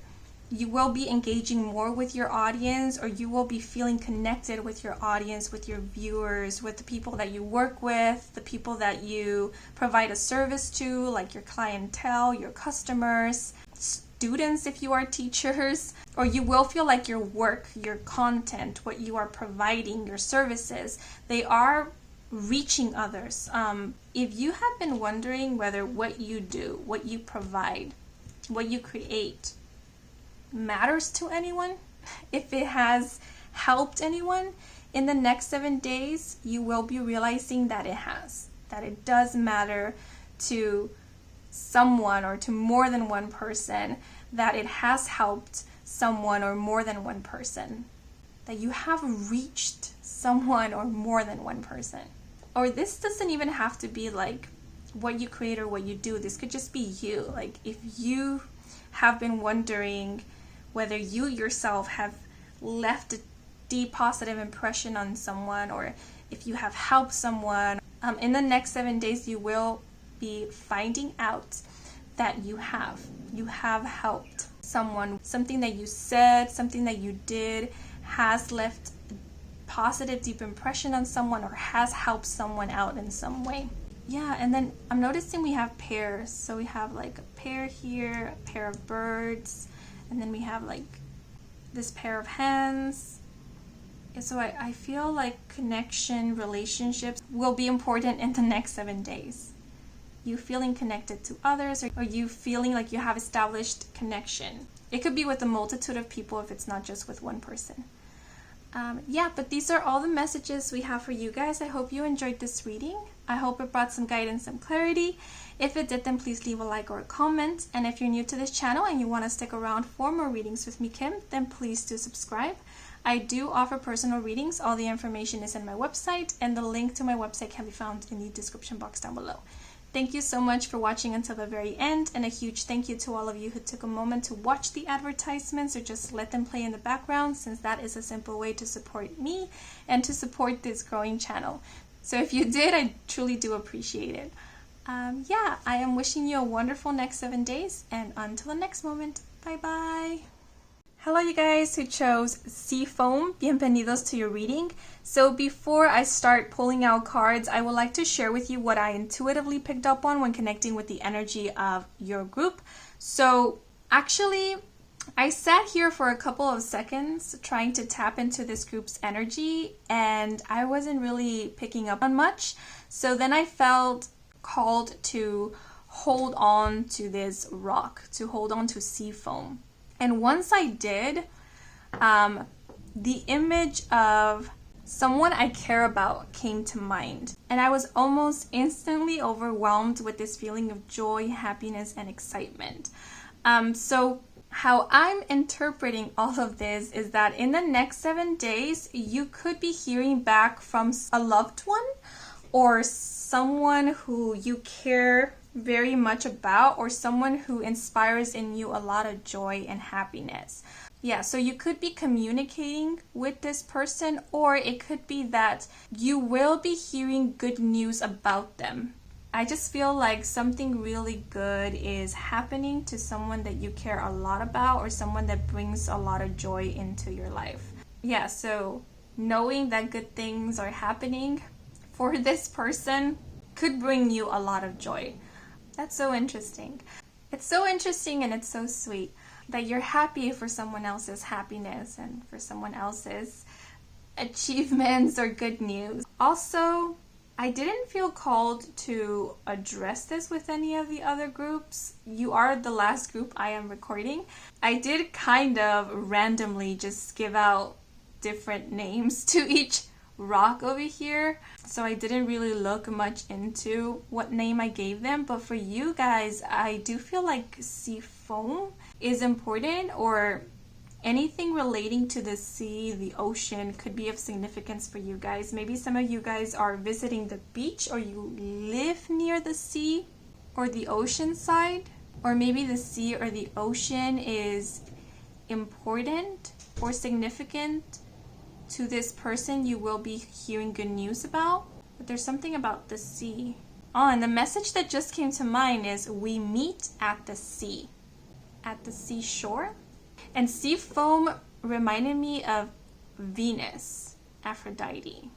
you will be engaging more with your audience, or you will be feeling connected with your audience, with your viewers, with the people that you work with, the people that you provide a service to, like your clientele, your customers, students if you are teachers. Or you will feel like your work, your content, what you are providing, your services, they are reaching others. If you have been wondering whether what you do, what you provide, what you create matters to anyone, if it has helped anyone, in the next 7 days, you will be realizing that it has, that it does matter to someone or to more than one person, that it has helped someone or more than one person, that you have reached someone or more than one person. Or this doesn't even have to be like what you create or what you do. This could just be you. Like if you have been wondering whether you yourself have left a deep positive impression on someone, or if you have helped someone, in the next 7 days you will be finding out that you have helped someone. Something that you said, something that you did has left a positive deep impression on someone, or has helped someone out in some way. Yeah, and then I'm noticing we have pairs. So we have like a pair here, a pair of birds, and then we have like this pair of hands. So I feel like connection, relationships will be important in the next 7 days. You feeling connected to others, or you feeling like you have established connection. It could be with a multitude of people if it's not just with one person. Yeah, but these are all the messages we have for you guys. I hope you enjoyed this reading. I hope it brought some guidance and clarity. If it did, then please leave a like or a comment. And if you're new to this channel and you want to stick around for more readings with me, Kim, then please do subscribe. I do offer personal readings. All the information is in my website, and the link to my website can be found in the description box down below. Thank you so much for watching until the very end, and a huge thank you to all of you who took a moment to watch the advertisements or just let them play in the background, since that is a simple way to support me and to support this growing channel. So if you did, I truly do appreciate it. Yeah, I am wishing you a wonderful next 7 days, and until the next moment, bye bye. Hello you guys who chose Sea Foam, bienvenidos to your reading. So before I start pulling out cards, I would like to share with you what I intuitively picked up on when connecting with the energy of your group. So actually, I sat here for a couple of seconds trying to tap into this group's energy, and I wasn't really picking up on much. So then I felt called to hold on to this rock, to hold on to Sea Foam. And once I did, the image of someone I care about came to mind. And I was almost instantly overwhelmed with this feeling of joy, happiness, and excitement. So how I'm interpreting all of this is that in the next 7 days, you could be hearing back from a loved one or someone who you care very much about, or someone who inspires in you a lot of joy and happiness. Yeah, so you could be communicating with this person, or it could be that you will be hearing good news about them. I just feel like something really good is happening to someone that you care a lot about, or someone that brings a lot of joy into your life. Yeah, so knowing that good things are happening for this person could bring you a lot of joy. That's so interesting. It's so interesting, and it's so sweet that you're happy for someone else's happiness and for someone else's achievements or good news. Also, I didn't feel called to address this with any of the other groups. You are the last group I am recording. I did kind of randomly just give out different names to each rock over here, so I didn't really look much into what name I gave them. But for you guys, I do feel like Sea Foam is important, or anything relating to the sea, the ocean, could be of significance for you guys. Maybe some of you guys are visiting the beach, or you live near the sea or the ocean side, or maybe the sea or the ocean is important or significant to this person you will be hearing good news about. But there's something about the sea. Oh, and the message that just came to mind is we meet at the sea, at the seashore. And sea foam reminded me of Venus, Aphrodite,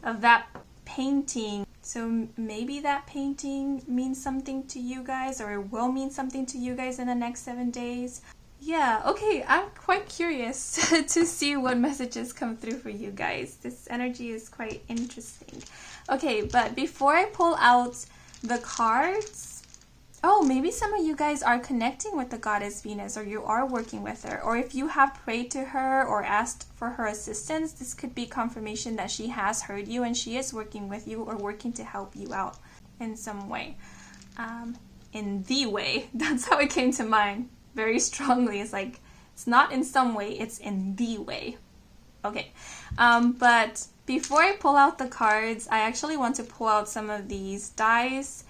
of that painting. So maybe that painting means something to you guys, or it will mean something to you guys in the next 7 days. Yeah, okay, I'm quite curious to see what messages come through for you guys. This energy is quite interesting. Okay, but before I pull out the cards, oh, maybe some of you guys are connecting with the goddess Venus, or you are working with her, or if you have prayed to her or asked for her assistance, this could be confirmation that she has heard you and she is working with you or working to help you out in some way. In the way, that's how it came to mind very strongly. It's like, it's not in some way, it's in the way. Okay, but before I pull out the cards, I actually want to pull out some of these dies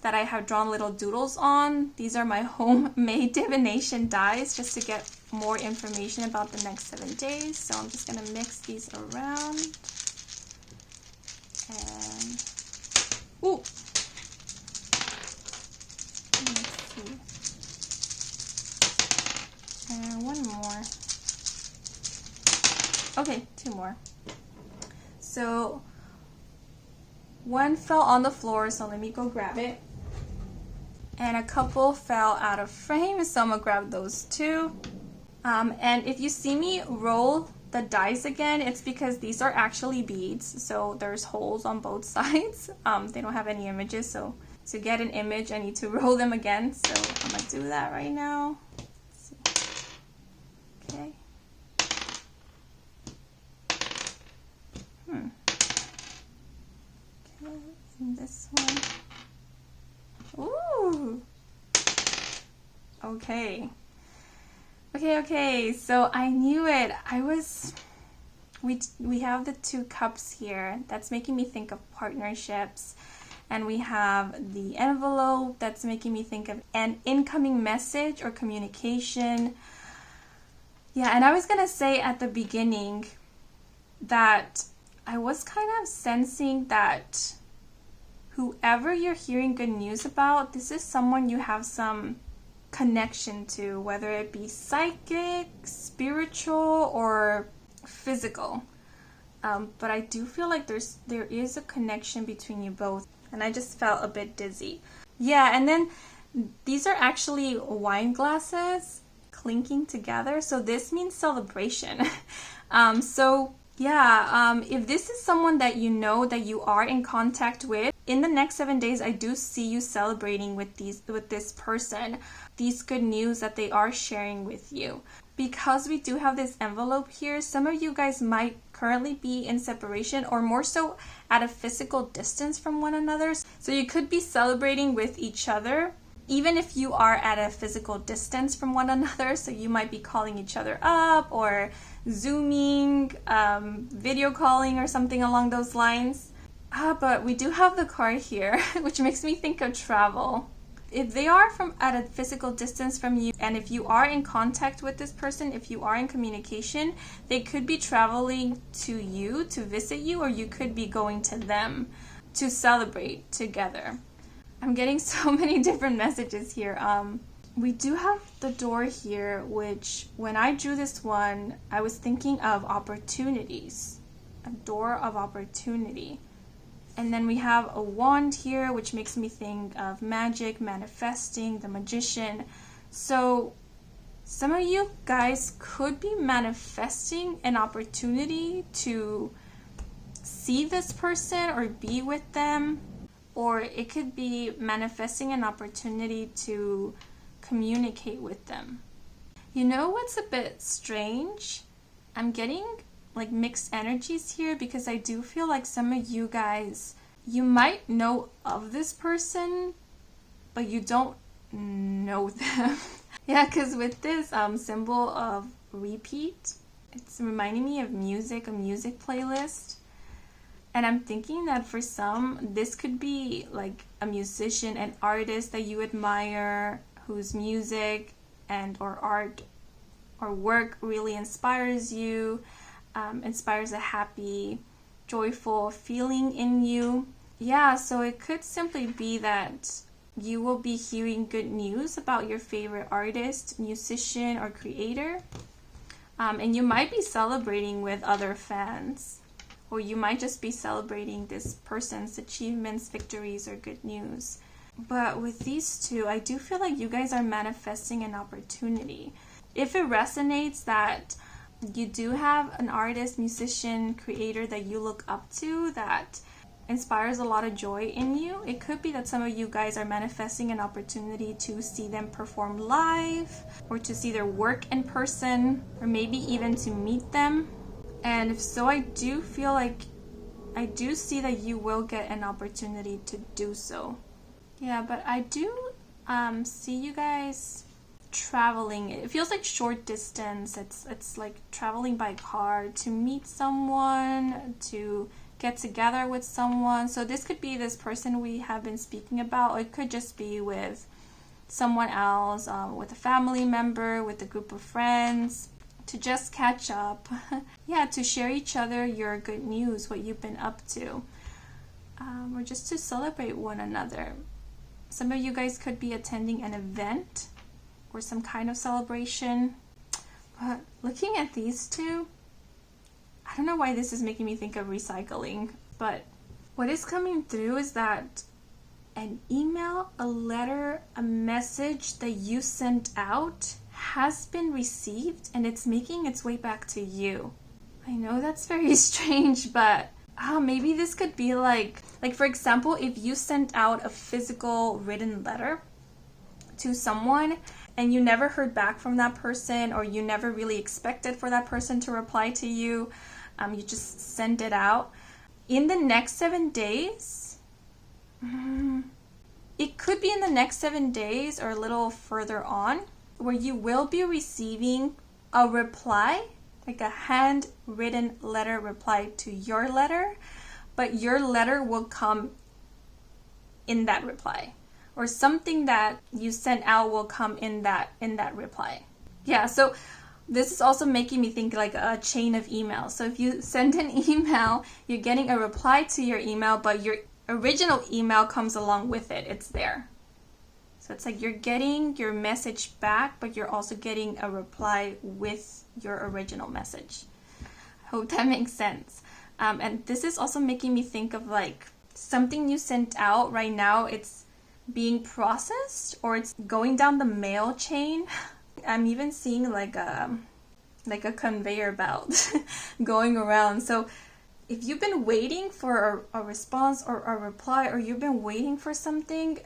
that I have drawn little doodles on. These are my homemade divination dies, just to get more information about the next 7 days. So I'm just going to mix these around. And, ooh! Let's see. And one more. Okay, 2 more. So one fell on the floor, so let me go grab it. And a couple fell out of frame, so I'm gonna grab those too. And if you see me roll the dice again, it's because these are actually beads, so there's holes on both sides. They don't have any images, so to get an image I need to roll them again, so I'm gonna do that right now. Let's see. Okay. Okay, and this one. Ooh. Okay. Okay, so I knew it. We have the 2 cups here. That's making me think of partnerships. And we have the envelope that's making me think of an incoming message or communication. Yeah, and I was gonna say at the beginning that I was kind of sensing that whoever you're hearing good news about, this is someone you have some connection to, whether it be psychic, spiritual, or physical. But I do feel like there is a connection between you both, and I just felt a bit dizzy. Yeah, and then these are actually wine glasses clinking together, so this means celebration. If this is someone that you know, that you are in contact with, in the next 7 days, I do see you celebrating with this person, these good news that they are sharing with you. Because we do have this envelope here, some of you guys might currently be in separation, or more so at a physical distance from one another. So you could be celebrating with each other, even if you are at a physical distance from one another. So you might be calling each other up, or Zooming, video calling, or something along those lines. But we do have the card here, which makes me think of travel. If they are at a physical distance from you, and if you are in contact with this person, if you are in communication, they could be traveling to you to visit you, or you could be going to them to celebrate together. I'm getting so many different messages here. We do have the door here, which when I drew this one, I was thinking of opportunities, a door of opportunity. And then we have a wand here, which makes me think of magic, manifesting, the magician. So some of you guys could be manifesting an opportunity to see this person or be with them. Or it could be manifesting an opportunity to communicate with them. You know what's a bit strange? I'm getting like mixed energies here, because I do feel like some of you guys, you might know of this person, but you don't know them. Yeah, because with this symbol of repeat, it's reminding me of music, a music playlist. And I'm thinking that for some, this could be like a musician, an artist that you admire, whose music and or art or work really inspires you, inspires a happy, joyful feeling in you. Yeah, so it could simply be that you will be hearing good news about your favorite artist, musician, or creator. And you might be celebrating with other fans, or you might just be celebrating this person's achievements, victories, or good news. But with these two, I do feel like you guys are manifesting an opportunity. If it resonates that you do have an artist, musician, creator that you look up to that inspires a lot of joy in you, it could be that some of you guys are manifesting an opportunity to see them perform live, or to see their work in person, or maybe even to meet them. And if so, I do feel like I do see that you will get an opportunity to do so. Yeah, but I do see you guys traveling. It feels like short distance. It's like traveling by car to meet someone, to get together with someone. So this could be this person we have been speaking about, or it could just be with someone else, with a family member, with a group of friends, to just catch up. Yeah, to share each other your good news, what you've been up to, or just to celebrate one another. Some of you guys could be attending an event or some kind of celebration. But looking at these two, I don't know why this is making me think of recycling, but what is coming through is that an email, a letter, a message that you sent out has been received and it's making its way back to you. I know that's very strange, but maybe this could be like for example, if you sent out a physical written letter to someone and you never heard back from that person, or you never really expected for that person to reply to you, you just send it out. In the next 7 days, it could be in the next 7 days or a little further on, where you will be receiving a reply, like a handwritten letter reply to your letter, but your letter will come in that reply, or something that you sent out will come in that reply. Yeah, so this is also making me think like a chain of emails. So if you send an email, you're getting a reply to your email, but your original email comes along with it. It's there. So it's like you're getting your message back, but you're also getting a reply with your original message. I hope that makes sense. And this is also making me think of like something you sent out right now. It's being processed, or it's going down the mail chain. I'm even seeing like a conveyor belt going around. So if you've been waiting for a response or a reply, or you've been waiting for something,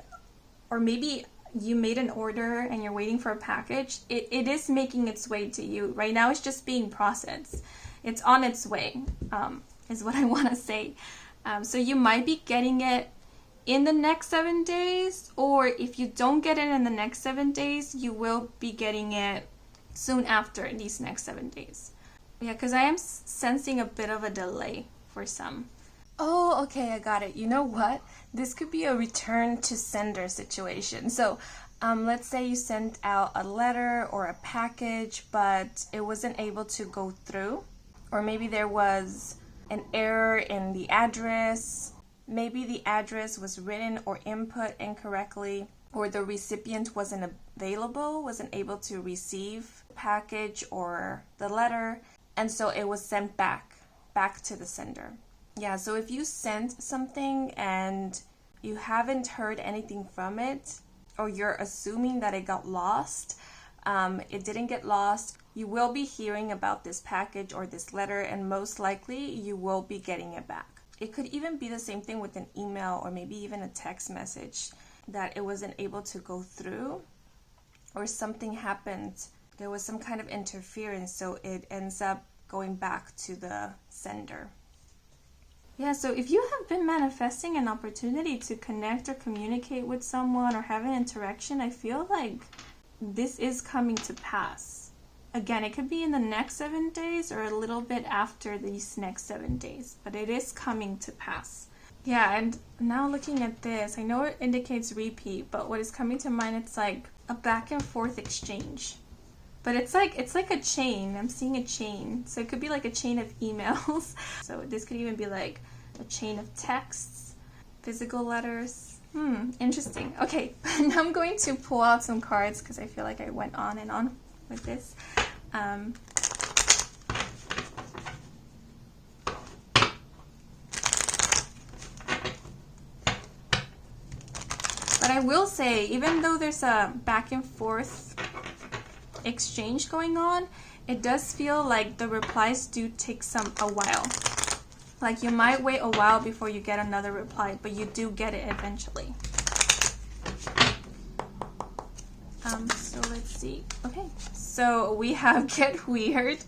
or maybe you made an order and you're waiting for a package, it is making its way to you. Right now it's just being processed. It's on its way, is what I want to say. So you might be getting it in the next 7 days, or if you don't get it in the next 7 days, you will be getting it soon after these next 7 days. Yeah, because I am sensing a bit of a delay for some. Oh, okay, I got it. You know what? This could be a return to sender situation. So let's say you sent out a letter or a package, but it wasn't able to go through. Or maybe there was an error in the address. Maybe the address was written or input incorrectly, or the recipient wasn't available, wasn't able to receive the package or the letter, and so it was sent back to the sender. Yeah, so if you sent something and you haven't heard anything from it, or you're assuming that it got lost, it didn't get lost. You will be hearing about this package or this letter, and most likely you will be getting it back. It could even be the same thing with an email, or maybe even a text message, that it wasn't able to go through, or something happened. There was some kind of interference, so it ends up going back to the sender. Yeah, so if you have been manifesting an opportunity to connect or communicate with someone or have an interaction, I feel like this is coming to pass. Again, it could be in the next 7 days or a little bit after these next 7 days, but it is coming to pass. Yeah, and now looking at this, I know it indicates repeat, but what is coming to mind, it's like a back and forth exchange. But it's like a chain. I'm seeing a chain. So it could be like a chain of emails. So this could even be like a chain of texts, physical letters. Interesting. Okay, now I'm going to pull out some cards because I feel like I went on and on with this. But I will say, even though there's a back and forth exchange going on, it does feel like the replies do take a while. Like you might wait a while before you get another reply, but you do get it eventually. So let's see. Okay, so we have Get Weird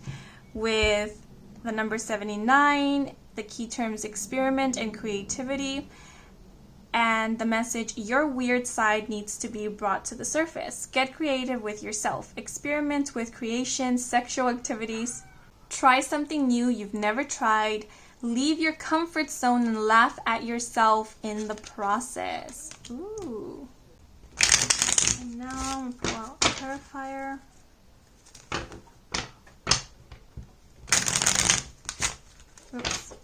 with the number 79, the key terms experiment and creativity, and the message, your weird side needs to be brought to the surface. Get creative with yourself. Experiment with creation, sexual activities. Try something new you've never tried. Leave your comfort zone and laugh at yourself in the process. Ooh. And now I'm going to pull out a clarifier. Oops.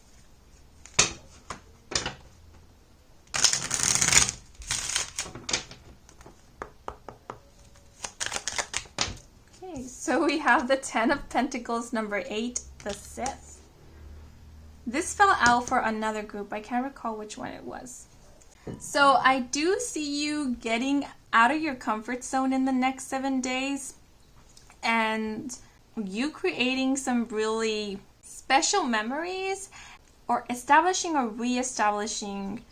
Okay, so we have the 10 of Pentacles, number 8, the Sith. This fell out for another group. I can't recall which one it was. So I do see you getting out of your comfort zone in the next 7 days and you creating some really special memories or establishing or re-establishing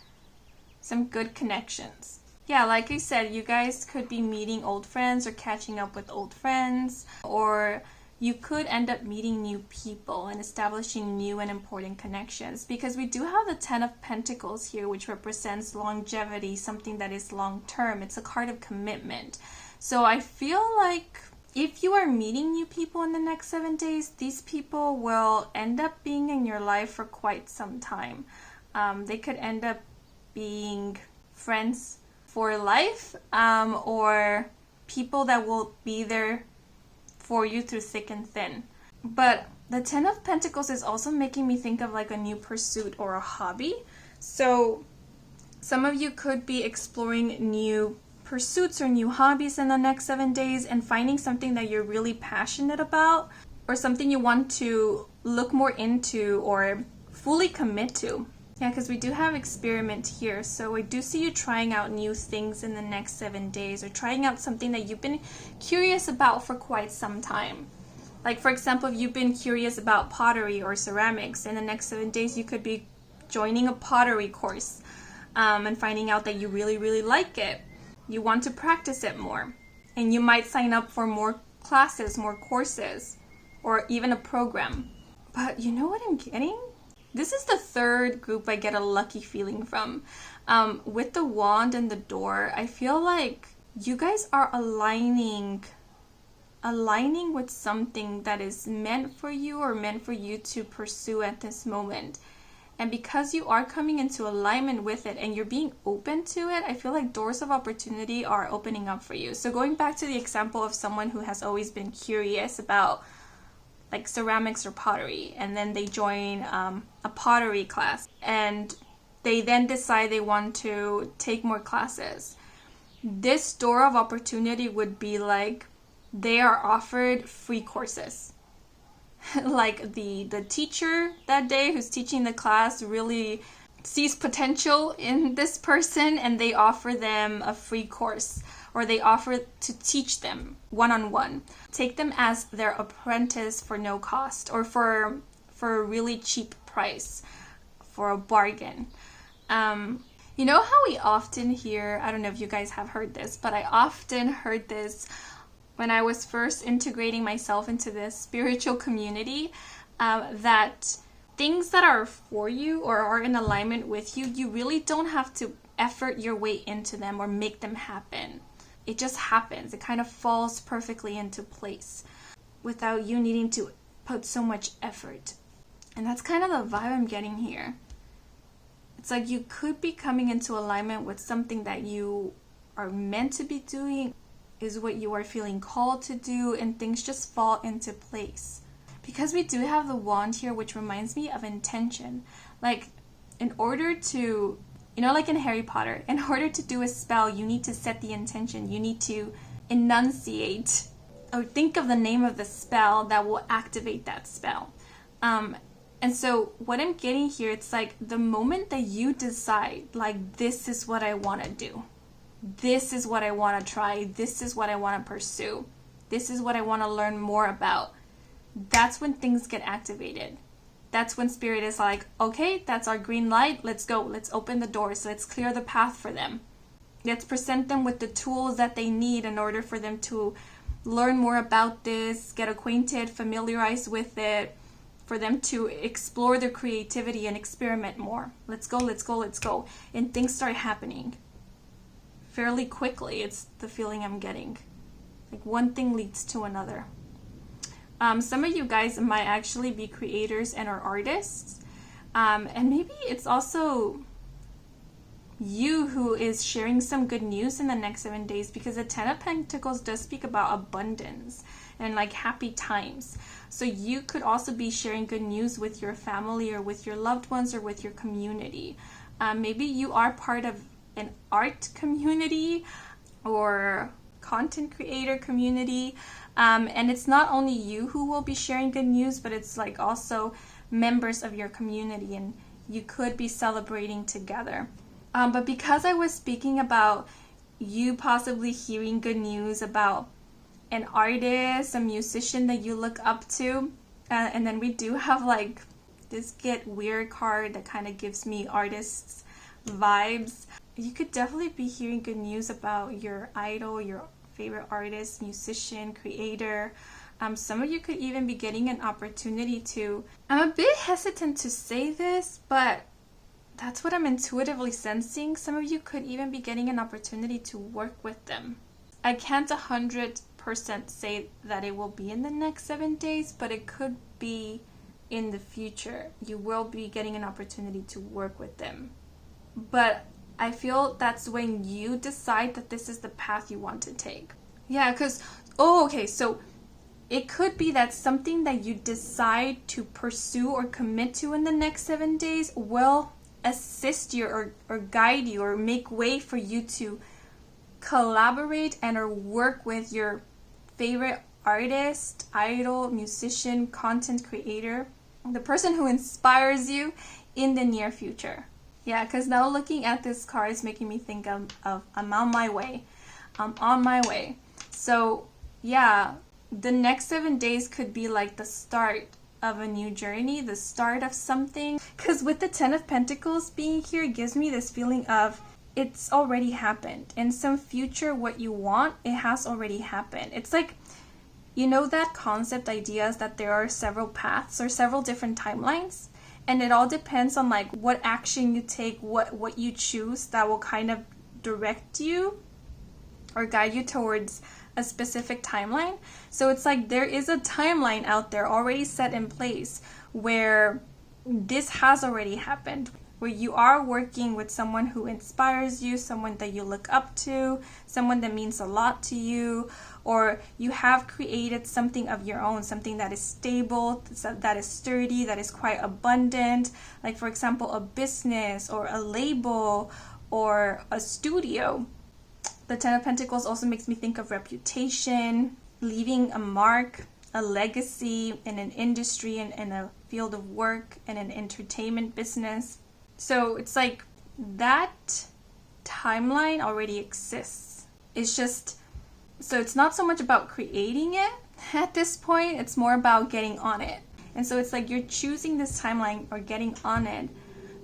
some good connections. Yeah, like I said, you guys could be meeting old friends or catching up with old friends, or you could end up meeting new people and establishing new and important connections, because we do have the 10 of Pentacles here, which represents longevity, something that is long term. It's a card of commitment. So I feel like if you are meeting new people in the next 7 days, these people will end up being in your life for quite some time. They could end up being friends for life, or people that will be there for you through thick and thin. But the 10 of Pentacles is also making me think of like a new pursuit or a hobby. So some of you could be exploring new pursuits or new hobbies in the next 7 days and finding something that you're really passionate about, or something you want to look more into or fully commit to. Yeah, because we do have experiment here. So I do see you trying out new things in the next 7 days, or trying out something that you've been curious about for quite some time. Like, for example, if you've been curious about pottery or ceramics, in the next 7 days you could be joining a pottery course and finding out that you really, really like it. You want to practice it more. And you might sign up for more classes, more courses, or even a program. But you know what I'm getting? This is the third group I get a lucky feeling from. With the wand and the door, I feel like you guys are aligning with something that is meant for you or meant for you to pursue at this moment. And because you are coming into alignment with it and you're being open to it, I feel like doors of opportunity are opening up for you. So going back to the example of someone who has always been curious about like ceramics or pottery, and then they join a pottery class and they then decide they want to take more classes. This door of opportunity would be like they are offered free courses. Like the teacher that day who's teaching the class really sees potential in this person and they offer them a free course, or they offer to teach them one-on-one. Take them as their apprentice for no cost, or for a really cheap price, for a bargain. You know how we often hear, I don't know if you guys have heard this, but I often heard this when I was first integrating myself into this spiritual community, that things that are for you or are in alignment with you, you really don't have to effort your way into them or make them happen. It just happens. It kind of falls perfectly into place without you needing to put so much effort. And that's kind of the vibe I'm getting here. It's like you could be coming into alignment with something that you are meant to be doing, is what you are feeling called to do, and things just fall into place. Because we do have the wand here, which reminds me of intention. Like, in order to You know, like in Harry Potter, in order to do a spell, you need to set the intention. You need to enunciate or think of the name of the spell that will activate that spell. And so what I'm getting here, it's like the moment that you decide, like, this is what I want to do. This is what I want to try. This is what I want to pursue. This is what I want to learn more about. That's when things get activated. That's when spirit is like, okay, that's our green light. Let's go. Let's open the doors. Let's clear the path for them. Let's present them with the tools that they need in order for them to learn more about this, get acquainted, familiarize with it, for them to explore their creativity and experiment more. Let's go, let's go, let's go. And things start happening fairly quickly. It's the feeling I'm getting. Like one thing leads to another. Some of you guys might actually be creators and are artists. And maybe it's also you who is sharing some good news in the next 7 days, because the Ten of Pentacles does speak about abundance and like happy times. So you could also be sharing good news with your family or with your loved ones or with your community. Maybe you are part of an art community or content creator community. And it's not only you who will be sharing good news, but it's like also members of your community, and you could be celebrating together. But because I was speaking about you possibly hearing good news about an artist, a musician that you look up to, and then we do have like this Get Weird card that kind of gives me artists vibes. You could definitely be hearing good news about your idol, your favorite artist, musician, creator. Some of you could even be getting an opportunity to, I'm a bit hesitant to say this, but that's what I'm intuitively sensing. Some of you could even be getting an opportunity to work with them. I can't 100% say that it will be in the next 7 days, but it could be in the future. You will be getting an opportunity to work with them. But I feel that's when you decide that this is the path you want to take. Yeah, because, so it could be that something that you decide to pursue or commit to in the next 7 days will assist you or guide you or make way for you to collaborate and or work with your favorite artist, idol, musician, content creator, the person who inspires you in the near future. Yeah, because now looking at this card is making me think of I'm on my way. I'm on my way. So yeah, the next 7 days could be like the start of a new journey, the start of something. Because with the Ten of Pentacles being here, it gives me this feeling of it's already happened. In some future, what you want, it has already happened. It's like, you know that concept ideas that there are several paths or several different timelines? And it all depends on like what action you take, what you choose that will kind of direct you or guide you towards a specific timeline. So it's like there is a timeline out there already set in place where this has already happened, where you are working with someone who inspires you, someone that you look up to, someone that means a lot to you, or you have created something of your own, something that is stable, that is sturdy, that is quite abundant, like for example a business or a label or a studio. The Ten of Pentacles also makes me think of reputation, leaving a mark, a legacy in an industry, in a field of work, in an entertainment business. So it's like that timeline already exists. It's just, so it's not so much about creating it at this point, it's more about getting on it. And so it's like you're choosing this timeline or getting on it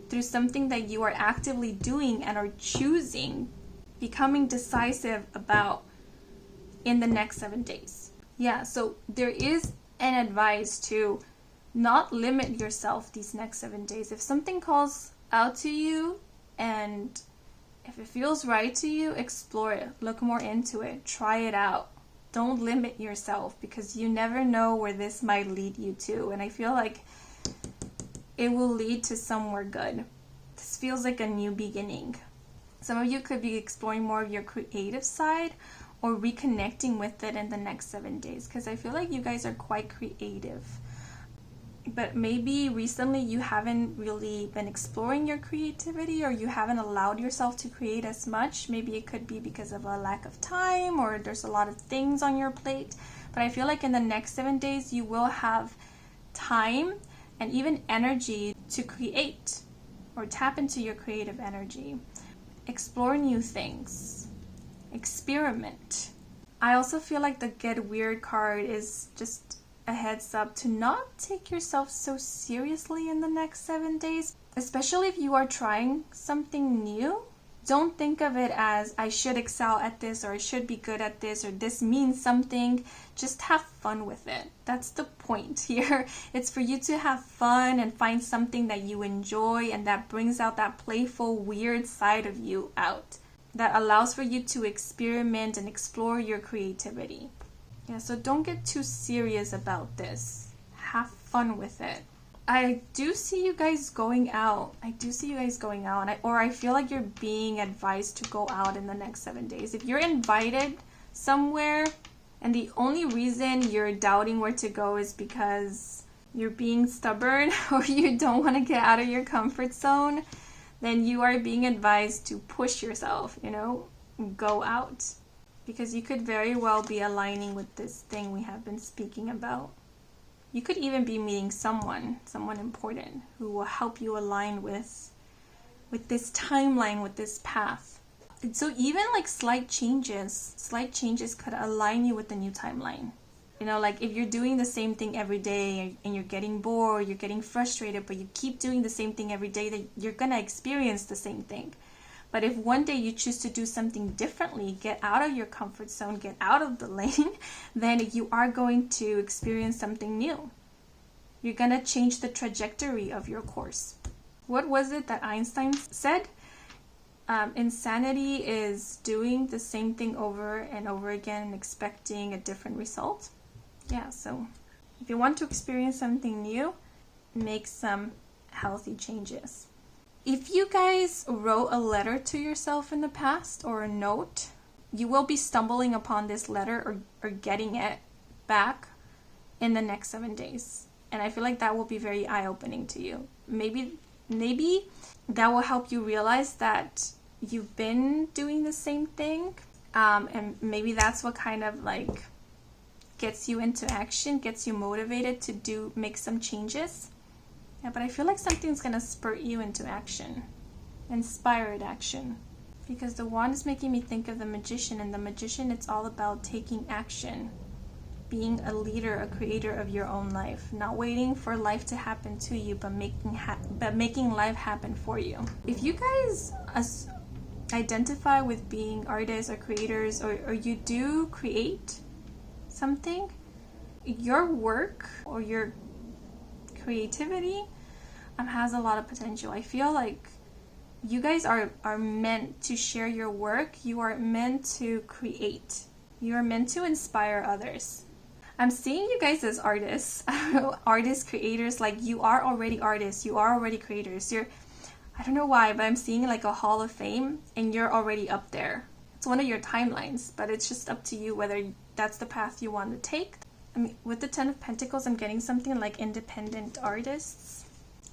through something that you are actively doing and are choosing, becoming decisive about in the next 7 days. Yeah, so there is an advice to not limit yourself these next 7 days. If something calls out to you and if it feels right to you, explore it, look more into it, try it out. Don't limit yourself, because you never know where this might lead you to. And I feel like it will lead to somewhere good. This feels like a new beginning. Some of you could be exploring more of your creative side or reconnecting with it in the next 7 days, because I feel like you guys are quite creative. but maybe recently you haven't really been exploring your creativity, or you haven't allowed yourself to create as much. Maybe it could be because of a lack of time, or there's a lot of things on your plate. But I feel like in the next 7 days you will have time and even energy to create or tap into your creative energy. Explore new things. Experiment. I also feel like the Get Weird card is just a heads up to not take yourself so seriously in the next 7 days, especially if you are trying something new. Don't think of it as I should excel at this, or I should be good at this, or this means something. Just have fun with it. That's the point here. It's for you to have fun and find something that you enjoy and that brings out that playful, weird side of you out, that allows for you to experiment and explore your creativity. Yeah, so don't get too serious about this. Have fun with it. I do see you guys going out. I feel like you're being advised to go out in the next 7 days. If you're invited somewhere and the only reason you're doubting where to go is because you're being stubborn or you don't want to get out of your comfort zone, then you are being advised to push yourself, go out. Because you could very well be aligning with this thing we have been speaking about. You could even be meeting someone important who will help you align with this timeline, with this path. And so even like slight changes could align you with the new timeline. Like if you're doing the same thing every day and you're getting bored, you're getting frustrated, but you keep doing the same thing every day, then you're going to experience the same thing. But if one day you choose to do something differently, get out of your comfort zone, get out of the lane, then you are going to experience something new. You're going to change the trajectory of your course. What was it that Einstein said? Insanity is doing the same thing over and over again and expecting a different result. Yeah, so if you want to experience something new, make some healthy changes. If you guys wrote a letter to yourself in the past or a note, you will be stumbling upon this letter or getting it back in the next 7 days. And I feel like that will be very eye-opening to you. Maybe that will help you realize that you've been doing the same thing. And maybe that's what kind of like gets you into action, gets you motivated to make some changes. Yeah, but I feel like something's going to spurt you into action. Inspired action. Because the wand is making me think of the magician. And the magician, it's all about taking action. Being a leader, a creator of your own life. Not waiting for life to happen to you, but making life happen for you. If you guys identify with being artists or creators, or you do create something, your work or your creativity has a lot of potential. I feel like you guys are meant to share your work. You are meant to create. You are meant to inspire others. I'm seeing you guys as artists, artists, creators. Like you are already artists. You are already creators. I don't know why, but I'm seeing like a hall of fame and you're already up there. It's one of your timelines, but it's just up to you whether that's the path you want to take. I mean, with the 10 of Pentacles, I'm getting something like independent artists,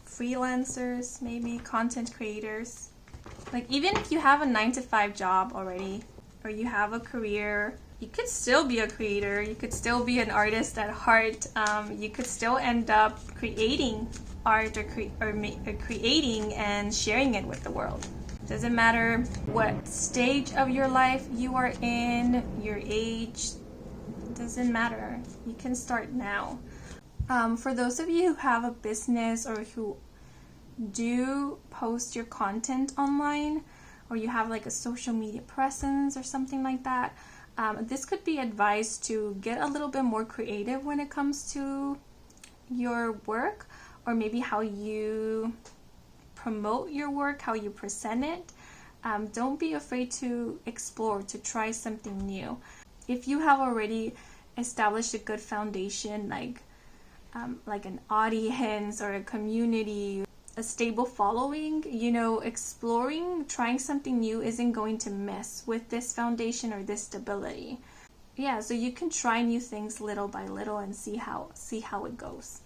freelancers, maybe content creators. Like even if you have a 9-to-5 job already, or you have a career, you could still be a creator. You could still be an artist at heart. You could still end up creating art or creating and sharing it with the world. Doesn't matter what stage of your life you are in, your age. Doesn't matter. You can start now. For those of you who have a business or who do post your content online, or you have like a social media presence or something like that, this could be advised to get a little bit more creative when it comes to your work, or maybe how you promote your work, how you present it. Don't be afraid to explore, to try something new. If you have already established a good foundation, like an audience or a community, a stable following, exploring, trying something new isn't going to mess with this foundation or this stability. Yeah, so you can try new things little by little and see how it goes.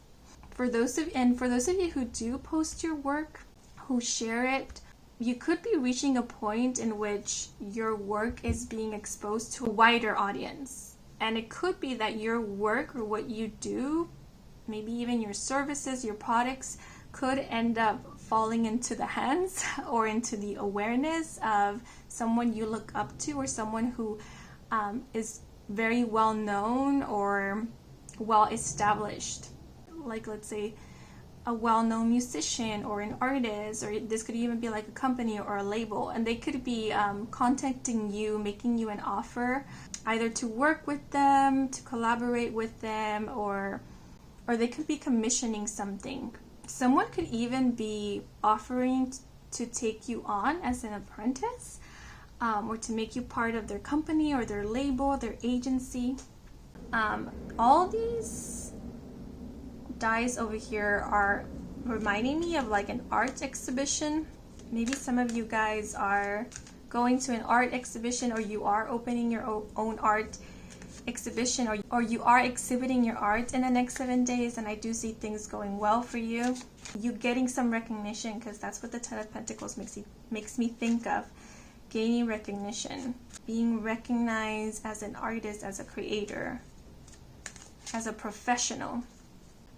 For those of you who do post your work, who share it, you could be reaching a point in which your work is being exposed to a wider audience. And it could be that your work or what you do, maybe even your services, your products, could end up falling into the hands or into the awareness of someone you look up to, or someone who is very well known or well established. Like, let's say a well-known musician or an artist, or this could even be like a company or a label, and they could be contacting you, making you an offer either to work with them, to collaborate with them, or they could be commissioning something. Someone could even be offering to take you on as an apprentice, or to make you part of their company or their label, their agency. All these dies over here are reminding me of like an art exhibition. Maybe some of you guys are going to an art exhibition, or you are opening your own art exhibition, or you are exhibiting your art in the next 7 days, and I do see things going well for you. You getting some recognition, because that's what the Ten of Pentacles makes me think of. Gaining recognition, being recognized as an artist, as a creator, as a professional.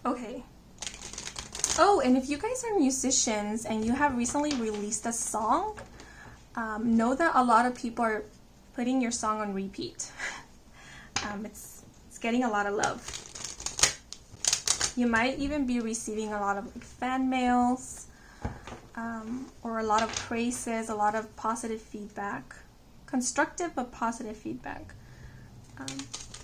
Okay. Oh, and if you guys are musicians and you have recently released a song, know that a lot of people are putting your song on repeat. It's getting a lot of love. You might even be receiving a lot of like fan mails, or a lot of praises, a lot of positive feedback. Constructive but positive feedback.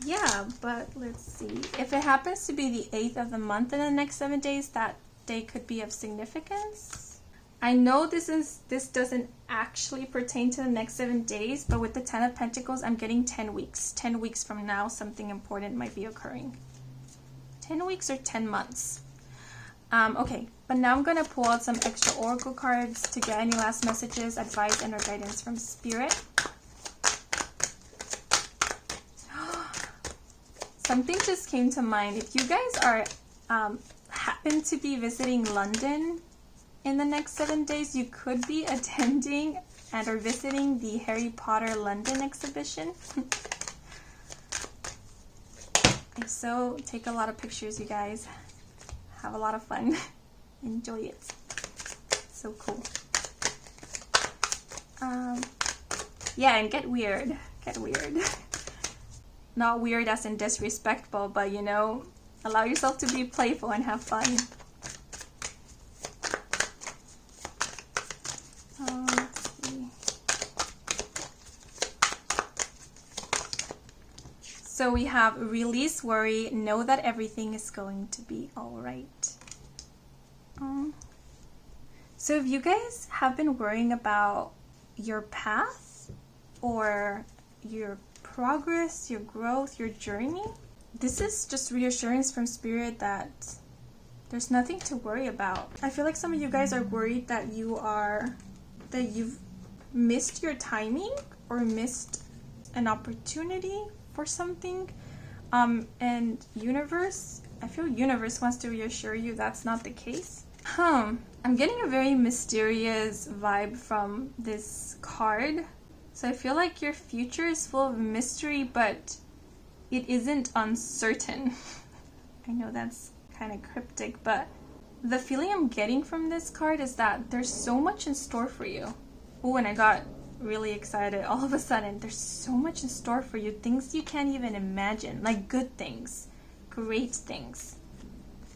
Yeah, but let's see. If it happens to be the 8th of the month in the next 7 days, that day could be of significance. I know this doesn't actually pertain to the next 7 days, but with the 10 of Pentacles, I'm getting 10 weeks. 10 weeks from now, something important might be occurring. 10 weeks or 10 months. Okay, but now I'm going to pull out some extra oracle cards to get any last messages, advice, and or guidance from Spirit. Something just came to mind. If you guys are happen to be visiting London in the next 7 days, you could be attending and or visiting the Harry Potter London exhibition. If so, take a lot of pictures, you guys. Have a lot of fun. Enjoy it. So cool. Yeah, and get weird. Get weird. Not weird as in disrespectful, but you know, allow yourself to be playful and have fun. Let's see. So we have release worry, know that everything is going to be alright. So if you guys have been worrying about your path or your progress, your growth, your journey, this is just reassurance from Spirit that there's nothing to worry about. I feel like some of you guys are worried that you've missed your timing or missed an opportunity for something. And I feel universe wants to reassure you that's not the case. I'm getting a very mysterious vibe from this card. So I feel like your future is full of mystery, but it isn't uncertain. I know that's kind of cryptic, but the feeling I'm getting from this card is that there's so much in store for you. Oh, and I got really excited all of a sudden. There's so much in store for you. Things you can't even imagine. Like good things. Great things.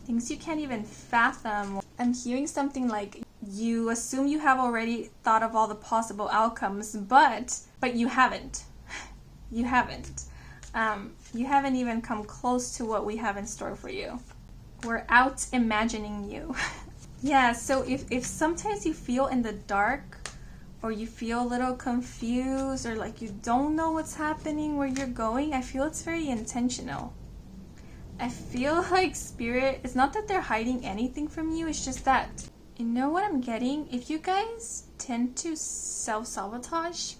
Things you can't even fathom. I'm hearing something like you assume you have already thought of all the possible outcomes, but you haven't. You haven't. You haven't even come close to what we have in store for you. We're out imagining you. Yeah, so if sometimes you feel in the dark, or you feel a little confused, or like you don't know what's happening, where you're going, I feel it's very intentional. I feel like Spirit, it's not that they're hiding anything from you, it's just that, you know what I'm getting? If you guys tend to self-sabotage,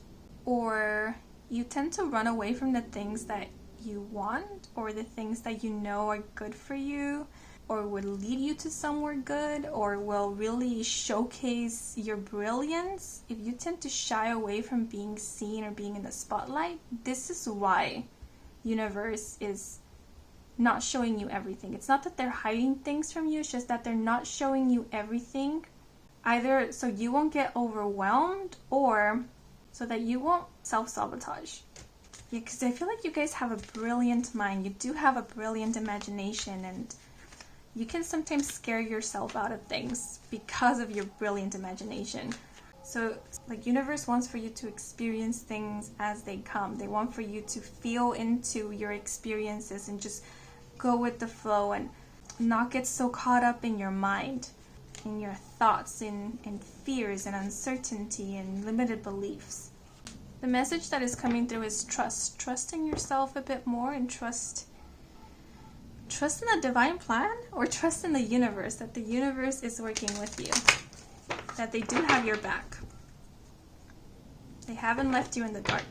or you tend to run away from the things that you want, or the things that you know are good for you, or would lead you to somewhere good or will really showcase your brilliance, if you tend to shy away from being seen or being in the spotlight, this is why universe is not showing you everything. It's not that they're hiding things from you, it's just that they're not showing you everything, either so you won't get overwhelmed or so that you won't self-sabotage. Yeah, because I feel like you guys have a brilliant mind. You do have a brilliant imagination, and you can sometimes scare yourself out of things because of your brilliant imagination. So, like, universe wants for you to experience things as they come. They want for you to feel into your experiences and just go with the flow and not get so caught up in your mind, in your thoughts, in fears and uncertainty and limited beliefs. The message that is coming through is trust. Trust in yourself a bit more, and trust in the divine plan, or trust in the universe, that the universe is working with you, that they do have your back. They haven't left you in the dark.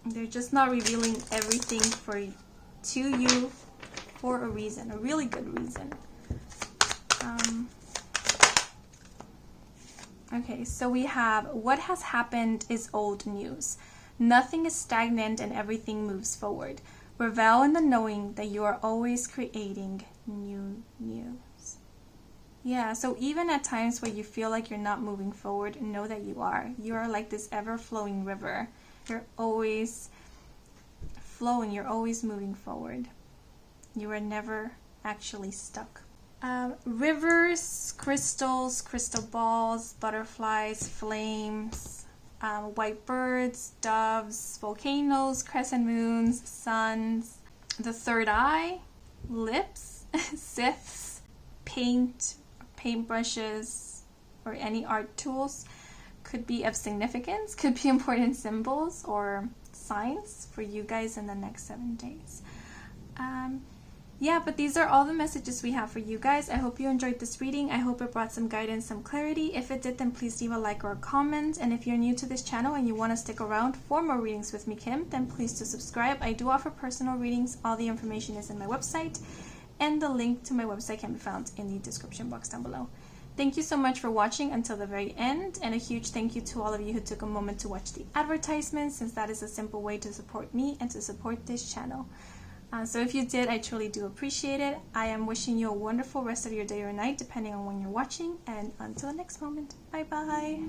They're just not revealing everything to you for a reason, a really good reason. Okay, so we have, what has happened is old news. Nothing is stagnant and everything moves forward. Revel in the knowing that you are always creating new news. Yeah, so even at times where you feel like you're not moving forward, know that you are. You are like this ever-flowing river. You're always flowing, you're always moving forward. You are never actually stuck. Rivers, crystals, crystal balls, butterflies, flames, white birds, doves, volcanoes, crescent moons, suns, the third eye, lips, scythes, paintbrushes, or any art tools could be of significance, could be important symbols or signs for you guys in the next 7 days. Yeah, but these are all the messages we have for you guys. I hope you enjoyed this reading. I hope it brought some guidance, some clarity. If it did, then please leave a like or a comment. And if you're new to this channel and you want to stick around for more readings with me, Kim, then please do subscribe. I do offer personal readings. All the information is in my website, and the link to my website can be found in the description box down below. Thank you so much for watching until the very end, and a huge thank you to all of you who took a moment to watch the advertisements, since that is a simple way to support me and to support this channel. So if you did, I truly do appreciate it. I am wishing you a wonderful rest of your day or night, depending on when you're watching. And until next moment, bye-bye.